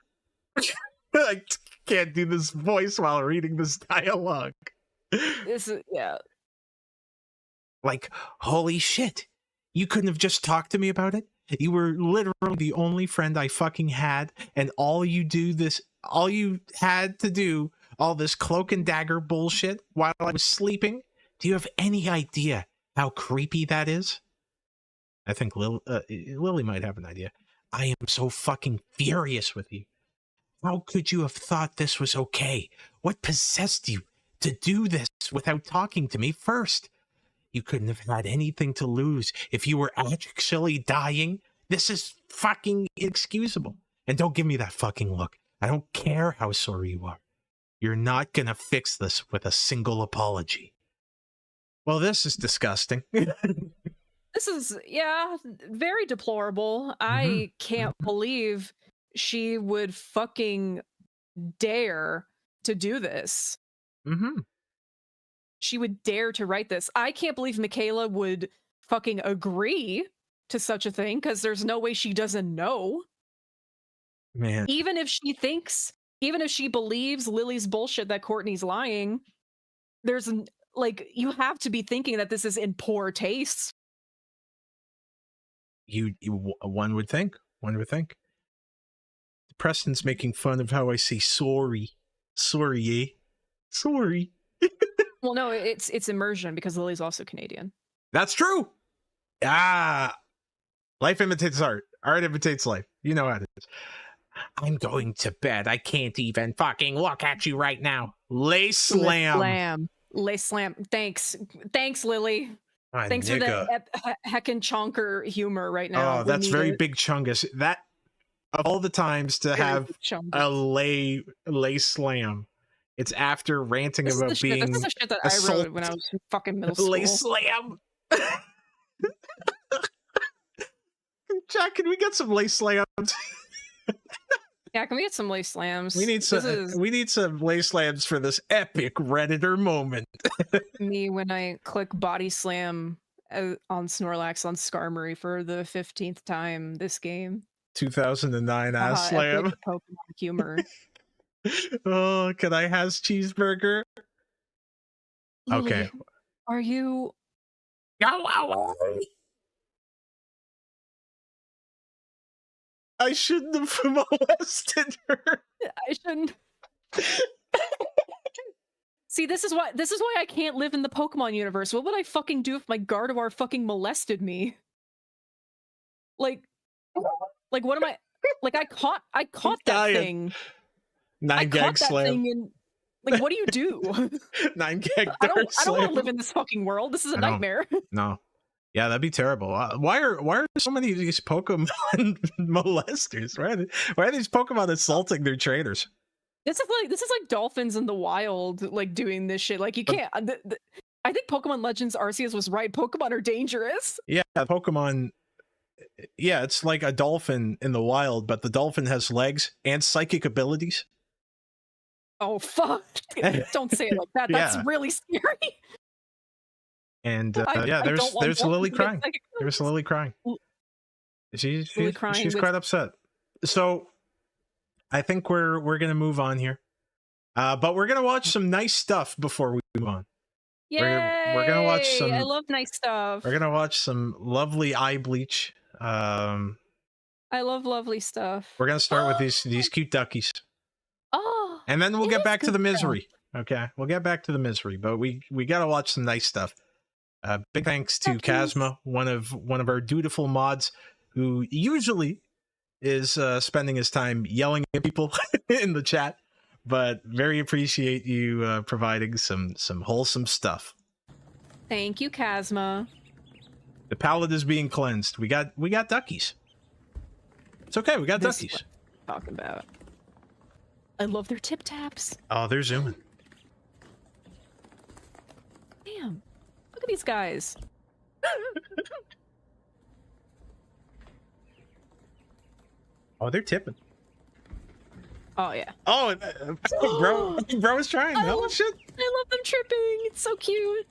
I can't do this voice while reading this dialogue. This is, yeah. Like, holy shit. You couldn't have just talked to me about it? You were literally the only friend I fucking had, and all you had to do, all this cloak and dagger bullshit while I was sleeping? Do you have any idea how creepy that is? I think Lily might have an idea. I am so fucking furious with you. How could you have thought this was okay? What possessed you to do this without talking to me first? You couldn't have had anything to lose if you were actually dying. This is fucking inexcusable. And don't give me that fucking look. I don't care how sorry you are. You're not gonna fix this with a single apology. Well, this is disgusting. This is, yeah, very deplorable. I can't believe she would fucking dare to do this. She would dare to write this. I can't believe Michaela would fucking agree to such a thing, because there's no way she doesn't know. Man. Even if she believes Lily's bullshit that Courtney's lying, there's like, you have to be thinking that this is in poor taste. One would think. Preston's making fun of how I say sorry. Sorry, eh? Sorry. Well, no, it's immersion, because Lily's also Canadian. That's true. Life imitates art. Art imitates life. You know how it is. I'm going to bed. I can't even fucking look at you right now. Lay slam. Lay slam. Thanks, Lily. Thanks for the heckin' chonker humor right now. Oh, that's very big chungus. That, of all the times to have a lay slam, It's after ranting This about is the shit, being this is the shit that I wrote when I was in fucking middle school. lace slam. Jack, can we get some lace slams? Yeah, can we get some lace slams? We need some. This is We need some lace slams for this epic Redditor moment. me when I click body slam on Snorlax on Skarmory for the 15th time this game. 2009 ass slam. Epic Pokemon humor. Oh, can I has cheeseburger? Okay. Lily, are you? I shouldn't have molested her. I shouldn't. See, this is why I can't live in the Pokemon universe. What would I fucking do if my Gardevoir fucking molested me? Like what am I? Like I caught that dying. thing. 9 I gag caught that slam. thing and like, what do you do? 9 gag I dirt don't slam. want to live in this fucking world. This is a I know. nightmare. No. Yeah, that'd be terrible. Why are so many of these Pokemon molesters? Why are these Pokemon assaulting their trainers? This is like dolphins in the wild, like doing this shit. Like you can't. I think Pokemon Legends Arceus was right. Pokemon are dangerous. Yeah, Pokemon. Yeah, it's like a dolphin in the wild, but the dolphin has legs and psychic abilities. Oh fuck! Don't say it like that. That's Yeah. really scary. And I there's don't want Lily dolphins to get crying. psychic There's Lily crying. She's crying with- quite upset. So I think we're gonna move on here. But we're gonna watch some nice stuff before we move on. Yay! We're gonna watch some. I love nice stuff. We're gonna watch some lovely eye bleach. I love lovely stuff. We're gonna start with these cute duckies, Oh, and then we'll it get is back to good the stuff. misery. Okay, we'll get back to the misery, but we gotta watch some nice stuff. Big thanks to Duckies. Kazma, one of our dutiful mods, who usually is spending his time yelling at people in the chat, but very appreciate you providing some wholesome stuff. Thank you, Kazma. The palate is being cleansed. We got duckies. It's okay. We got This is duckies. what I'm talking about. I love their tip taps. Oh, they're zooming. Damn, look at these guys. Oh, they're tipping. Oh yeah. Oh, bro is trying. I Oh love- shit. I love them tripping. It's so cute.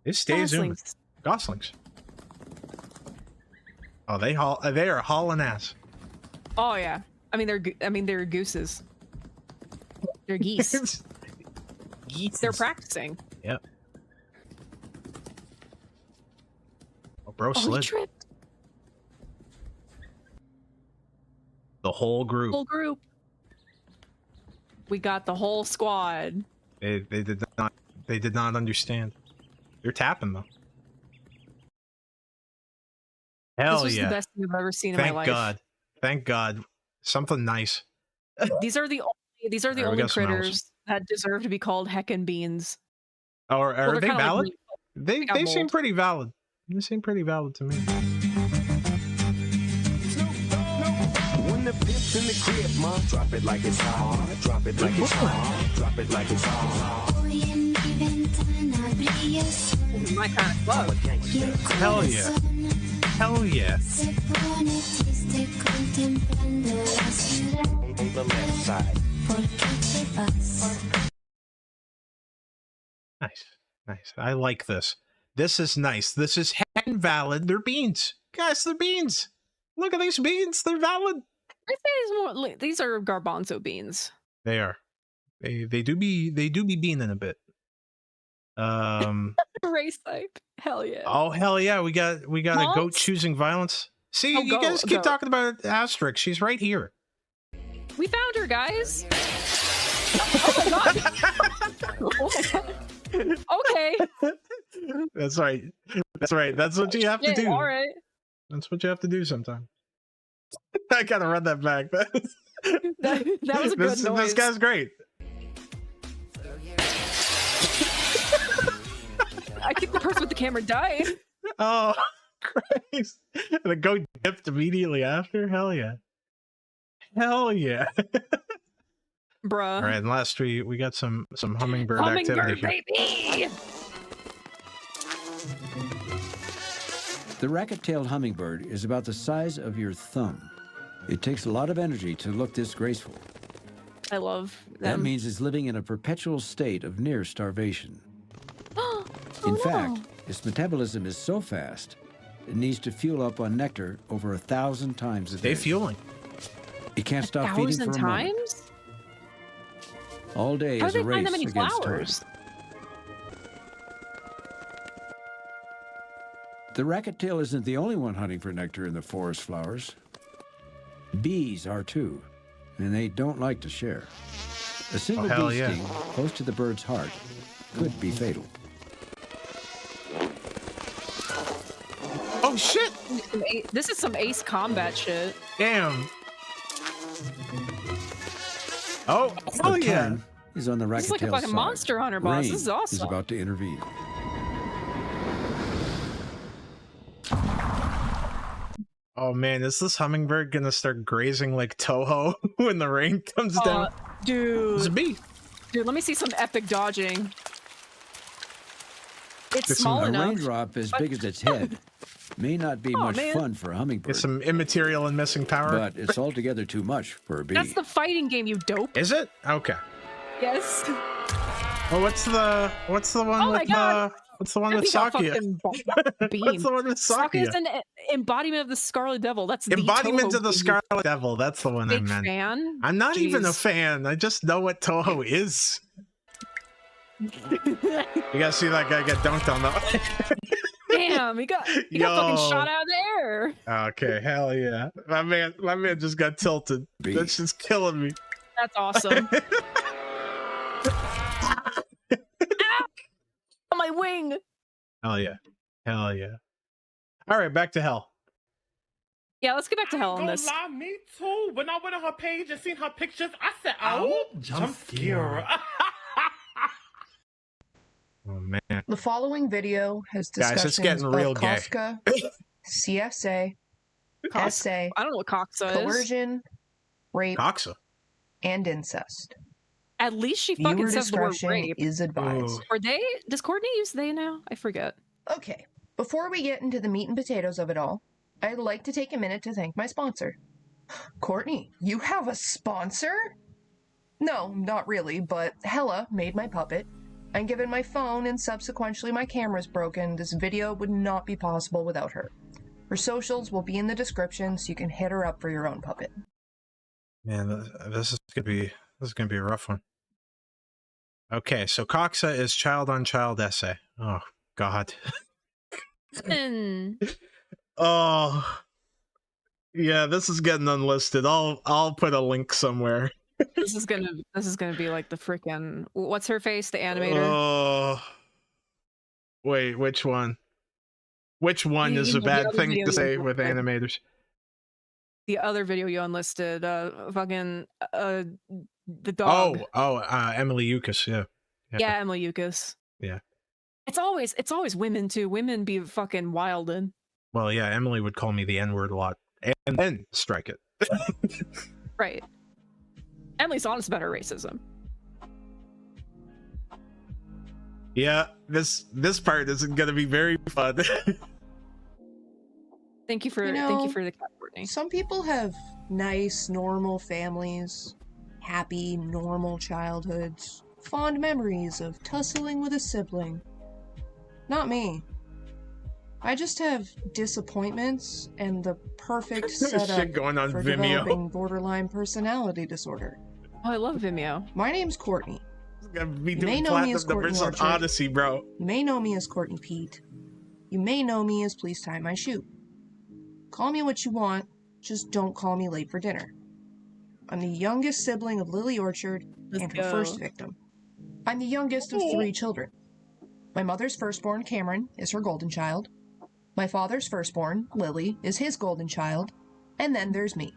It stays zooming. Goslings. Goslings. Oh, they are hauling ass. Oh yeah. I mean they're gooses. They're geese. They're practicing. Yep. Oh, bro Oh, he slid. tripped. The whole group. Whole group. We got the whole squad. They did not understand. They're tapping though. Hell This was yeah. the best thing I've ever seen in my Thank life. God. Thank God. Something nice. These are the only Alright, we only got some owls. critters that deserve to be called heckin' beans. Oh, are Well, they're they kinda like valid? really- got They seem mold. pretty valid. They seem pretty valid to me. When the pimp's in the crib, ma, drop it like it's hot. Drop it like it's hot. Drop it like it's hot. My kind of club. Hell yeah. Hell yeah. On the left side. Nice. Nice. I like this. This is nice. This is heckin' valid. They're beans. Guys, they're beans. Look at these beans. They're valid. I say it's more, these are garbanzo beans. They are. They do be beaning a bit. Race type. Hell yeah. Oh hell yeah, we got a goat Moms? choosing violence. See, Oh, you go, guys keep go. talking about Asterix. She's right here. We found her, guys. Oh my god. Oh my god. Okay. That's right. That's right. That's what you have to Yeah, do. all right. That's what you have to do sometimes. I gotta run that back. That was a good This noise. guy's great. I think the person with the camera died. Oh, Christ. The goat dipped immediately after? Hell yeah. Hell yeah. Bruh. All right, and last we got some hummingbird activity here. Baby! The racket-tailed hummingbird is about the size of your thumb. It takes a lot of energy to look this graceful. I love That them. means it's living in a perpetual state of near starvation. Oh, In no. fact, its metabolism is so fast, it needs to fuel up on nectar over 1,000 times a day. Stay fueling. It can't stop feeding for a 1,000 moment. times? All day How is do a they race find that many against flowers? time. The racket-tail isn't the only one hunting for nectar in the forest flowers. Bees are too, and they don't like to share. A single hell bee yeah. sting close to the bird's heart could be fatal. Oh shit! This is some Ace Combat shit. Damn. Oh The yeah. time is on the This is like a racket-tail's fucking side. Monster Hunter boss. Rain This is awesome. is about to intervene. Oh man, is this hummingbird gonna start grazing like Toho when the rain comes down? It's a Dude. bee. Dude, let me see some epic dodging. It's Get small A enough. raindrop as big as its head may not be much man. fun for a hummingbird, Get some immaterial and missing power. but it's altogether too much for a bee. That's the fighting game, you dope. Is it? Okay. Yes. Well, what's the one Oh my with God. what's the one He with got Sakia? fucking beamed. What's the one with Sakia is Sakia? an embodiment of the Scarlet Devil. That's the Embodiment Toho of the game. Scarlet Devil. That's the one I Big meant. fan. I'm not even a Jeez. fan. I just know what Toho is. You gotta see that guy get dunked on though. Damn, he got fucking shot out of the air. Okay, hell yeah. My man just got tilted. Bee. That's just killing me. That's awesome. Ow! On my wing. Hell yeah. Hell yeah. All right, back to hell. Yeah, let's get back to hell on Don't this. lie, me too. When I went on her page and seen her pictures, I said, "Oh, jump scare." Oh man. The following video has Guys, it's discussions getting real of gay. cocsa, CSA, SA, I don't know what cocsa is. coercion, rape, Coxa. and incest. At least she Viewer fucking says the word discretion rape. is advised. Or they? Does Courtney use they now? I forget. Okay, before we get into the meat and potatoes of it all, I'd like to take a minute to thank my sponsor. Courtney, you have a sponsor? No, not really, but Hella made my puppet. And given my phone and subsequently my camera's broken, this video would not be possible without her. Her socials will be in the description, so you can hit her up for your own puppet. Man, this is gonna be a rough one. Okay, so Coxa is child on child essay. Oh God. Oh. Yeah, this is getting unlisted. I'll put a link somewhere. This is gonna be like the freaking what's her face, the animator. Oh. Wait, which one? Which one is a the bad other thing video to you say with posted. animators? The other video you unlisted, the dog. Emily Eucas, yeah. Yeah, Emily Eucas. Yeah. It's always women too. Women be fucking wildin'. Well, yeah, Emily would call me the N-word a lot. And then strike it. Right. Emily's honest about her racism. Yeah, this part isn't gonna be very fun. Thank you for the cat, Courtney. Some people have nice, normal families, happy, normal childhoods, fond memories of tussling with a sibling. Not me. I just have disappointments and the perfect setup Shit going on for Vimeo. developing borderline personality disorder. Oh, I love Vimeo. My name's Courtney. Gonna be You may doing know me as platinum numbers Courtney on Orchard. Odyssey, bro. You may know me as Courtney Pete. You may know me as Please Tie My Shoe. Call me what you want, just don't call me late for dinner. I'm the youngest sibling of Lily Orchard and her first victim. I'm the youngest of 3 children. My mother's firstborn, Cameron, is her golden child. My father's firstborn, Lily, is his golden child. And then there's me.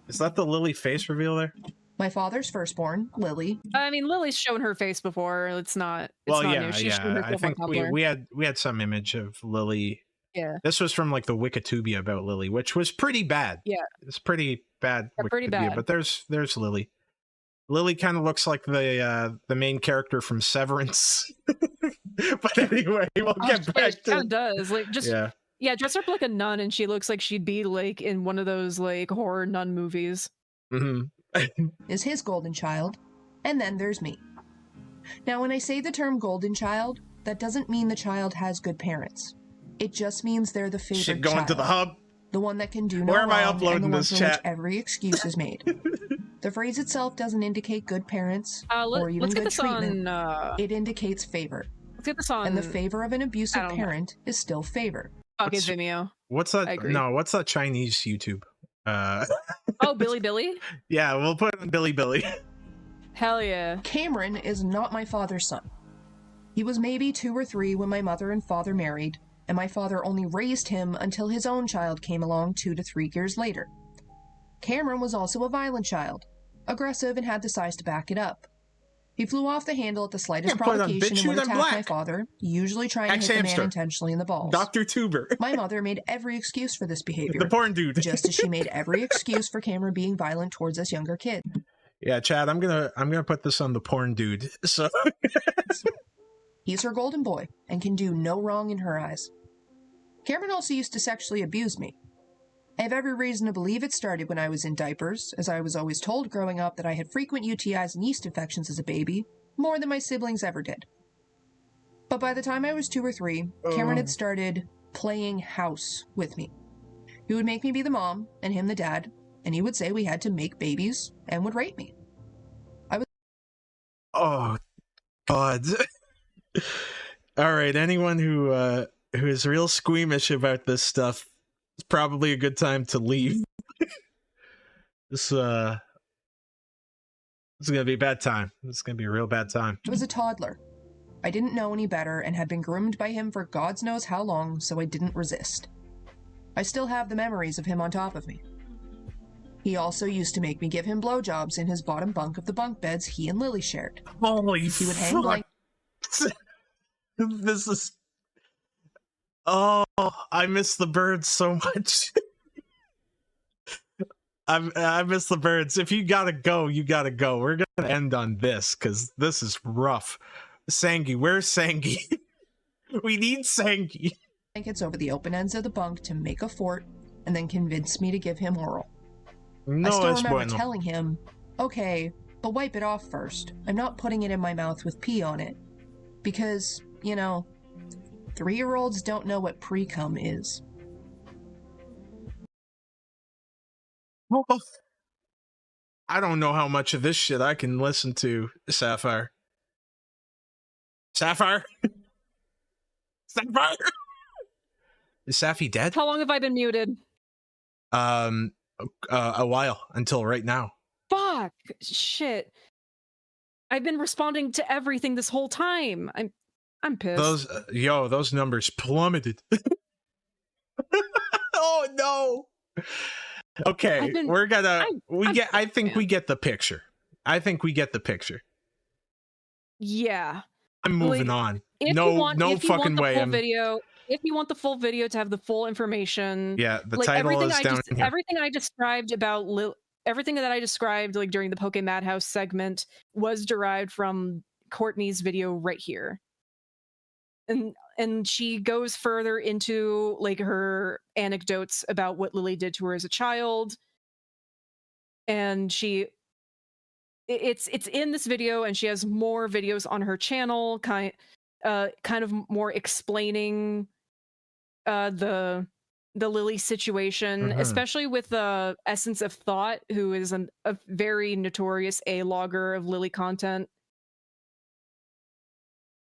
Is that the Lily face reveal there? My father's firstborn, Lily. I mean, Lily's shown her face before. It's not Well, not yeah, new. She's shown yeah. herself I think on we Tumblr. had some image of Lily Yeah. This was from like the Wikitubia about Lily, which was pretty bad. Yeah. It's pretty bad. Yeah, pretty bad. But there's Lily. Lily kind of looks like the main character from Severance. But anyway, we'll get back to. It does like just yeah, dress up like a nun, and she looks like she'd be like in one of those like horror nun movies. Is his golden child, and then there's me. Now, when I say the term golden child, that doesn't mean the child has good parents. It just means they're the favorite Shit going child. to the hub. The one that can do no Where am I wrong, uploading and the this one for chat? which every excuse is made. The phrase itself doesn't indicate good parents or even let's get good this treatment. on. It indicates favor. Let's get this on. And the favor of an abusive parent is still favor. Fucking Vimeo. What's that? No, what's that Chinese YouTube? Oh, Billy. Yeah, we'll put it on Billy. Hell yeah. Cameron is not my father's son. He was maybe 2 or 3 when my mother and father married, and my father only raised him until his own child came along 2 to 3 years later. Cameron was also a violent child, aggressive and had the size to back it up. He flew off the handle at the slightest provocation and would attack my father, usually trying to hit the man intentionally in the balls. Dr. Tuber. My mother made every excuse for this behavior. The porn dude. Just as she made every excuse for Cameron being violent towards us younger kid. Yeah, Chad, I'm gonna put this on the porn dude. So he's her golden boy and can do no wrong in her eyes. Cameron also used to sexually abuse me. I have every reason to believe it started when I was in diapers, as I was always told growing up that I had frequent UTIs and yeast infections as a baby, more than my siblings ever did. But by the time I was 2 or 3, Cameron had started playing house with me. He would make me be the mom and him the dad, and he would say we had to make babies and would rape me. Oh, God. All right, anyone who is real squeamish about this stuff, it's probably a good time to leave. This gonna be a bad time. This is gonna be a real bad time. I was a toddler. I didn't know any better and had been groomed by him for God knows how long, so I didn't resist. I still have the memories of him on top of me. He also used to make me give him blowjobs in his bottom bunk of the bunk beds he and Lily shared. Holy He would hang blank. This is... Oh, I miss the birds so much. I miss the birds. If you gotta go, you gotta go. We're gonna end on this, because this is rough. Sangi, where's Sangi? We need Sangi. Blankets over the open ends of the bunk to make a fort, and then convince me to give him oral. No, I still es remember bueno. telling him, okay, but wipe it off first. I'm not putting it in my mouth with pee on it. Because, you know, 3-year-olds don't know what pre-cum is. I don't know how much of this shit I can listen to, Sapphire. Sapphire? Sapphire? Is Sapphy dead? How long have I been muted? A while, until right now. Fuck. Shit. I've been responding to everything this whole time. I'm pissed. Those numbers plummeted. Oh no. Okay, I think we get the picture. Yeah. I'm moving on. If No you want fucking the way. Full video, if you want the full video to have the full information. Yeah, the title is down here. Everything I described about everything that I described like during the Poke Madhouse segment was derived from Courtney's video right here. And she goes further into like her anecdotes about what Lily did to her as a child. And it's in this video, and she has more videos on her channel, kind of more explaining the Lily situation, especially with the Essence of Thought, who is a very notorious A-logger of Lily content.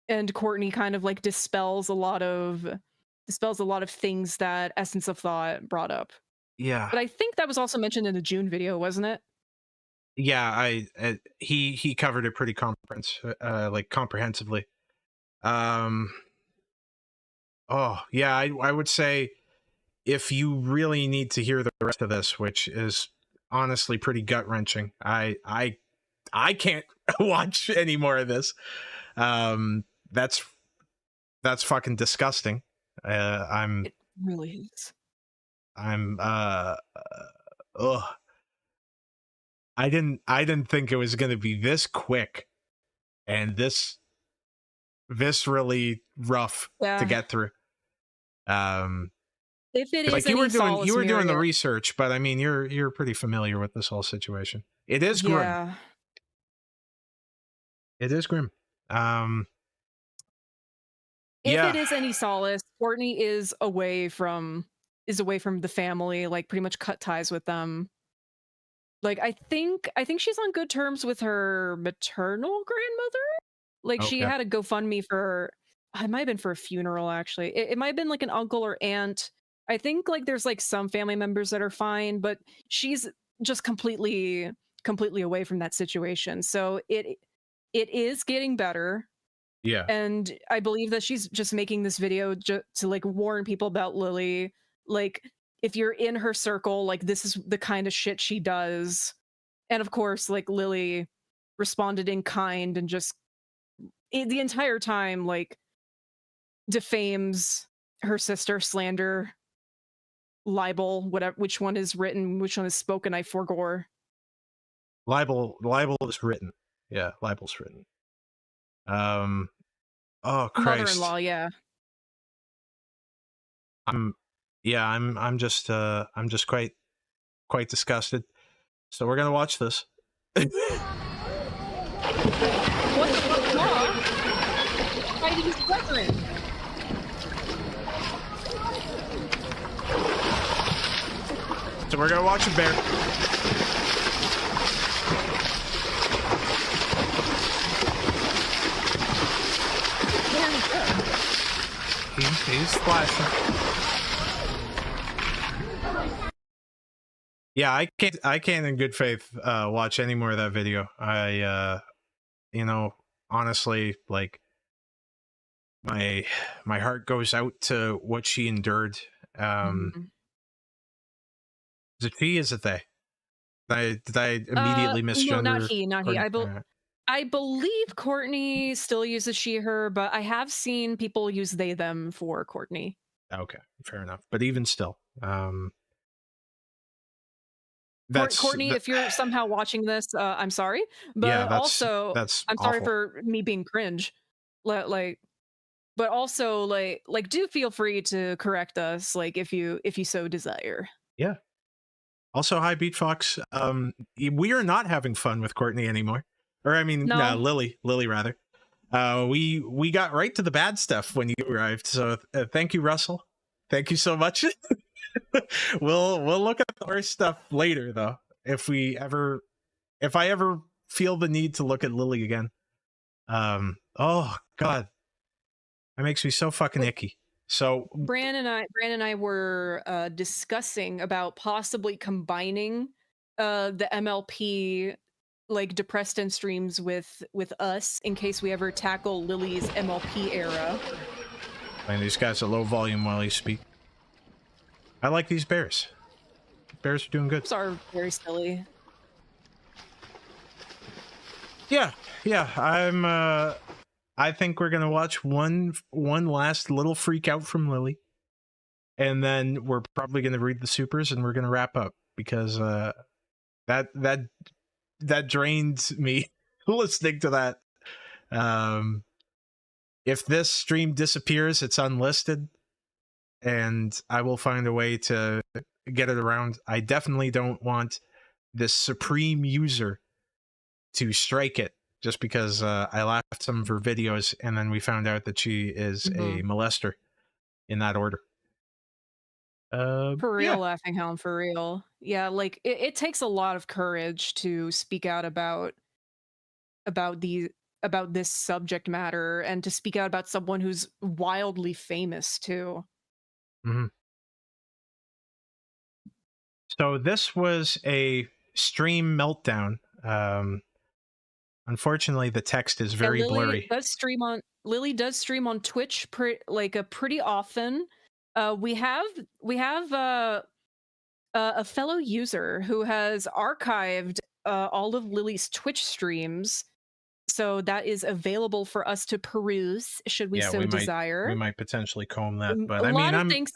And Courtney kind of like dispels a lot of things that Essence of Thought brought up. Yeah. But I think that was also mentioned in the June video, wasn't it? Yeah, he covered it pretty comprehensively. Oh yeah, I would say if you really need to hear the rest of this, which is honestly pretty gut-wrenching, I can't watch any more of this. That's fucking disgusting. really is. I'm ugh. I didn't think it was gonna be this quick and this viscerally rough to get through. If it is like any you were solace, doing the Muriel, research, but I mean you're pretty familiar with this whole situation. It is grim. yeah. It is grim. If yeah. it is any solace, Courtney is away from the family, like pretty much cut ties with them. Like I think she's on good terms with her maternal grandmother. Like she Okay. had a GoFundMe for, it might have been for a funeral actually. It might have been like an uncle or aunt. I think like there's like some family members that are fine, but she's just completely away from that situation. So it is getting better. Yeah. And I believe that she's just making this video to like warn people about Lily. Like if you're in her circle, like this is the kind of shit she does. And of course, like Lily responded in kind and just the entire time like defames her sister, slander, libel, whatever, which one is written, which one is spoken, I forgore. Libel is written. Yeah, libel's written. Oh Christ. Mother-in-law, yeah. I'm just quite disgusted. So we're gonna watch this. What the fuck, Mom? Fighting his brethren. So we're gonna watch a bear. He's splashing. Yeah, I can't in good faith watch any more of that video. I you know, honestly, like my heart goes out to what she endured. Is it she? Is it they? Did I immediately misgender? No, not he. Courtney? I believe Courtney still uses she, her, but I have seen people use they, them for Courtney. Okay, fair enough. But even still, Courtney, if you're somehow watching this, I'm sorry, but yeah, also that's I'm sorry for me being cringe. Like, but also like do feel free to correct us, like if you so desire. Yeah. Also, hi Beat Fox. We are not having fun with Courtney anymore. Or I mean, No. Lily rather. We got right to the bad stuff when you arrived. So thank you, Russell. Thank you so much. We'll look at the worst stuff later, though. If I ever feel the need to look at Lily again. Oh God, that makes me so fucking icky. So Bran and I were discussing about possibly combining the MLP like depressed end streams with us in case we ever tackle Lily's MLP era. Playing these guys at low volume while you speak. I like these bears. Bears are doing good. Bears are very silly. Yeah. I think we're gonna watch one last little freak out from Lily, and then we're probably gonna read the supers and we're gonna wrap up because that drained me listening to that. If this stream disappears, it's unlisted, and I will find a way to get it around. I definitely don't want this supreme user to strike it just because I laughed some of her videos and then we found out that she is a molester in that order. For real, Laughing Hound, for real. Yeah, like it takes a lot of courage to speak out about this subject matter and to speak out about someone who's wildly famous too. Mm-hmm. So this was a stream meltdown. Unfortunately, the text is very blurry. Lily does stream on Twitch pretty often. We have a fellow user who has archived all of Lily's Twitch streams So that is available for us to peruse should we so desire. We might potentially comb that, but a I lot mean, of thanks.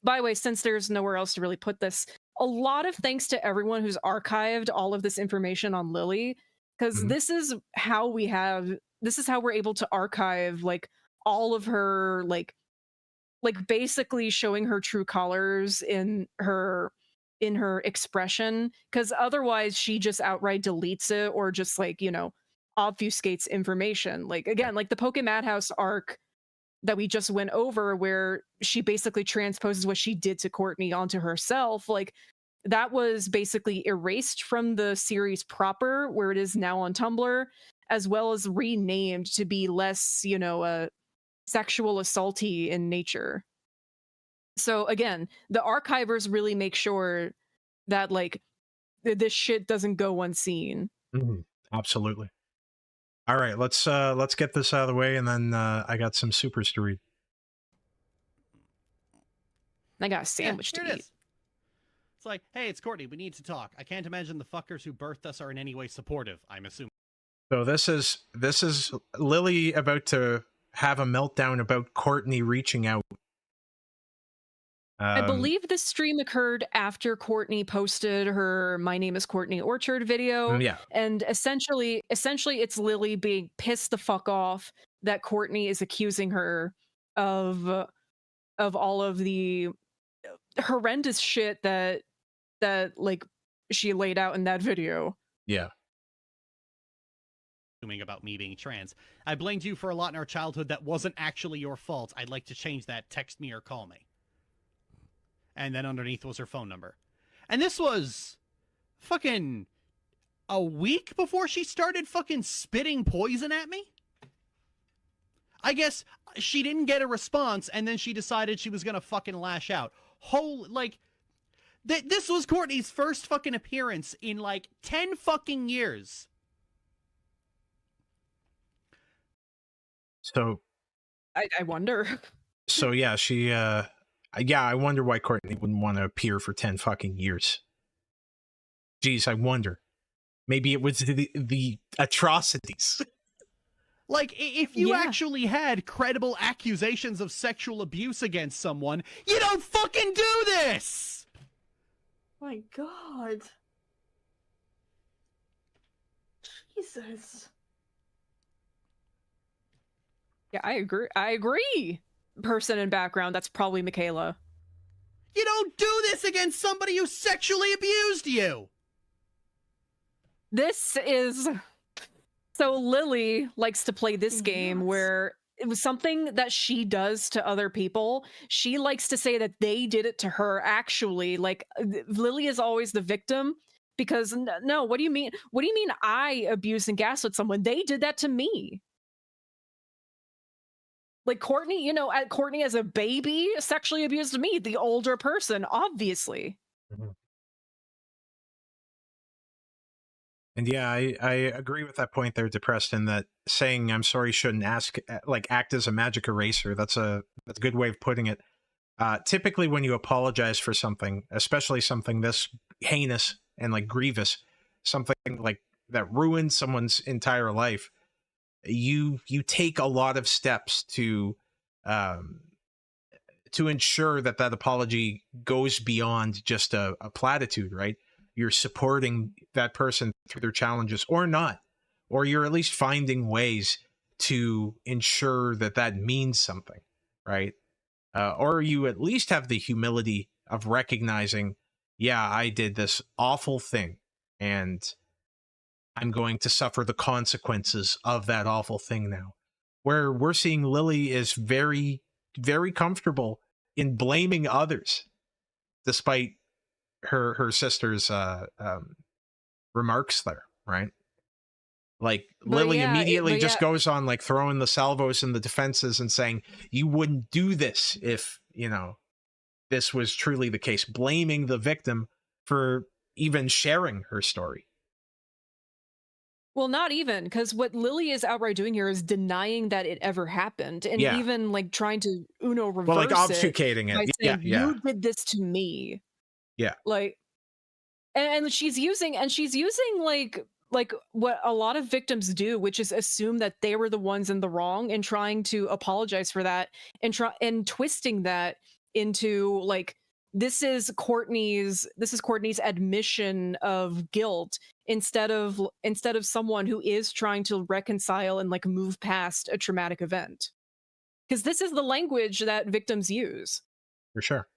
By the way, since there's nowhere else to really put this, a lot of thanks to everyone who's archived all of this information on Lily, because this is how we're able to archive like all of her like basically showing her true colors in her expression, because otherwise she just outright deletes it or just like, you know, obfuscates information. Like again, like the Poke Madhouse arc that we just went over, where she basically transposes what she did to Courtney onto herself, like that was basically erased from the series proper, where it is now on Tumblr, as well as renamed to be less, you know, sexual assaulty in nature. So again, the archivers really make sure that like this shit doesn't go unseen. Absolutely. All right, let's get this out of the way, and then I got some supers to read. I got a sandwich to eat. It's like, hey, it's Courtney. We need to talk. I can't imagine the fuckers who birthed us are in any way supportive, I'm assuming. So this is Lily about to have a meltdown about Courtney reaching out. I believe this stream occurred after Courtney posted her "My Name is Courtney Orchard" video. Yeah. And essentially it's Lily being pissed the fuck off that Courtney is accusing her of all of the horrendous shit that like she laid out in that video. Yeah. About me being trans. I blamed you for a lot in our childhood that wasn't actually your fault. I'd like to change that. Text me or call me. And then underneath was her phone number. And this was fucking a week before she started fucking spitting poison at me? I guess she didn't get a response, and then she decided she was gonna fucking lash out. Holy, like, this was Courtney's first fucking appearance in, like, 10 fucking years. So... I wonder. So, yeah, she, I wonder why Courtney wouldn't want to appear for 10 fucking years. Jeez, I wonder. Maybe it was the atrocities. Like, if you actually had credible accusations of sexual abuse against someone, you don't fucking do this! My God. Jesus. Yeah, I agree. Person in background, that's probably Michaela. You don't do this against somebody who sexually abused you! This is... So Lily likes to play this game where it was something that she does to other people. She likes to say that they did it to her, actually. Like, Lily is always the victim because, no, what do you mean? What do you mean I abused and gaslit someone? They did that to me. Like, Courtney, you know, Courtney as a baby sexually abused me, the older person, obviously. And yeah, I agree with that point there, Depressed, in that saying I'm sorry shouldn't act as a magic eraser. That's a good way of putting it. Typically when you apologize for something, especially something this heinous and like grievous, something like that ruins someone's entire life, you take a lot of steps to ensure that apology goes beyond just a platitude, right? You're supporting that person through their challenges or not, or you're at least finding ways to ensure that means something, right? Or you at least have the humility of recognizing, yeah, I did this awful thing and I'm going to suffer the consequences of that awful thing now. Where we're seeing Lily is very, very comfortable in blaming others, despite her sister's remarks there, right? Like, Lily immediately just goes on like throwing the salvos and the defenses and saying, you wouldn't do this if, you know, this was truly the case, blaming the victim for even sharing her story. Well, not even, because what Lily is outright doing here is denying that it ever happened, and even like trying to reverse like obfuscating it. By saying, Yeah. You did this to me. Yeah. Like, and she's using like like what a lot of victims do, which is assume that they were the ones in the wrong and trying to apologize for that and twisting that into like this is Courtney's admission of guilt instead of someone who is trying to reconcile and like move past a traumatic event. Because this is the language that victims use. For sure.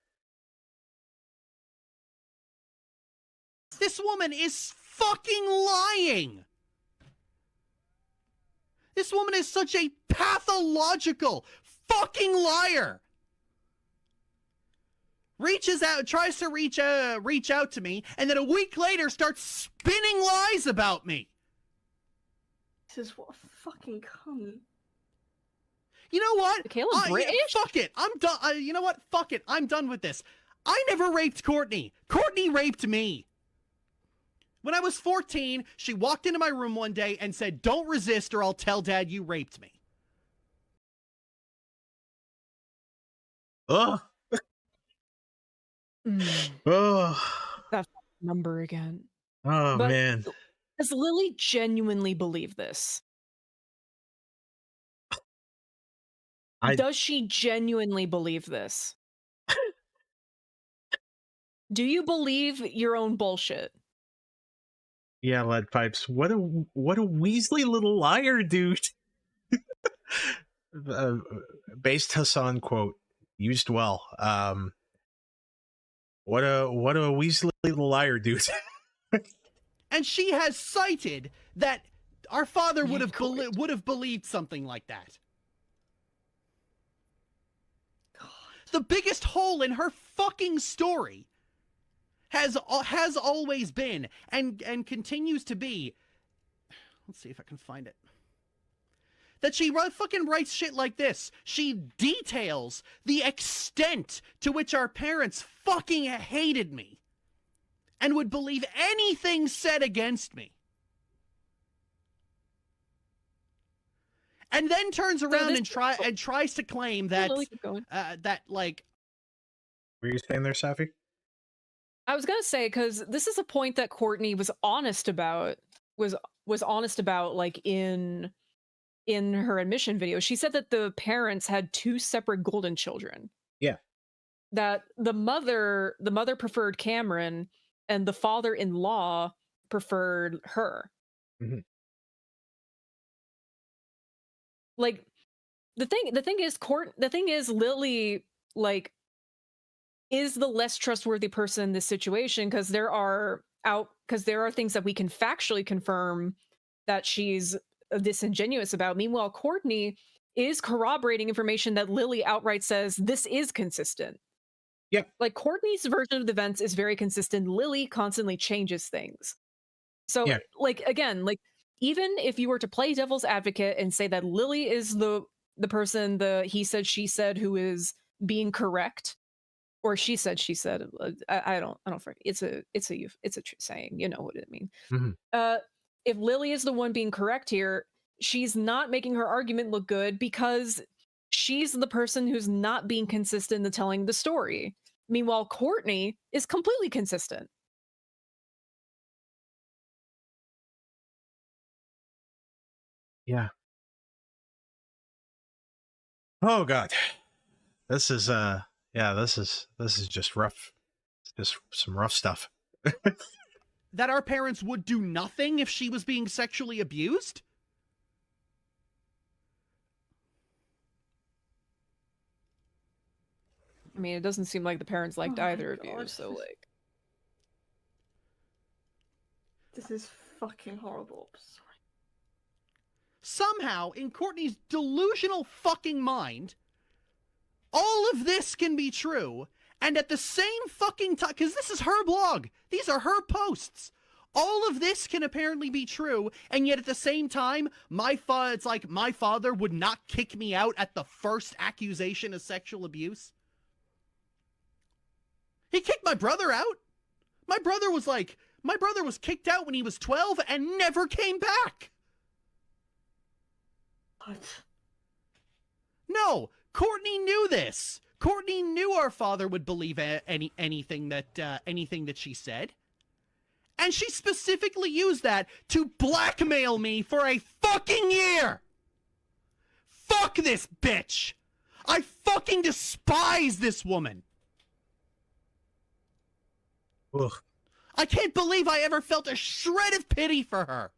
This woman is fucking lying. This woman is such a pathological fucking liar. Reaches out, tries to reach out to me, and then a week later starts spinning lies about me. This is what a fucking cunt. You know what? Caleb British? Fuck it. I'm done. You know what? Fuck it. I'm done with this. I never raped Courtney. Courtney raped me. When I was 14, she walked into my room one day and said, "Don't resist or I'll tell Dad you raped me." Ugh. Ugh. That number again. Oh, But man. does Lily genuinely believe this? Does she genuinely believe this? Do you believe your own bullshit? Yeah, lead pipes. What a Weasley little liar, dude. Based Hassan quote used well. What a Weasley little liar, dude. And she has cited that our father would have believed something like that. The biggest hole in her fucking story has always been and continues to be. Let's see if I can find it. That she fucking writes shit like this. She details the extent to which our parents fucking hated me and would believe anything said against me. And then turns around and tries to claim that that like. Were you saying there, Safi? I was gonna say, because this is a point that Courtney was honest about. Was honest about, like in her admission video. She said that the parents had two separate golden children. Yeah. That the mother preferred Cameron, and the father-in-law preferred her. Mm-hmm. Like the thing is Lily like is the less trustworthy person in this situation because there are things that we can factually confirm that she's disingenuous about. Meanwhile, Courtney is corroborating information that Lily outright says this is consistent. Yeah. Like Courtney's version of the events is very consistent. Lily constantly changes things. So like again, like even if you were to play devil's advocate and say that Lily is the person, the he said she said who is being correct, or she said I don't forget. It's a true saying. You know what I mean. Mm-hmm. If Lily is the one being correct here, she's not making her argument look good because she's the person who's not being consistent in telling the story. Meanwhile, Courtney is completely consistent. Yeah. Oh God. This is just rough. It's just some rough stuff. That our parents would do nothing if she was being sexually abused? I mean, it doesn't seem like the parents liked either of you, so like. This is fucking horrible. Sorry. Somehow, in Courtney's delusional fucking mind, all of this can be true, and at the same fucking time, because this is her blog, these are her posts, all of this can apparently be true, and yet at the same time, it's like my father would not kick me out at the first accusation of sexual abuse. He kicked my brother out. My brother was kicked out when he was 12 and never came back. What? No, Courtney knew this. Courtney knew our father would believe anything that she said, And she specifically used that to blackmail me for a fucking year! Fuck this bitch! I fucking despise this woman! Ugh. I can't believe I ever felt a shred of pity for her!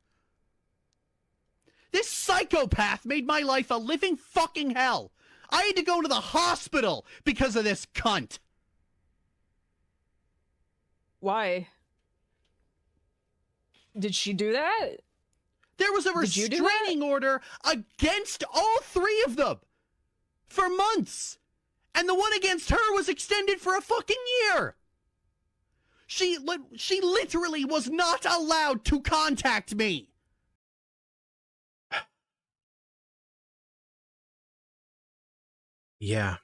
This psychopath made my life a living fucking hell! I had to go to the hospital because of this cunt! Why? Did she do that? There was a restraining order against all three of them! For months! And the one against her was extended for a fucking year! She literally was not allowed to contact me! Yeah.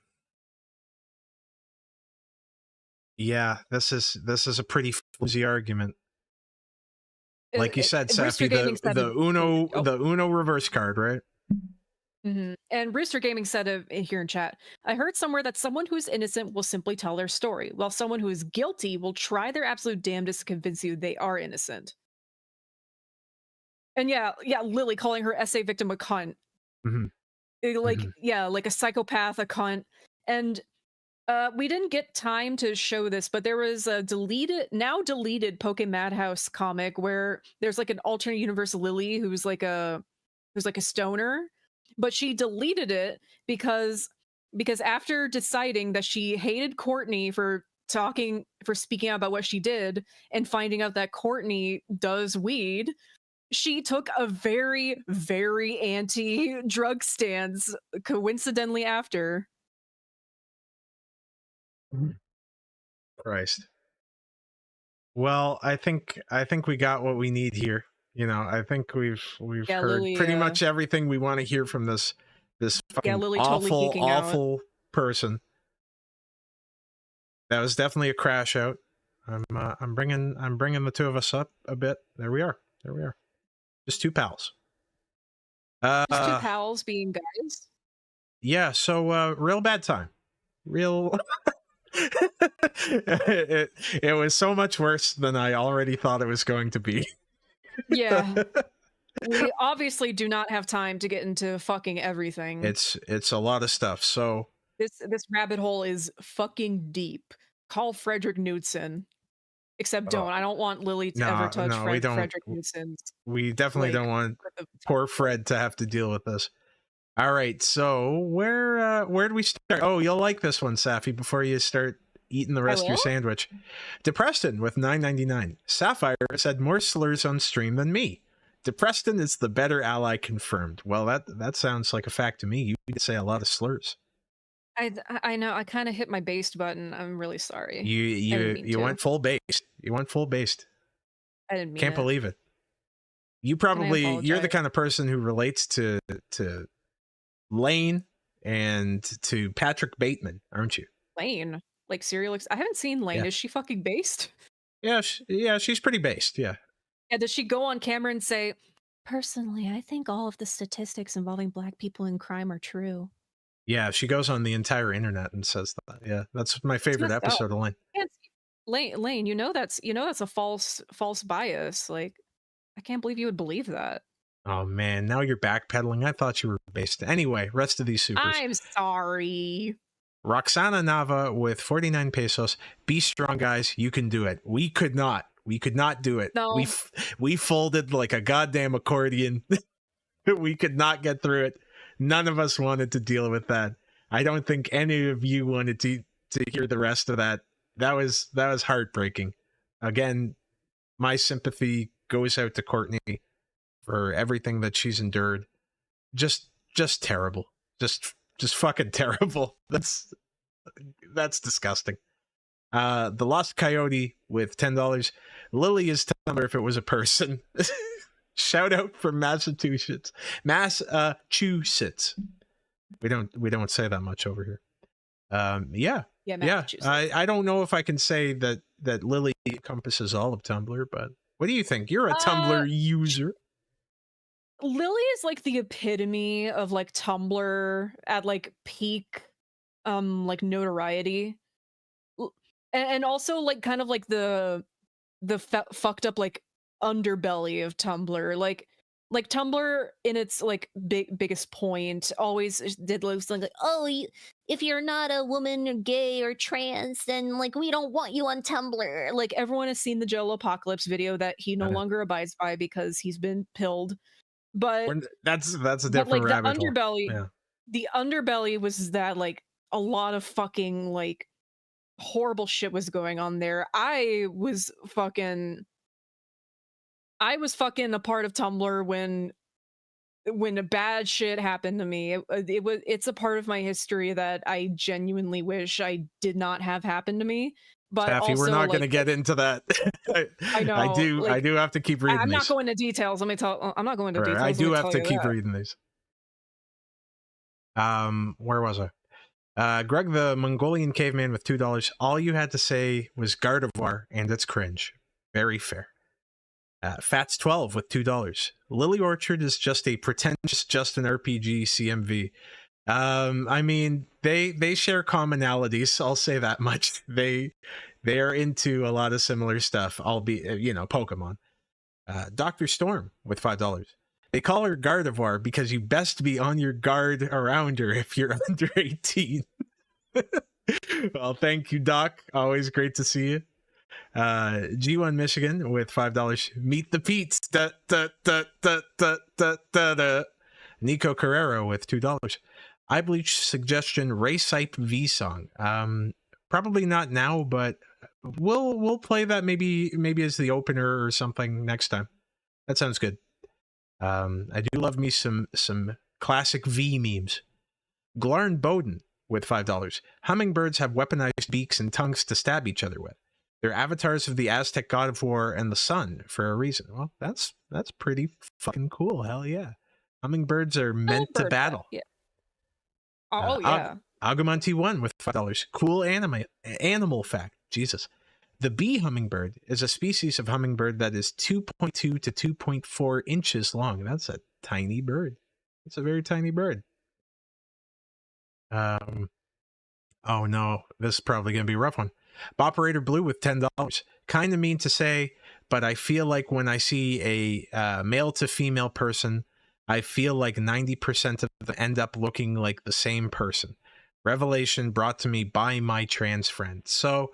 Yeah, this is a pretty flimsy argument. Like you said, Safi, the Uno reverse card, right? Mm-hmm. And Rooster Gaming said here in chat, I heard somewhere that someone who's innocent will simply tell their story, while someone who is guilty will try their absolute damnedest to convince you they are innocent. And yeah, Lily calling her essay victim a cunt. Mm-hmm. Like a psychopath, a cunt. And we didn't get time to show this, but there was a now deleted Poke Madhouse comic where there's like an alternate universe Lily who's like a stoner, but she deleted it because after deciding that she hated Courtney for speaking out about what she did and finding out that Courtney does weed, she took a very, very anti-drug stance coincidentally after. Christ. Well, I think we got what we need here. You know, I think we've heard Lily, pretty much everything we want to hear from this fucking Lily awful person. That was definitely a crash out. I'm bringing the two of us up a bit. There we are. Just two pals. Just two pals being guys. Yeah. So real bad time. Real. it was so much worse than I already thought it was going to be. Yeah. We obviously do not have time to get into fucking everything. It's a lot of stuff. So this rabbit hole is fucking deep. Call Frederick Knudsen. Except don't. I don't want Lily to ever touch Frederick Knudsen's. We definitely don't want poor Fred to have to deal with this. All right, so where do we start? Oh, you'll like this one, Safi, before you start eating the rest of your sandwich. DePreston with $9.99. Sapphire said more slurs on stream than me. DePreston is the better ally confirmed. Well, that sounds like a fact to me. You need to say a lot of slurs. I know. I kind of hit my based button. I'm really sorry. You went full based. You went full based. I didn't mean Can't believe it. You're the kind of person who relates to Lane and to Patrick Bateman, aren't you? Lane, like serial. I haven't seen Lane. Yeah. Is she fucking based? Yeah, she's pretty based. Yeah. Yeah. Does she go on camera and say, "Personally, I think all of the statistics involving Black people in crime are true"? Yeah, she goes on the entire internet and says that. Yeah, that's my favorite episode of Lane. Lane, that's a false bias. Like, I can't believe you would believe that. Oh man, now you're backpedaling. I thought you were based. Anyway, rest of these supers. I'm sorry. Roxana Nava with 49 pesos. Be strong, guys. You can do it. We could not do it. No. We folded like a goddamn accordion. We could not get through it. None of us wanted to deal with that. I don't think any of you wanted to hear the rest of that. That was heartbreaking. Again, my sympathy goes out to Courtney for everything that she's endured. Just terrible. Just fucking terrible. That's disgusting. The Lost Coyote with $10. Lily is Tumblr if it was a person. Shout out from Massachusetts. Massachusetts. We don't say that much over here. Yeah. I don't know if I can say that Lily encompasses all of Tumblr, but what do you think? You're a Tumblr user. Lily is like the epitome of like Tumblr at like peak like notoriety. And also like kind of like the the fucked up like underbelly of Tumblr. Like Tumblr in its like biggest point always did something like, oh, if you're not a woman or gay or trans, then like we don't want you on Tumblr. Like everyone has seen the Joe Apocalypse video that he no longer abides by because he's been pilled. But that's a different rabbit hole. Yeah. The underbelly was that like a lot of fucking like horrible shit was going on there. I was fucking a part of Tumblr when a bad shit happened to me. It's a part of my history that I genuinely wish I did not have happened to me. But Sapphy, also, we're not like, going to get into that. I know. I do have to keep reading. I'm these. not going into details. I'm not going into details. I do have to keep reading these. Where was I? Greg the Mongolian caveman with $2. All you had to say was Gardevoir, and it's cringe. Very fair. Fats 12 with $2. Lily Orchard is just a pretentious Justin RPG CMV. I mean, they share commonalities. I'll say that much. They are into a lot of similar stuff, albeit, you know, Pokemon. Dr. Storm with $5. They call her Gardevoir because you best be on your guard around her if you're under 18. Well, thank you, Doc. Always great to see you. G1 Michigan with $5. Meet the Pete's. Da, da, da, da, da, da, da, da. Nico Carrero with $2. Eye Bleach suggestion Race Hype V song. Probably not now, but we'll play that maybe as the opener or something next time. That sounds good. I do love me some classic V memes. Glarn Bowden with $5. Hummingbirds have weaponized beaks and tongues to stab each other with. They're avatars of the Aztec god of war and the sun for a reason. Well, that's pretty fucking cool. Hell yeah. Hummingbirds are meant to battle. Yeah. Oh, yeah. Agumonti1 with $5. Cool animal fact. Jesus. The bee hummingbird is a species of hummingbird that is 2.2 to 2.4 inches long. That's a tiny bird. It's a very tiny bird. Oh no, this is probably going to be a rough one. Operator Blue with $10. Kind of mean to say, but I feel like when I see a male to female person, I feel like 90% of them end up looking like the same person. Revelation brought to me by my trans friend. So,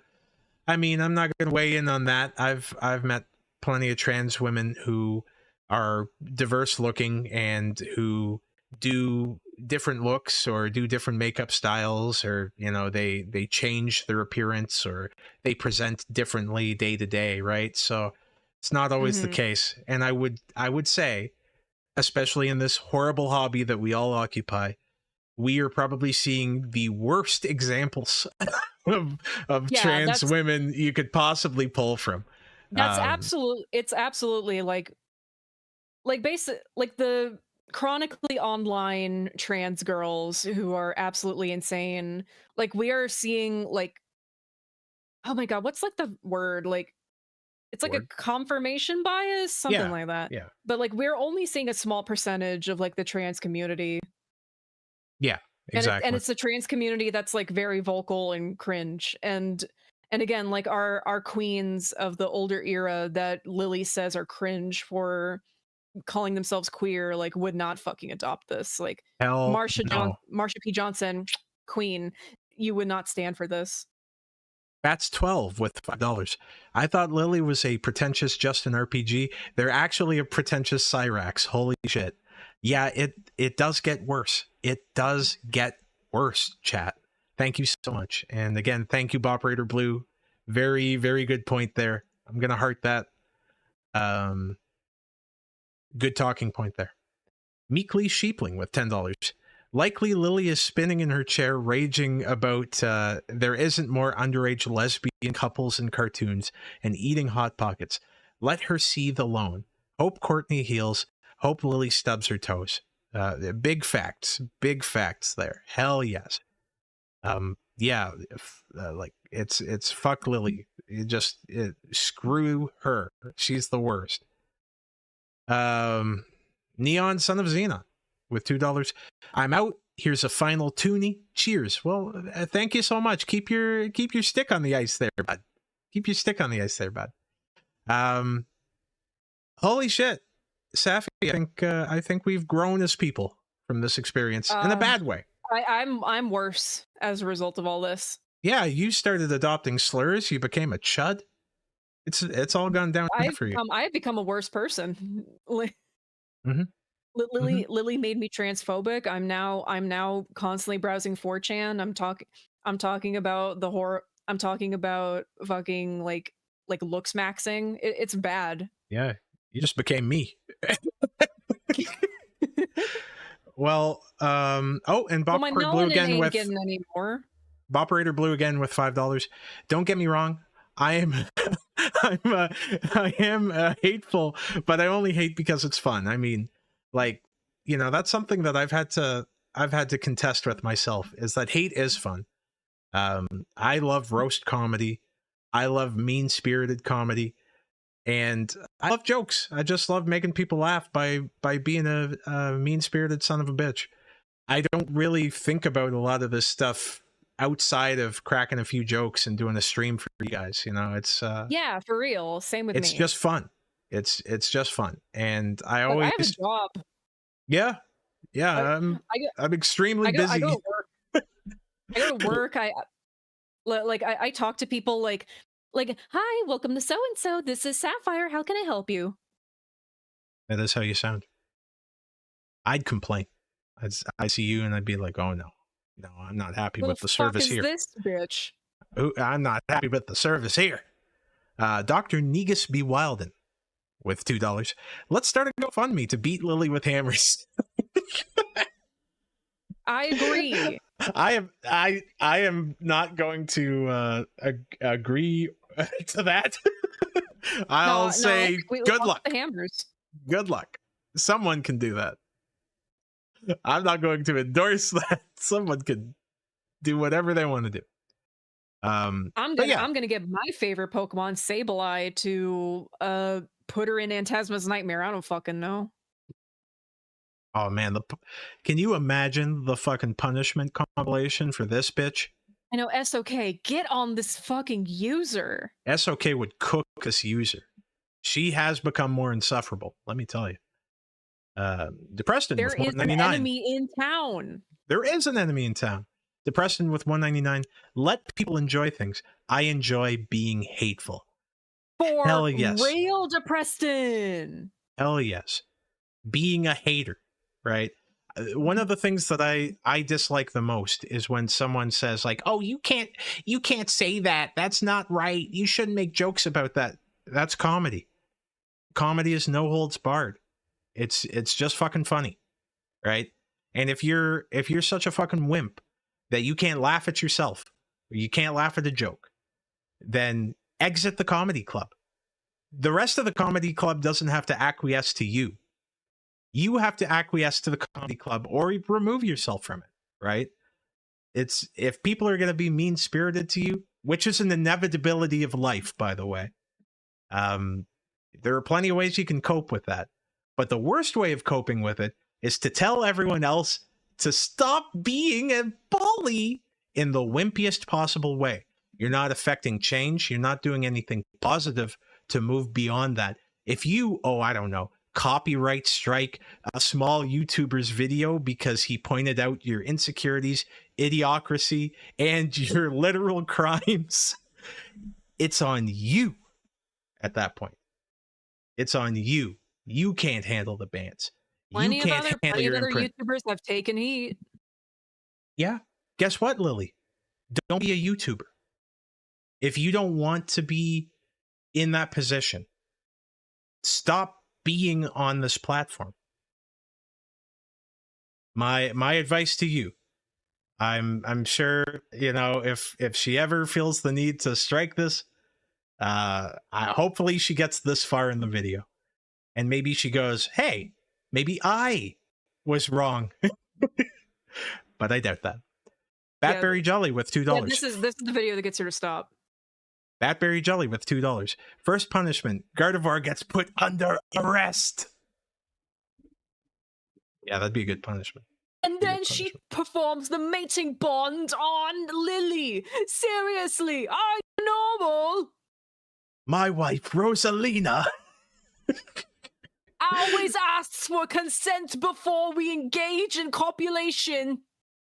I mean, I'm not going to weigh in on that. I've met plenty of trans women who are diverse looking and who do different looks or do different makeup styles, or, you know, they change their appearance or they present differently day to day, right? So it's not always the case. And I would say, especially in this horrible hobby that we all occupy, we are probably seeing the worst examples of trans women you could possibly pull from. That's it's absolutely like basic, like the chronically online trans girls who are absolutely insane. Like we are seeing like, oh my god, what's like the word? Like it's like a confirmation bias, something like that. Yeah. But like we're only seeing a small percentage of like the trans community. Yeah, exactly. And it's the trans community that's like very vocal and cringe. And again, like our queens of the older era that Lily says are cringe for calling themselves queer, like would not fucking adopt this. Like Marsha P. Johnson, queen, you would not stand for this. That's 12 with $5. I thought Lily was a pretentious Justin RPG. They're actually a pretentious Cyrax. Holy shit. Yeah, it does get worse. It does get worse, chat. Thank you so much. And again, thank you, Operator Blue. Very, very good point there. I'm going to heart that. Good talking point there. Meekly Sheepling with $10. Likely Lily is spinning in her chair, raging about there isn't more underage lesbian couples in cartoons and eating Hot Pockets. Let her seethe alone. Hope Courtney heals. Hope Lily stubs her toes. Big facts there. Hell yes. Yeah, like it's fuck Lily. Screw her. She's the worst. Neon Son of Xenon with $2. I'm out. Here's a final toonie. Cheers. Well, thank you so much. Keep your stick on the ice there, bud. Keep your stick on the ice there, bud. Holy shit, Safi, I think we've grown as people from this experience in a bad way. I'm worse as a result of all this. Yeah, you started adopting slurs. You became a chud. It's all gone down for you. I've become a worse person. Mm-hmm. Lily made me transphobic. I'm now constantly browsing 4chan. I'm talking about the horror. I'm talking about fucking like looks maxing. It's bad. Yeah, you just became me. Well, oh, and Bob my Blue again ain't with getting any more. Boperator Blue again with $5. Don't get me wrong, I am I am hateful, but I only hate because it's fun. I mean, like, you know, that's something that I've had to contest with myself, is that hate is fun. I love roast comedy. I love mean-spirited comedy. And I love jokes. I just love making people laugh by being a mean-spirited son of a bitch. I don't really think about a lot of this stuff outside of cracking a few jokes and doing a stream for you guys. You know, it's yeah, for real. Same with me. It's just fun. It's just fun. And I Look, always I have a job. Yeah. I'm extremely busy. I go to work. I go to work. I talk to people like, hi, welcome to so-and-so. This is Sapphire. How can I help you? That is how you sound. I'd complain. I'd see you and I'd be like, oh no, I'm not happy with the service here. What the fuck is this, bitch? Ooh, I'm not happy with the service here. Dr. Negus B. Wilden with $2. Let's start a GoFundMe to beat Lily with hammers. I agree. I am not going to agree to that. I'll say good luck. The hammers. Good luck. Someone can do that. I'm not going to endorse that. Someone can do whatever they want to do. I'm gonna get my favorite Pokemon, Sableye, to put her in Antasma's nightmare. I don't fucking know. Oh man, can you imagine the fucking punishment compilation for this bitch? I know, SOK, get on this fucking user. SOK would cook this user. She has become more insufferable, let me tell you. Depreston there with $1.99. There is an enemy in town. There is an enemy in town. Depreston with $1.99. Let people enjoy things. I enjoy being hateful. For hell yes. Real Depreston. Hell yes. Being a hater, right? One of the things that I dislike the most is when someone says like, "Oh, you can't say that. That's not right. You shouldn't make jokes about that." That's comedy. Comedy is no holds barred. It's just fucking funny, right? And if you're such a fucking wimp that you can't laugh at yourself, or you can't laugh at a joke, then exit the comedy club. The rest of the comedy club doesn't have to acquiesce to you. You have to acquiesce to the comedy club or remove yourself from it, right? It's if people are going to be mean-spirited to you, which is an inevitability of life, by the way. There are plenty of ways you can cope with that. But the worst way of coping with it is to tell everyone else to stop being a bully in the wimpiest possible way. You're not affecting change. You're not doing anything positive to move beyond that. If you, I don't know, copyright strike a small YouTuber's video because he pointed out your insecurities, idiocracy, and your literal crimes, it's on you at that point. It's on you. You can't handle the bans. Plenty of other YouTubers have taken heat. Yeah. Guess what, Lily? Don't be a YouTuber. If you don't want to be in that position, stop being on this platform. My advice to you, I'm sure, you know, if she ever feels the need to strike this, hopefully she gets this far in the video. And maybe she goes, hey, maybe I was wrong. But I doubt that. Batberry Jolly with $2. Yeah, this is the video that gets her to stop. Batberry Jelly with $2. First punishment, Gardevoir gets put under arrest. Yeah, that'd be a good punishment. And then she performs the mating bond on Lily. Seriously, are you normal? My wife, Rosalina. Always asks for consent before we engage in copulation.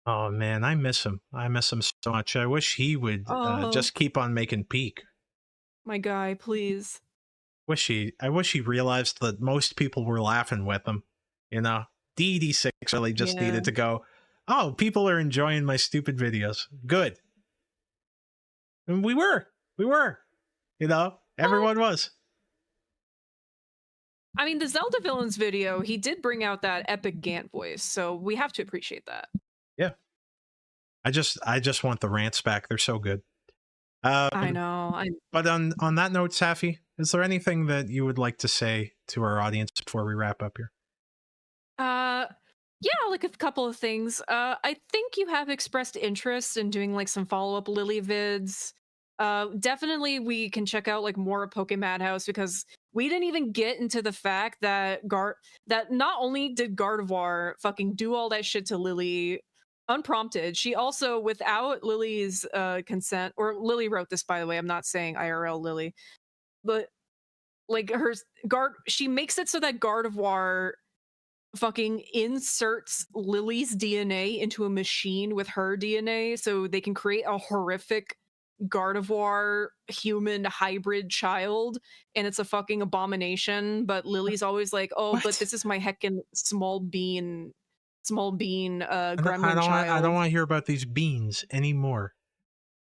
Oh man, I miss him. I miss him so much. I wish he would just keep on making peak. My guy, please. I wish he realized that most people were laughing with him. You know, DD6 really just needed to go, oh, people are enjoying my stupid videos. Good. And we were. You know, everyone was. I mean, the Zelda villains video, he did bring out that epic Gant voice, so we have to appreciate that. Yeah. I just want the rants back. They're so good. I know. But on that note, Safi, is there anything that you would like to say to our audience before we wrap up here? Yeah, like a couple of things. I think you have expressed interest in doing like some follow-up Lily vids. Definitely we can check out like more of Poke Madhouse, because we didn't even get into the fact that not only did Gardevoir fucking do all that shit to Lily unprompted, she also, without Lily's consent, or Lily wrote this, by the way, I'm not saying IRL Lily, but like she makes it so that Gardevoir fucking inserts Lily's DNA into a machine with her DNA so they can create a horrific Gardevoir human hybrid child, and it's a fucking abomination. But Lily's always like, oh, but this is my heckin' small bean gremlin child. I don't want to hear about these beans anymore.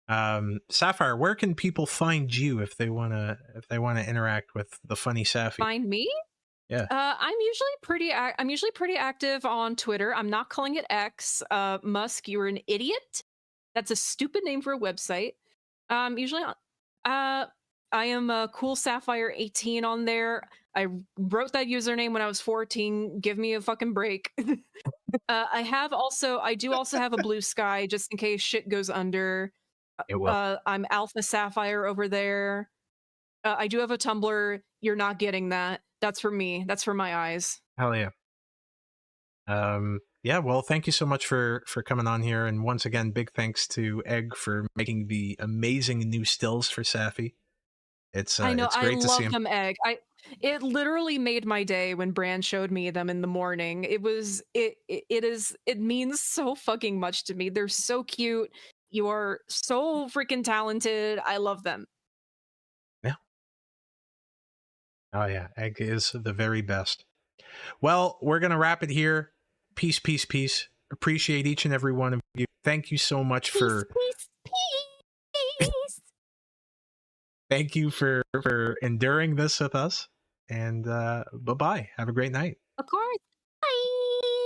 Sapphire, where can people find you if they want to interact with the funny Safi? Find me? Yeah. I'm usually pretty active on Twitter. I'm not calling it X. Musk, you're an idiot. That's a stupid name for a website. Usually I am Cool Sapphire 18 on there. I wrote that username when I was 14. Give me a fucking break. I do also have a Blue Sky just in case shit goes under. It will. I'm Alpha Sapphire over there. I do have a Tumblr. You're not getting that. That's for me. That's for my eyes. Hell yeah. Yeah, well, thank you so much for coming on here, and once again, big thanks to Egg for making the amazing new stills for Safi. It's I know, it's great to see him. them, Egg. It literally made my day when Bran showed me them in the morning. It means so fucking much to me. They're so cute. You are so freaking talented. I love them. Yeah. Oh yeah, Egg is the very best. Well, we're gonna wrap it here. Peace, peace, peace. Appreciate each and every one of you. Thank you so much for Peace. thank you for enduring this with us. And bye-bye. Have a great night. Of course.